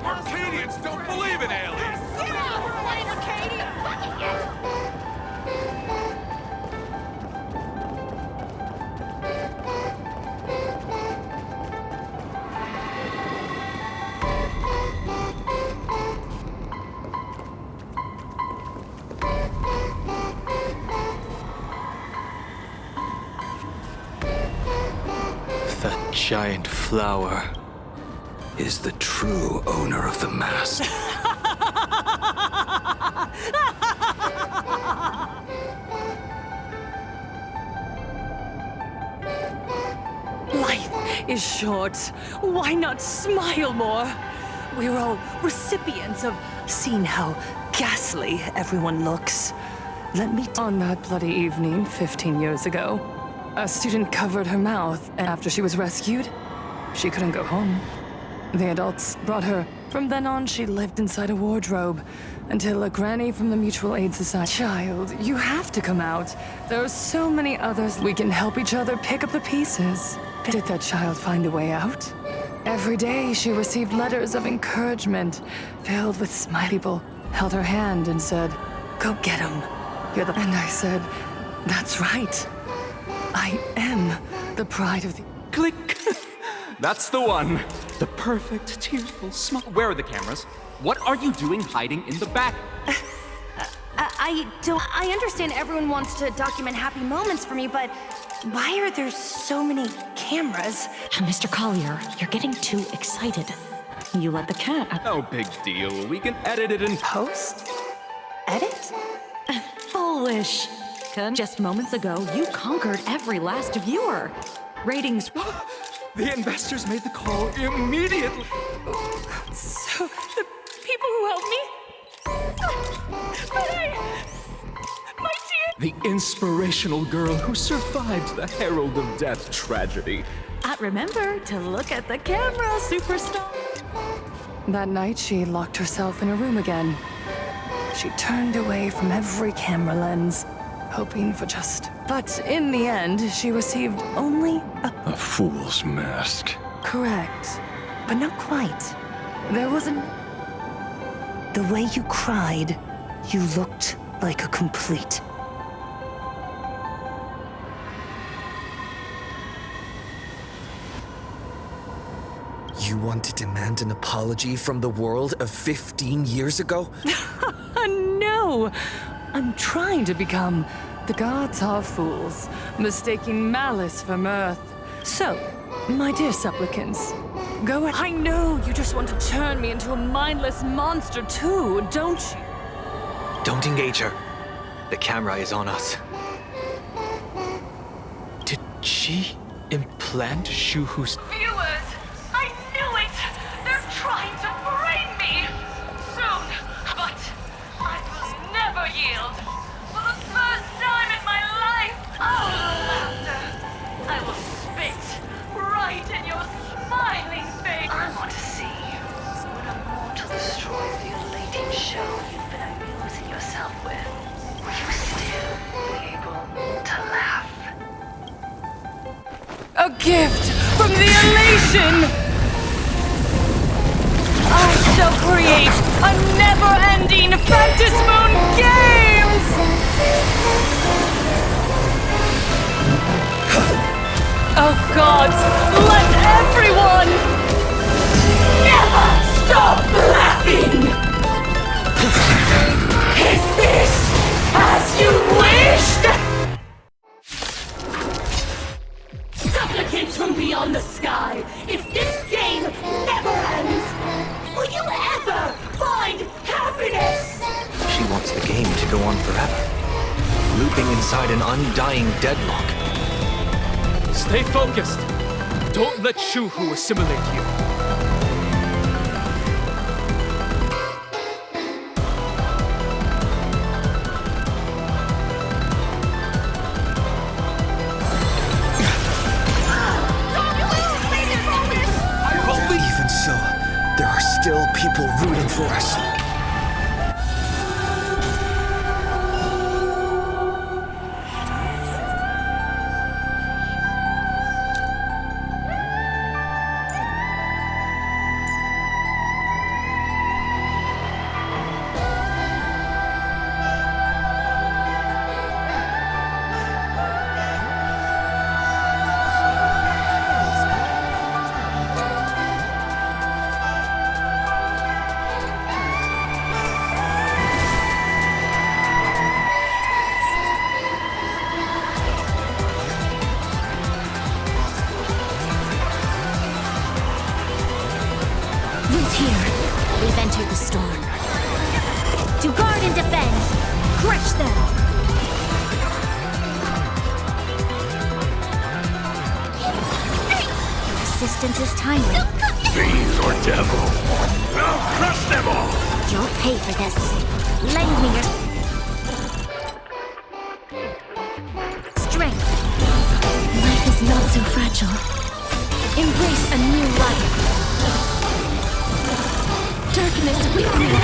Arcadians don't believe in aliens! That giant flower is the true owner of the mask. Life is short. Why not smile more? We're all recipients of seeing how ghastly everyone looks. Let me on that bloody evening 15 years ago. A student covered her mouth, and after she was rescued, she couldn't go home. The adults brought her. From then on, she lived inside a wardrobe until a granny from the Mutual Aid Society. Child, you have to come out. There are so many others. We can help each other pick up the pieces. Did that child find a way out? Every day, she received letters of encouragement filled with smiley people. Held her hand and said, "Go get him. You're the..." And I said, "That's right. I am the pride of the..." Click! That's the one. The perfect, tearful smile. Where are the cameras? What are you doing hiding in the back? I understand everyone wants to document happy moments for me, but why are there so many cameras? Mr. Collier, you're getting too excited. You let the cat... No big deal. We can edit it in post? Edit? Foolish. Just moments ago, you conquered every last viewer. Ratings... The investors made the call immediately. So, the people who helped me? But my dear... The inspirational girl who survived the Herald of Death tragedy. Remember to look at the camera, superstar. That night, she locked herself in a room again. She turned away from every camera lens, hoping for just... But in the end, she received only a fool's mask. Correct, but not quite. There was an... The way you cried, you looked like a complete. You want to demand an apology from the world of 15 years ago? No! I'm trying to become. The gods are fools, mistaking malice for mirth. So, my dear supplicants, go ahead. I know you just want to turn me into a mindless monster too, don't you? Don't engage her. The camera is on us. Did she implant Shuhu's... Viewers, I knew it! They're trying to frame me! Soon, but I will never yield. For the first time in my life, laughter. I will spit right in your smiling face. I want to see when a mortal destroys the elating show you've been amusing yourself with. Will you still be able to laugh? A gift from the elation! I shall create a never-ending Phantasmoon Games! Oh gods, let everyone never stop laughing! Is this as you wished? Supplicants from beyond the sky, if this game never ends, will you ever find happiness? She wants the game to go on forever, looping inside an undying deadlock. Stay focused. Don't let Shuhu assimilate you. Even so, there are still people rooting for us. We've entered the storm. To guard and defend, crush them! Your assistance is timely. Fiend or devil, I'll crush them all! You'll pay for this. Lend me your strength. Life is not so fragile. Embrace a new life. Darkness weakness.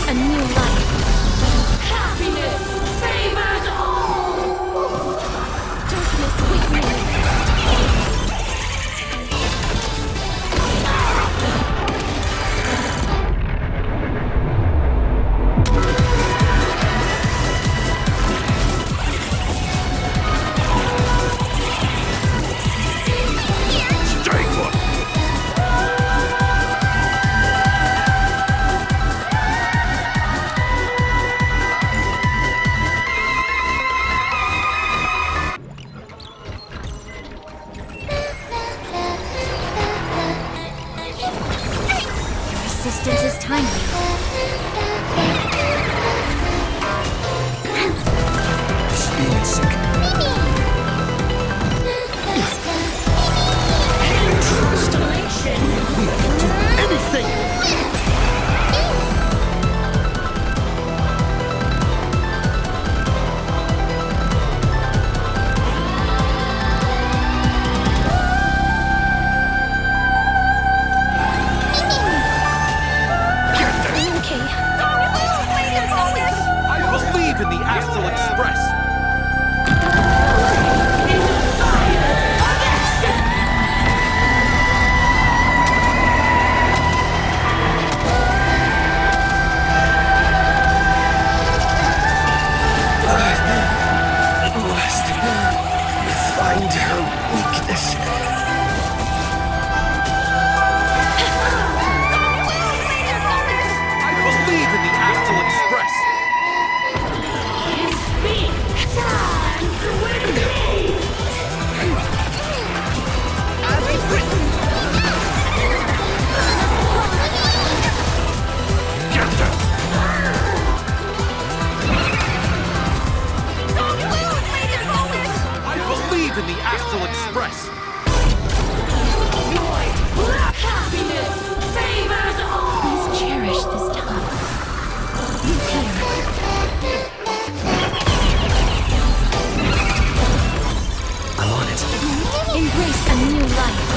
a new life. Happiness favors all! Darkness with me. Resistance is timely. Being sick. Installation! We can do anything! I believe in the Astral Express! Must find her weakness. I believe in the Astral Express! I believe in the Astral Express! Happiness favors all! Please cherish this time. I'm on it. Embrace a new life.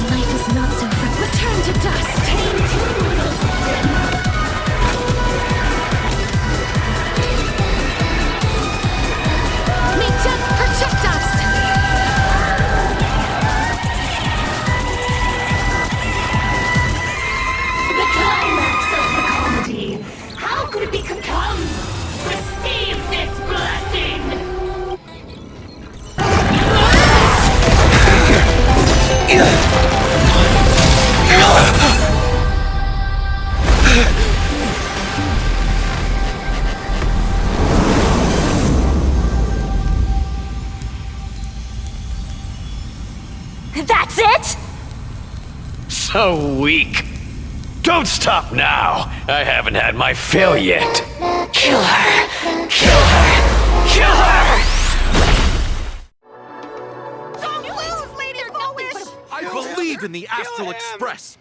Life is not so fun. Return to dust. May death protect us. The climax of the comedy. How could it be come? Receive this blessing! That's it? So weak. Don't stop now. I haven't had my fill yet. Kill her! Kill her! Kill her! I believe in the Astral Express!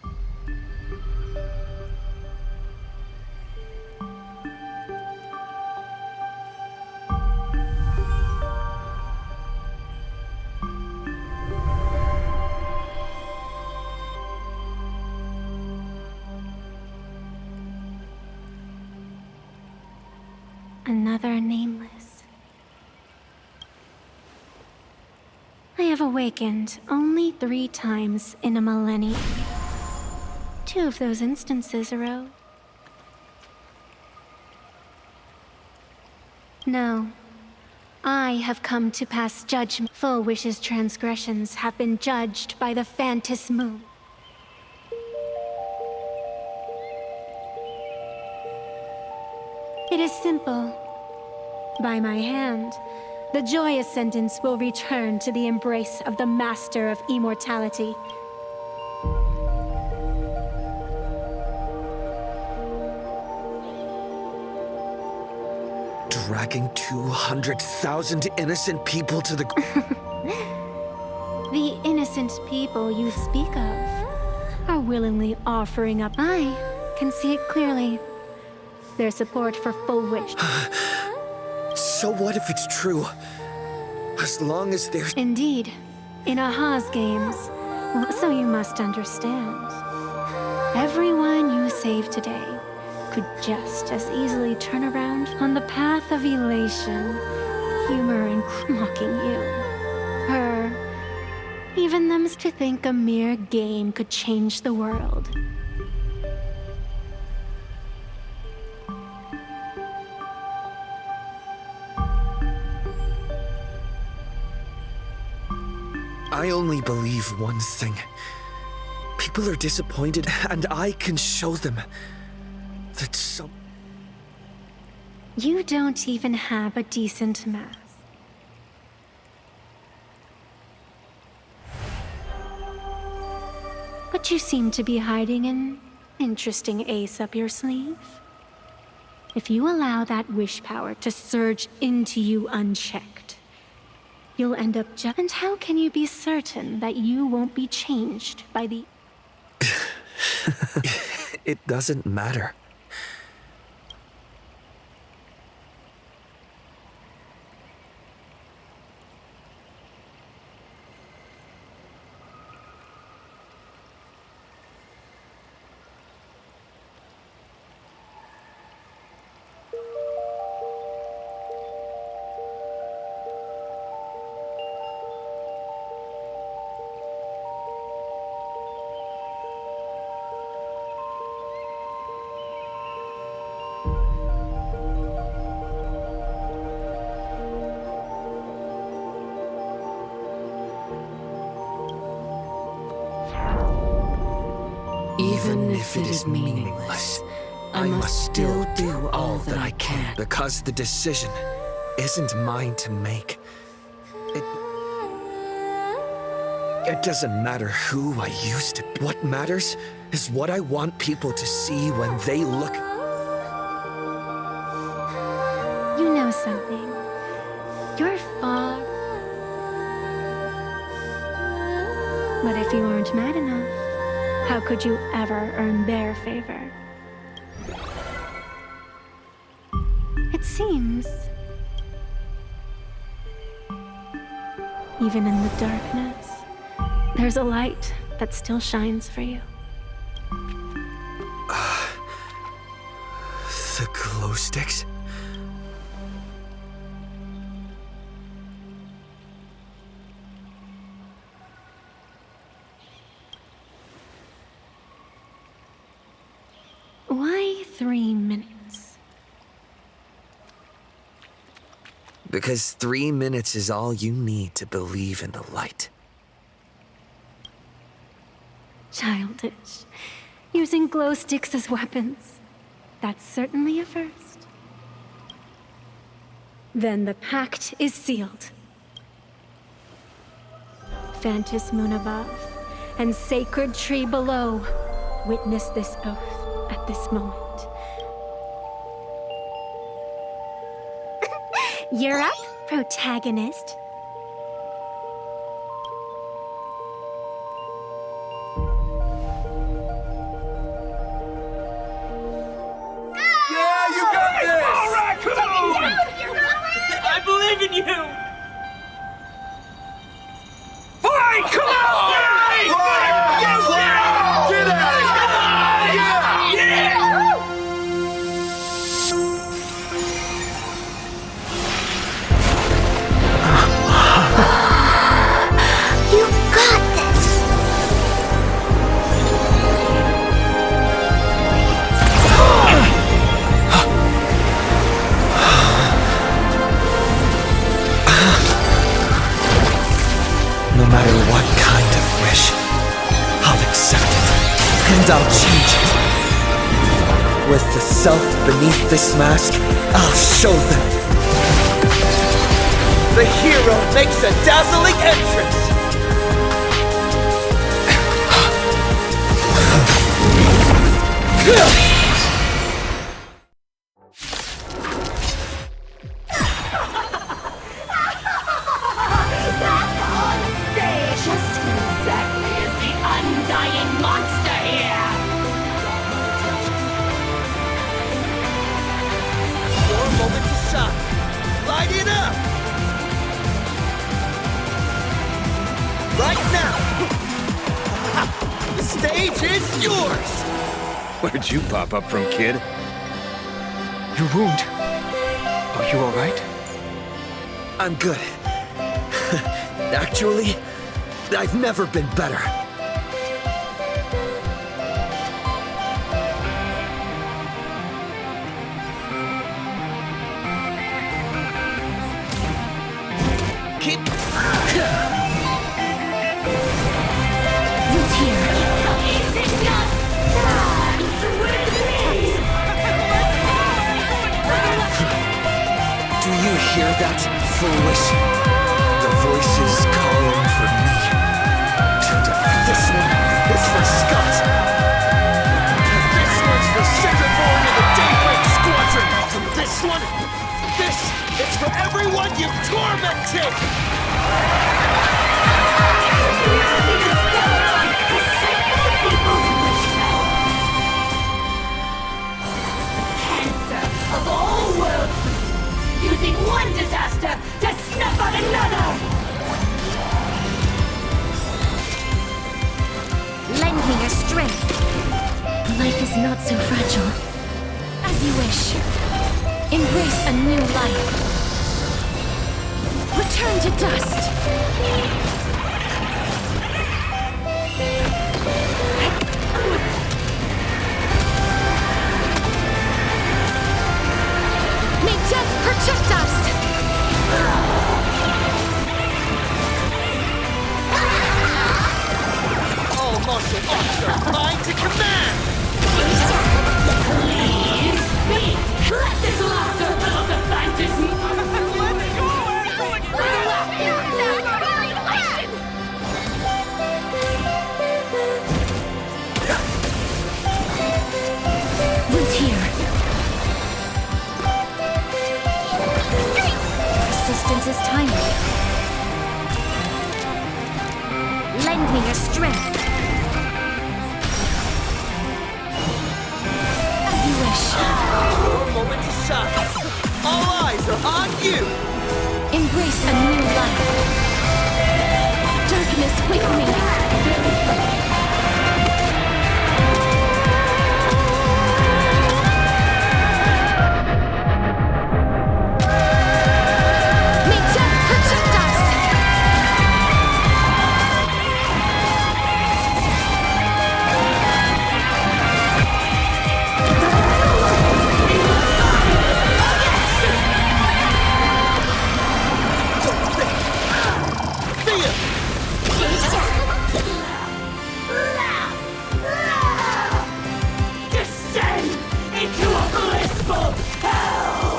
Another nameless. I have awakened only 3 times in a millennium. 2 of those instances arose. No. I have come to pass judgment. Full Wish's transgressions have been judged by the Phantom Moon. It is simple. By my hand, the joyous sentence will return to the embrace of the Master of Immortality. Dragging 200,000 innocent people to the... The innocent people you speak of are willingly offering up. I can see it clearly. Their support for Full Wish. So what if it's true? As long as there's... Indeed. In Aha's games. So you must understand. Everyone you save today could just as easily turn around on the path of elation, humor and mocking you. Her, even them's to think a mere game could change the world. I only believe one thing. People are disappointed, and I can show them that some... You don't even have a decent mask. But you seem to be hiding an interesting ace up your sleeve. If you allow that wish power to surge into you unchecked, you'll end up just... And how can you be certain that you won't be changed by the... It doesn't matter. Even if it is meaningless, I must still do all that I can. Because the decision isn't mine to make. It doesn't matter who I used to be. What matters is what I want people to see when they look. You know something. You're far... But if you weren't mad enough, how could you ever earn their favor? It seems... even in the darkness, there's a light that still shines for you. The glow sticks? Why 3 minutes? Because 3 minutes is all you need to believe in the light. Childish. Using glow sticks as weapons. That's certainly a first. Then the pact is sealed. Phantus moon above and sacred tree below, witness this oath at this moment. You're up, protagonist. Yeah, you got this! All right, come on! I believe in you! Fine, come on! Get out of here! You got this! No matter what kind of wish, I'll accept it, and I'll change it. With the self beneath this mask, I'll show them. The hero makes a dazzling entrance! Just exactly as the undying monster here! 4 moments of shine. Light it up! Right now! The stage is yours! Where'd you pop up from, kid? Your wound. Are you alright? I'm good. Actually, I've never been better. Keep... Do you hear that, foolish? The voices calling for me. This one is for Scott. This one's for Cinderborn of the Daybreak Squadron. This one, this is for everyone you tormented. Of all worlds, using one disaster to snuff out another! Lend me your strength. Life is not so fragile. As you wish. Embrace a new life. Return to dust. May death protect us! All martial arts are mine to command! Please speak! Let this laughter fill the fantasy! Root here. Resistance is timely. Lend me your strength. As you wish. Your moment to shine. All eyes are on you. Embrace a new life. Darkness with me. Descend into a blissful hell!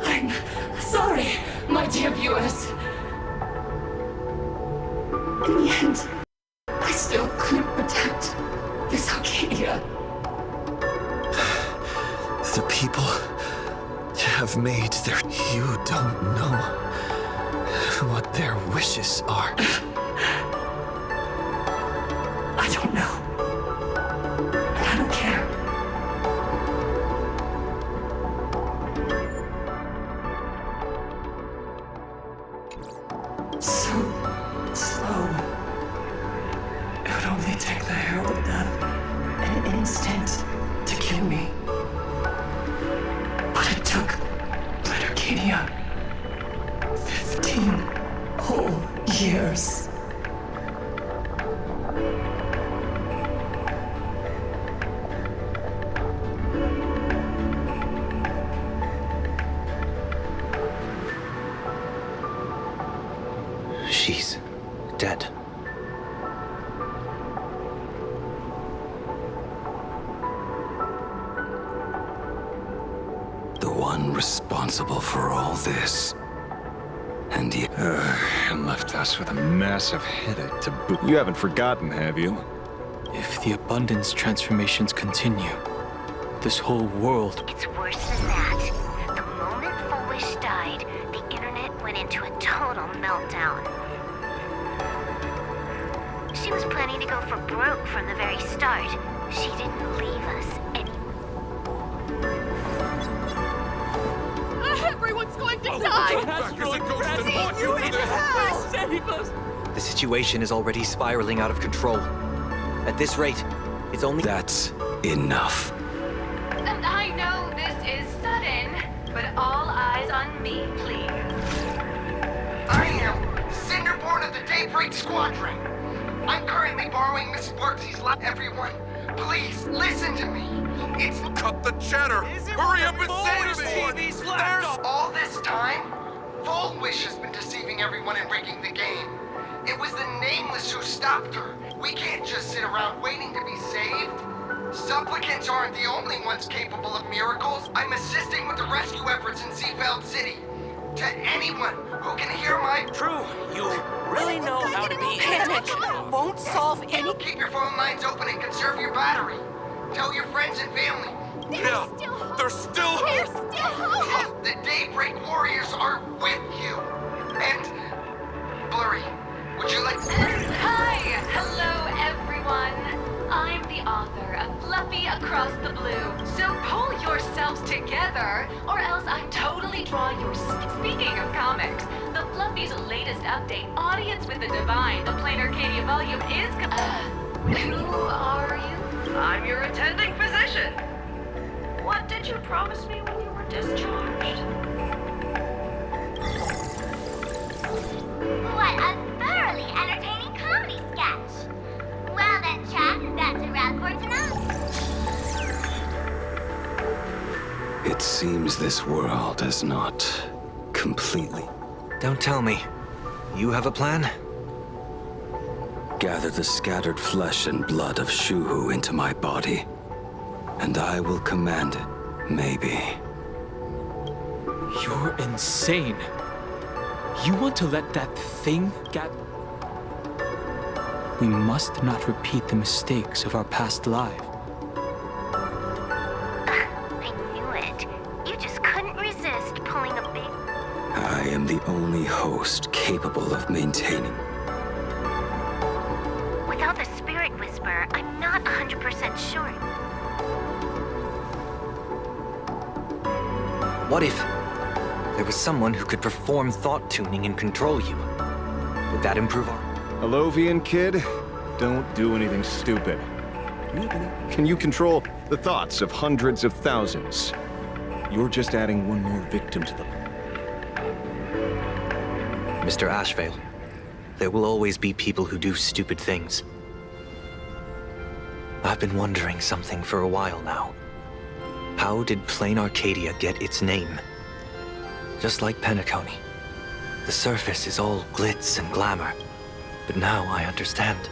I'm sorry, my dear viewers. In the end, I still couldn't protect this Arcadia. The people have made their... You don't know what their wishes are. I don't know. And I don't care. So slow. It would only take the herald of death an instant to kill me. But it took Red Arcadia 15 whole years. She's dead. The one responsible for all this. And he left us with a massive headache to boot. You haven't forgotten, have you? If the abundance transformations continue, this whole world... It's worse than that. The moment Foolish died, the internet went into a total meltdown. She was planning planning to go for broke from the very start. She didn't leave us any. Everyone's going to die! The situation is already spiraling out of control. At this rate, it's only... That's enough. And I know this is sudden, but all eyes on me, please. I am Cinderborn of the Daybreak Squadron. I'm currently borrowing Miss Sparksy's lap. Everyone, please listen to me. It's Cut the chatter! Hurry up and save me! There's all this time, Full Wish has been deceiving everyone and rigging the game. It was the Nameless who stopped her. We can't just sit around waiting to be saved. Supplicants aren't the only ones capable of miracles. I'm assisting with the rescue efforts in Seafeld City. To anyone who can hear my... True, you really know how to be... Panic won't solve any... Keep your phone lines open and conserve your battery. Tell your friends and family. Yeah, there's still hope! The Daybreak Warriors are with you. And... Blurry, would you like... Hi! Hello, everyone. I'm the author of Fluffy Across the Blue. So pull yourselves together, or else I totally draw your... Speaking of comics, the Fluffy's latest update, Audience with the Divine, the Plain Arcadia volume is... who are you? I'm your attending physician. What did you promise me when you were discharged? What a thoroughly entertaining comedy sketch. Well then, chat, that's a wrap for tonight. It seems this world is not completely... Don't tell me. You have a plan? Gather the scattered flesh and blood of Shuhu into my body, and I will command it, maybe. You're insane. You want to let that thing get... We must not repeat the mistakes of our past life. I knew it. You just couldn't resist pulling a big... I am the only host capable of maintaining. Without the Spirit Whisperer, I'm not 100% sure. What if there was someone who could perform thought tuning and control you? Would that improve our... Alovian kid, don't do anything stupid. Can you control the thoughts of hundreds of thousands? You're just adding one more victim to the... Mr. Ashvale, there will always be people who do stupid things. I've been wondering something for a while now. How did Plain Arcadia get its name? Just like Penacony, the surface is all glitz and glamour. But now I understand.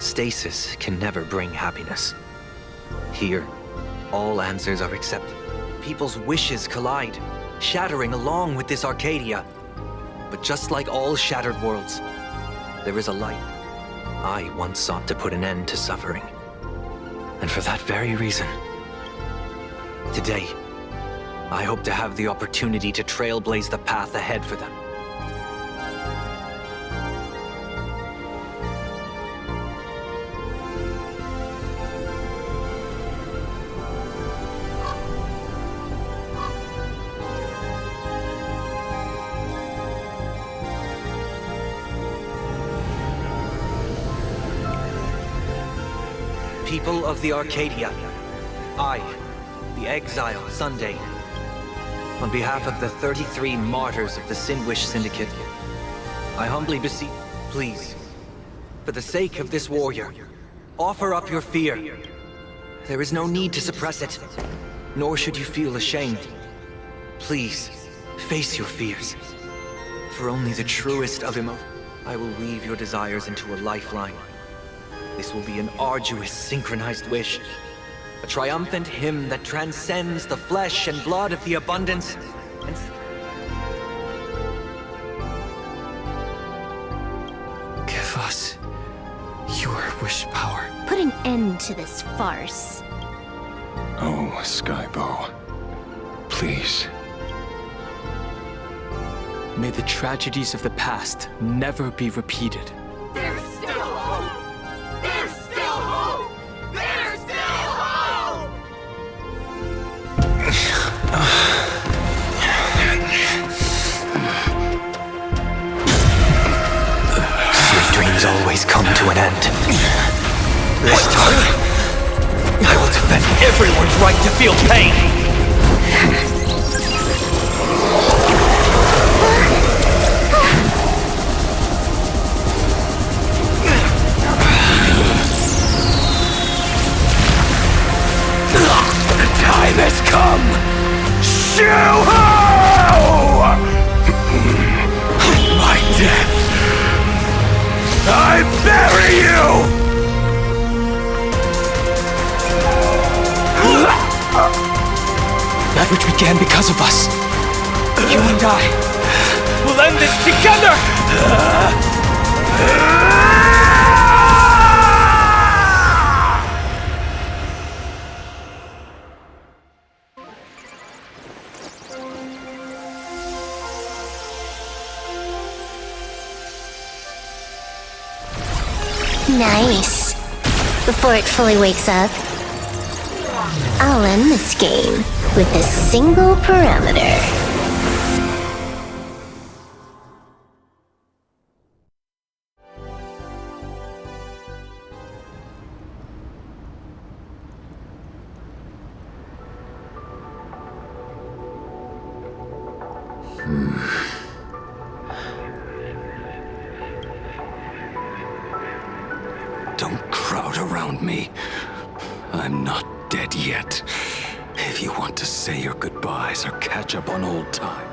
Stasis can never bring happiness. Here, all answers are accepted. People's wishes collide, shattering along with this Arcadia. But just like all shattered worlds, there is a light. I once sought to put an end to suffering. And for that very reason, today, I hope to have the opportunity to trailblaze the path ahead for them. People of the Arcadia, I, the exile Sunday, on behalf of the 33 martyrs of the Sinwish Syndicate, I humbly beseech, please, for the sake of this warrior, offer up your fear. There is no need to suppress it, nor should you feel ashamed. Please, face your fears. For only the truest of emotions, I will weave your desires into a lifeline. This will be an arduous, synchronized wish. A triumphant hymn that transcends the flesh and blood of the abundance and... Give us your wish power. Put an end to this farce. Oh, Skybow. Please. May the tragedies of the past never be repeated. There's still hope! always come to an end. This time, I will defend everyone's right to feel pain. The time has come! Shoo-ho! My death! I bury you! That which began because of us. You and I will end this together! Nice. Before it fully wakes up, I'll end this game with a single parameter. Don't crowd around me. I'm not dead yet. If you want to say your goodbyes or catch up on old time.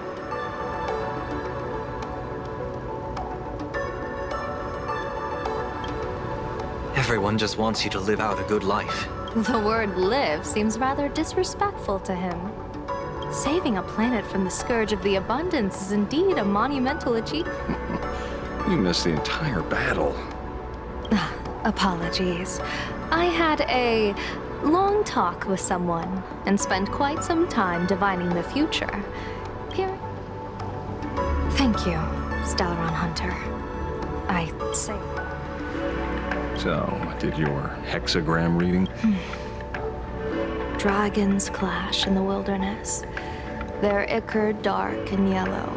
Everyone just wants you to live out a good life. The word live seems rather disrespectful to him. Saving a planet from the scourge of the abundance is indeed a monumental achievement. You missed the entire battle. Apologies. I had a long talk with someone and spent quite some time divining the future. Here. Thank you, Stellaron Hunter. I say. So, did your hexagram reading? Dragons clash in the wilderness. Their ichor dark and yellow.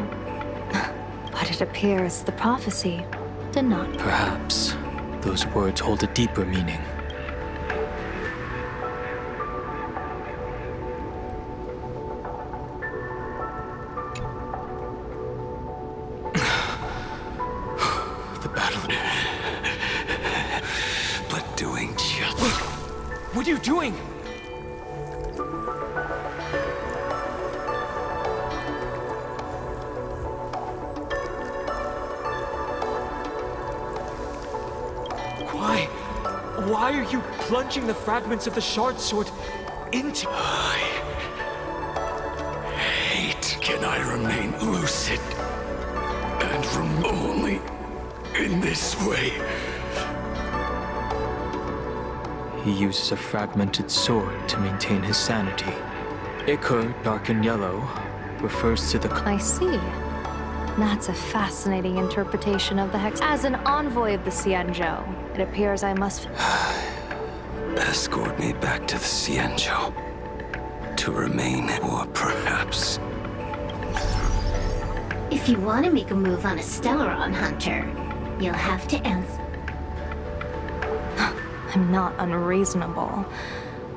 But it appears the prophecy did not. Perhaps those words hold a deeper meaning. The battle. But doing just. What are you doing? Why are you plunging the fragments of the shard sword into... I hate. Can I remain lucid? And from only in this way? He uses a fragmented sword to maintain his sanity. Ichor, dark and yellow, refers to the... I see. That's a fascinating interpretation of the hex. As an envoy of the Xianzhou, it appears I must... Escort me back to the Xianzhou. To remain, or perhaps... If you want to make a move on a Stellaron Hunter, you'll have to answer. I'm not unreasonable.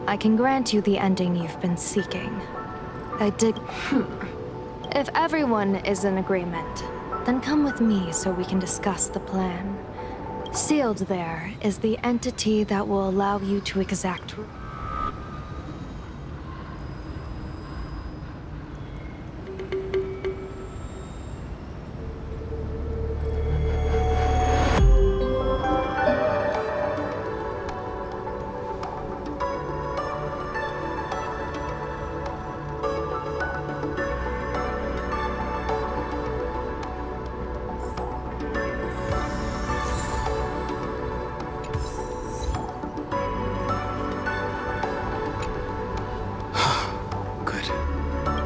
I can grant you the ending you've been seeking. I did... If everyone is in agreement, then come with me so we can discuss the plan. Sealed there is the entity that will allow you to exact...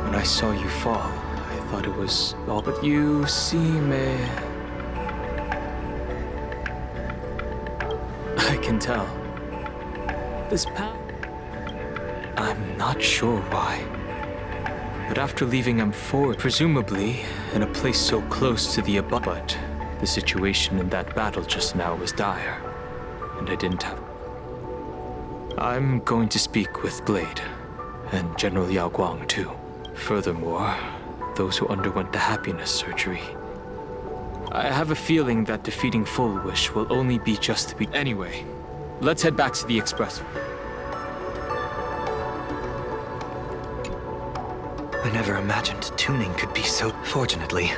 When I saw you fall, I thought it was all, but you seem I can tell. This path... I'm not sure why. But after leaving M4, presumably in a place so close to the above, but The situation in that battle just now was dire, and I didn't have... I'm going to speak with Blade, and General Yao Guang too. Furthermore, those who underwent the happiness surgery. I have a feeling that defeating Full Wish will only be just the beginning. Anyway, let's head back to the Express. I never imagined tuning could be so... Fortunately,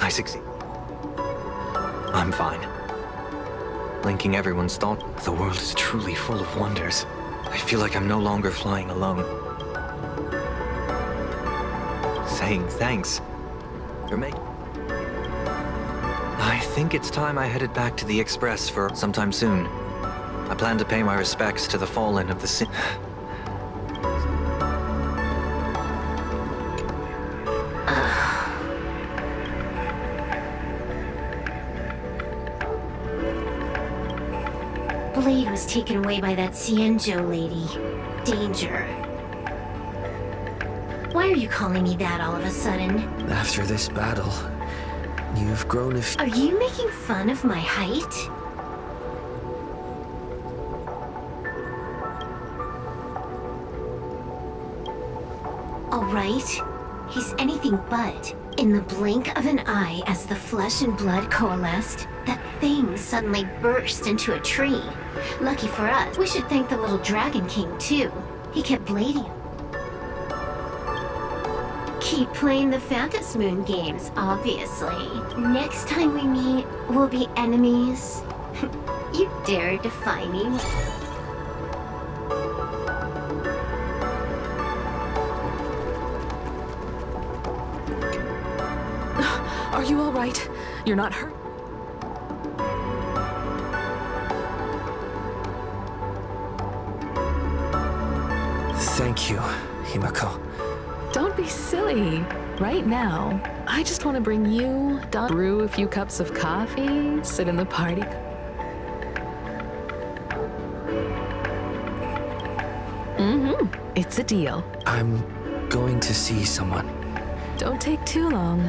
I succeed. I'm fine. Linking everyone's thought, the world is truly full of wonders. I feel like I'm no longer flying alone. Saying thanks. You're making... I think it's time I headed back to the Express for sometime soon. I plan to pay my respects to the fallen of the sin... Blade was taken away by that Xianzhou lady. Danger. Why are you calling me that all of a sudden? After this battle, you've grown a Are you making fun of my height? Alright, he's anything but. In the blink of an eye, as the flesh and blood coalesced, that thing suddenly burst into a tree. Lucky for us, we should thank the little Dragon King too. He kept blading. Keep playing the Phantom Moon games, obviously. Next time we meet, we'll be enemies. You dare defy me? Are you all right? You're not hurt? Thank you, Himako. Don't be silly. Right now, I just want to bring you, Don, brew a few cups of coffee, sit in the party. It's a deal. I'm going to see someone. Don't take too long.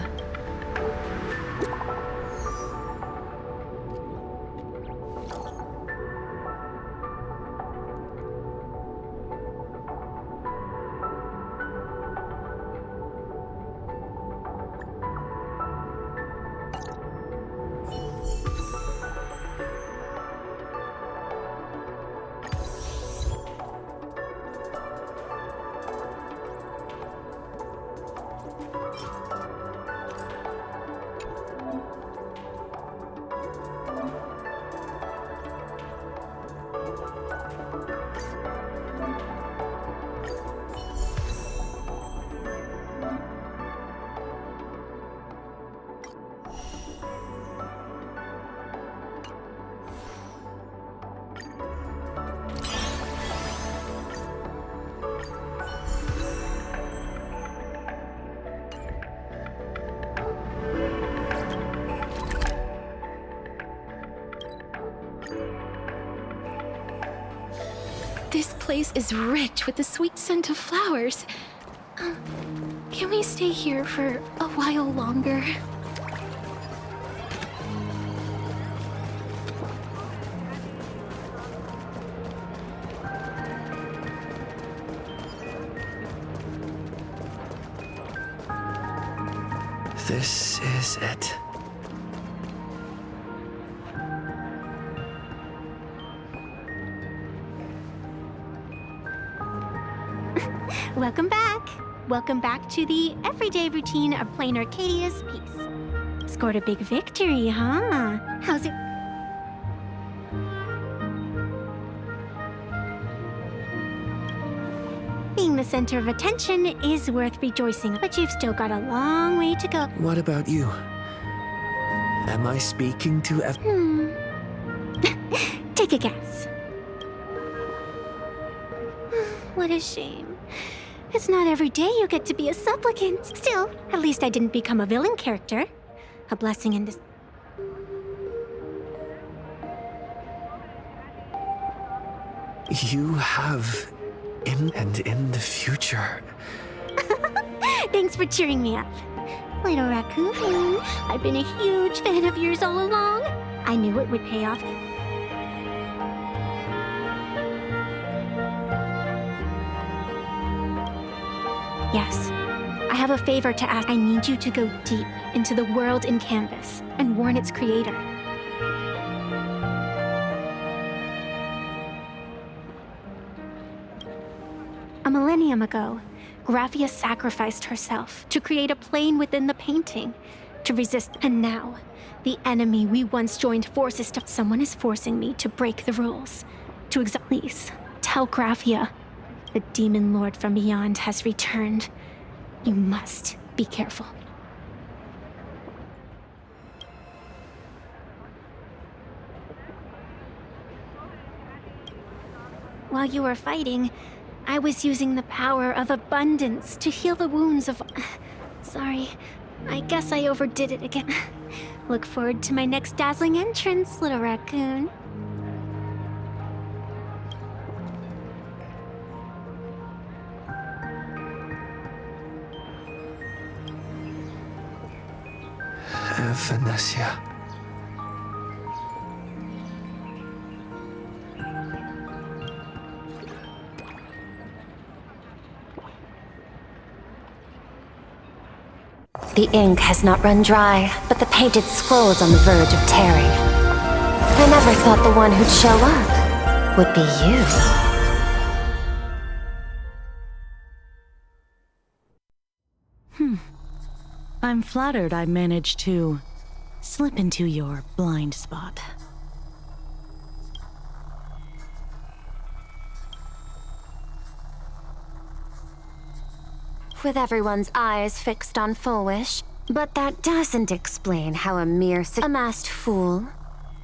This place is rich with the sweet scent of flowers. Can we stay here for a while longer? This is it. Welcome back. Welcome back to the everyday routine of playing Arcadia's piece. Scored a big victory, huh? How's it? Being the center of attention is worth rejoicing, but you've still got a long way to go. What about you? Am I speaking to Take a guess. What a shame. It's not every day you get to be a supplicant. Still, at least I didn't become a villain character. A blessing in this. You have in the future. Thanks for cheering me up. Little raccoon, I've been a huge fan of yours all along. I knew it would pay off. Yes, I have a favor to ask. I need you to go deep into the world in Canvas and warn its creator. A millennium ago, Graphia sacrificed herself to create a plane within the painting, to resist. And now, the enemy we once joined forces to. Someone is forcing me to break the rules. Please, tell Graphia. The demon lord from beyond has returned. You must be careful. While you were fighting, I was using the power of abundance to heal the wounds of... Sorry, I guess I overdid it again. Look forward to my next dazzling entrance, little raccoon. Vanessa. The ink has not run dry, but the painted scroll's on the verge of tearing. I never thought the one who'd show up would be you. I'm flattered I managed to slip into your blind spot. With everyone's eyes fixed on Full Wish, but that doesn't explain how a mere amassed fool,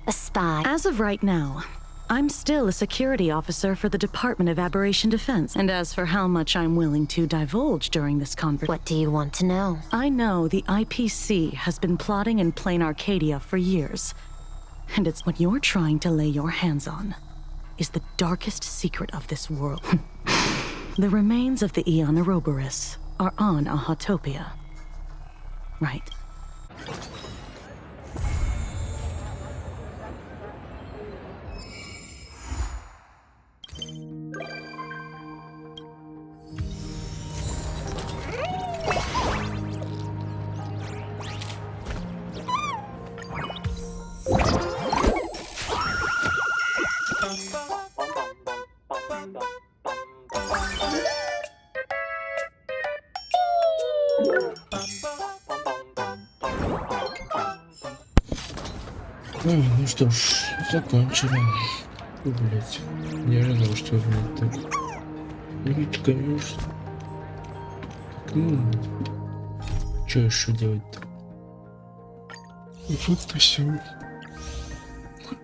a spy. As of right now, I'm still a security officer for the Department of Aberration Defense, and as for how much I'm willing to divulge during this conversation... What do you want to know? I know the IPC has been plotting in plain Arcadia for years, and it's what you're trying to lay your hands on is the darkest secret of this world. The remains of the Aeon Ouroboros are on Ahatopia. Right. Ну что ж, закончили. Блять, не ожидал, что будет так. Ведь, конечно. Что еще делать-то? Вот и все.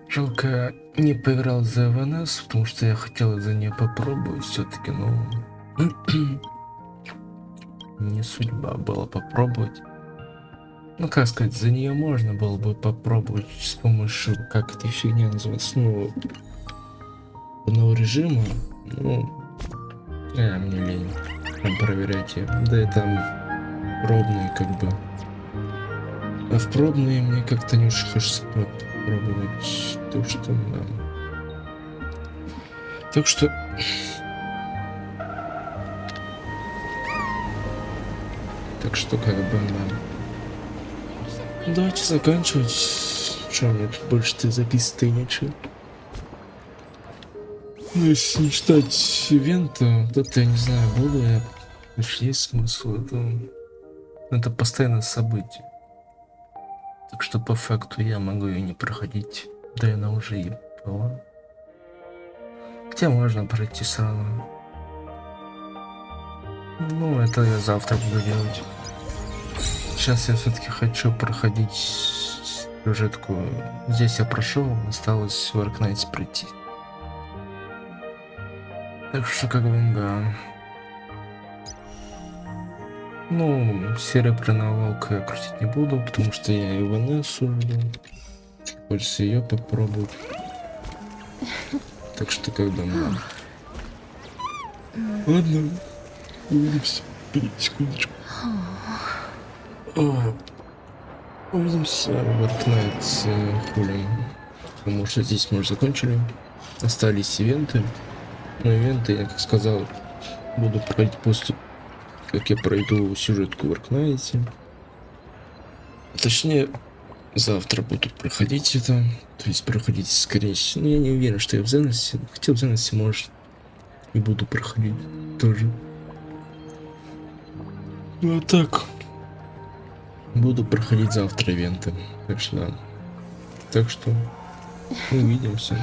Жалко, не поиграл за ВНС, потому что я хотел за нее попробовать все-таки, но не судьба была попробовать. Ну, как сказать, за нее можно было бы попробовать с помощью, как эта фигня называется, ну, одного режима, ну, мне лень там проверять ее. Да и там пробные, как бы. А в пробные мне как-то не уж хочется попробовать то, что нам. Так что... как бы нам... Давайте заканчивать. Что мне тут больше-то записывать-то и нечего. Ну, если не считать ивента, вот это я не знаю, буду я. Есть смысл, это постоянное событие. Так что по факту я могу ее не проходить. Да и она уже ебала. Хотя можно пройти сразу. Ну, это я завтра буду делать. Сейчас я все-таки хочу проходить сюжетку. Здесь я прошел, осталось в Аркнайте пройти. Так что как бы да. Ну, серебряного волка я крутить не буду, потому что я и Ванессу жду. Хочется ее попробовать. Так что как бы да. Ладно, увидимся. 5 секундочку. Увидимся в Arknight хули. Потому что здесь мы уже закончили. Остались ивенты. Но ивенты, я как сказал, буду проходить после, как я пройду сюжетку в Arknight. Точнее, завтра буду проходить это. То есть проходить скорее всего. Но я не уверен, что я в Зеносе. Хотя в Зеносе, может, и буду проходить тоже. Ну а так. Буду проходить завтра ивенты. Так что да. Так что увидимся.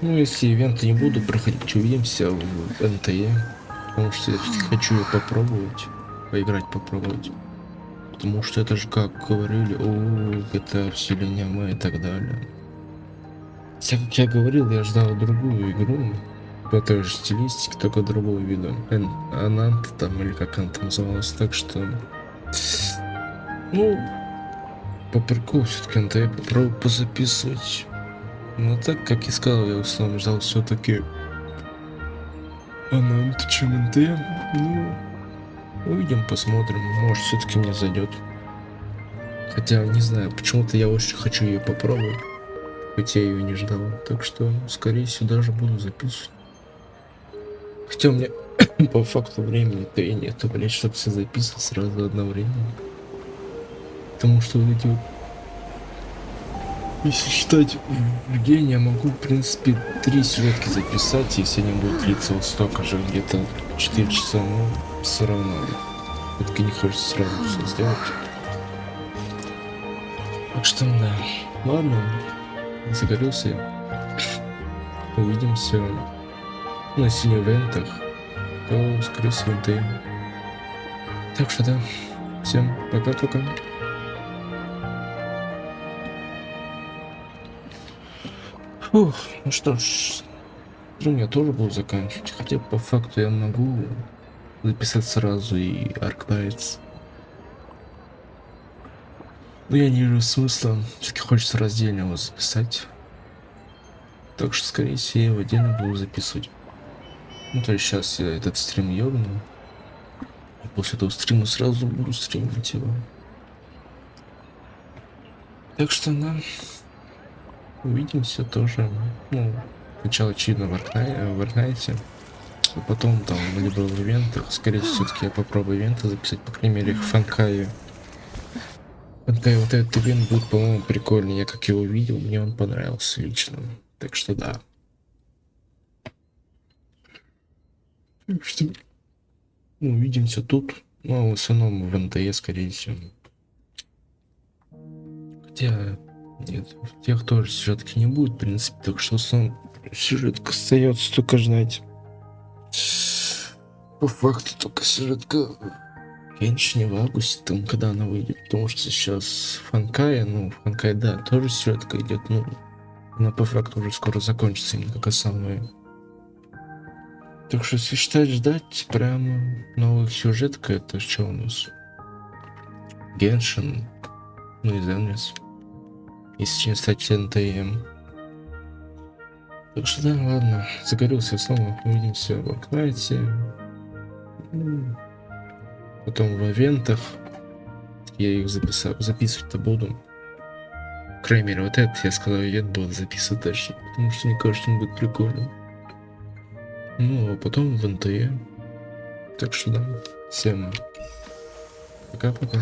Ну, если ивенты не буду проходить, увидимся в НТЕ. Потому что я хочу ее попробовать. Поиграть попробовать. Потому что это же, как говорили, это вселение мы и так далее. Хотя, как я говорил, я ждал другую игру. По той же стилистике, только другого вида. Анант там, или как она там называлась. Так что... Ну... По приколу все-таки НТЕ попробую позаписывать. Но так, как я сказал, я в основном ждал все-таки Анант, чем НТЕ. Ну... Увидим, посмотрим. Может, все-таки мне зайдет. Хотя, не знаю, почему-то я очень хочу ее попробовать. Хотя я ее не ждал. Так что, скорее всего, даже буду записывать. Хотя у меня по факту времени-то и нету, блять, чтобы все записывать сразу одновременно. Потому что вот эти вот... Если считать в день, я могу, в принципе, 3 сюжетки записать, если они будут длиться вот столько же, где-то 4 часа, но все равно. Все-таки не хочется сразу все сделать. Так что, да. Ладно, загорелся я. Увидимся. Ну, если не в ивентах, то, скорее всего, в НТЕ. Так что, да. Всем пока-пока. Фух, ну что ж, я тоже буду заканчивать. Хотя по факту я могу записать сразу и Arknight. Но я не вижу смысла. Все-таки хочется раздельно его записать. Так что, скорее всего, я его отдельно буду записывать. Ну, то есть сейчас я этот стрим ёбну. И после этого стрима сразу буду стримить его. Так что, да. Увидимся тоже. Ну, сначала очевидно в Arknight, а потом там либо в ивентах. Скорее всего, все-таки я попробую ивенты записать, по крайней мере, в Honkai. Honkai, вот этот ивент будет, по-моему, прикольный. Я как его видел, мне он понравился лично. Так что да. Так что увидимся тут. Ну, в основном в НТЕ, скорее всего. Хотя... Нет, в тех тоже сюжетки не будет, в принципе, так что в основном сюжетка остается только ждать. По факту только сюжетка Геншине в августе, там, когда она выйдет, потому что сейчас в Honkai, ну, в Honkai, да, тоже сюжетка идет, ну, она по факту уже скоро закончится, именно как основной. Так что, если считать ждать прямо новых сюжетка, это что у нас? Геншин, ну и Зенрис. Если не стать НТМ. Так что да, ладно. Загорелся снова. Увидимся в Arknight. Потом в ивентах. Я их записывать-то буду. По крайней мере, вот этот, я сказал, ивент буду записывать дальше. Потому что мне кажется, он будет прикольным. Ну, а потом в НТЕ. Так что да. Всем пока-пока.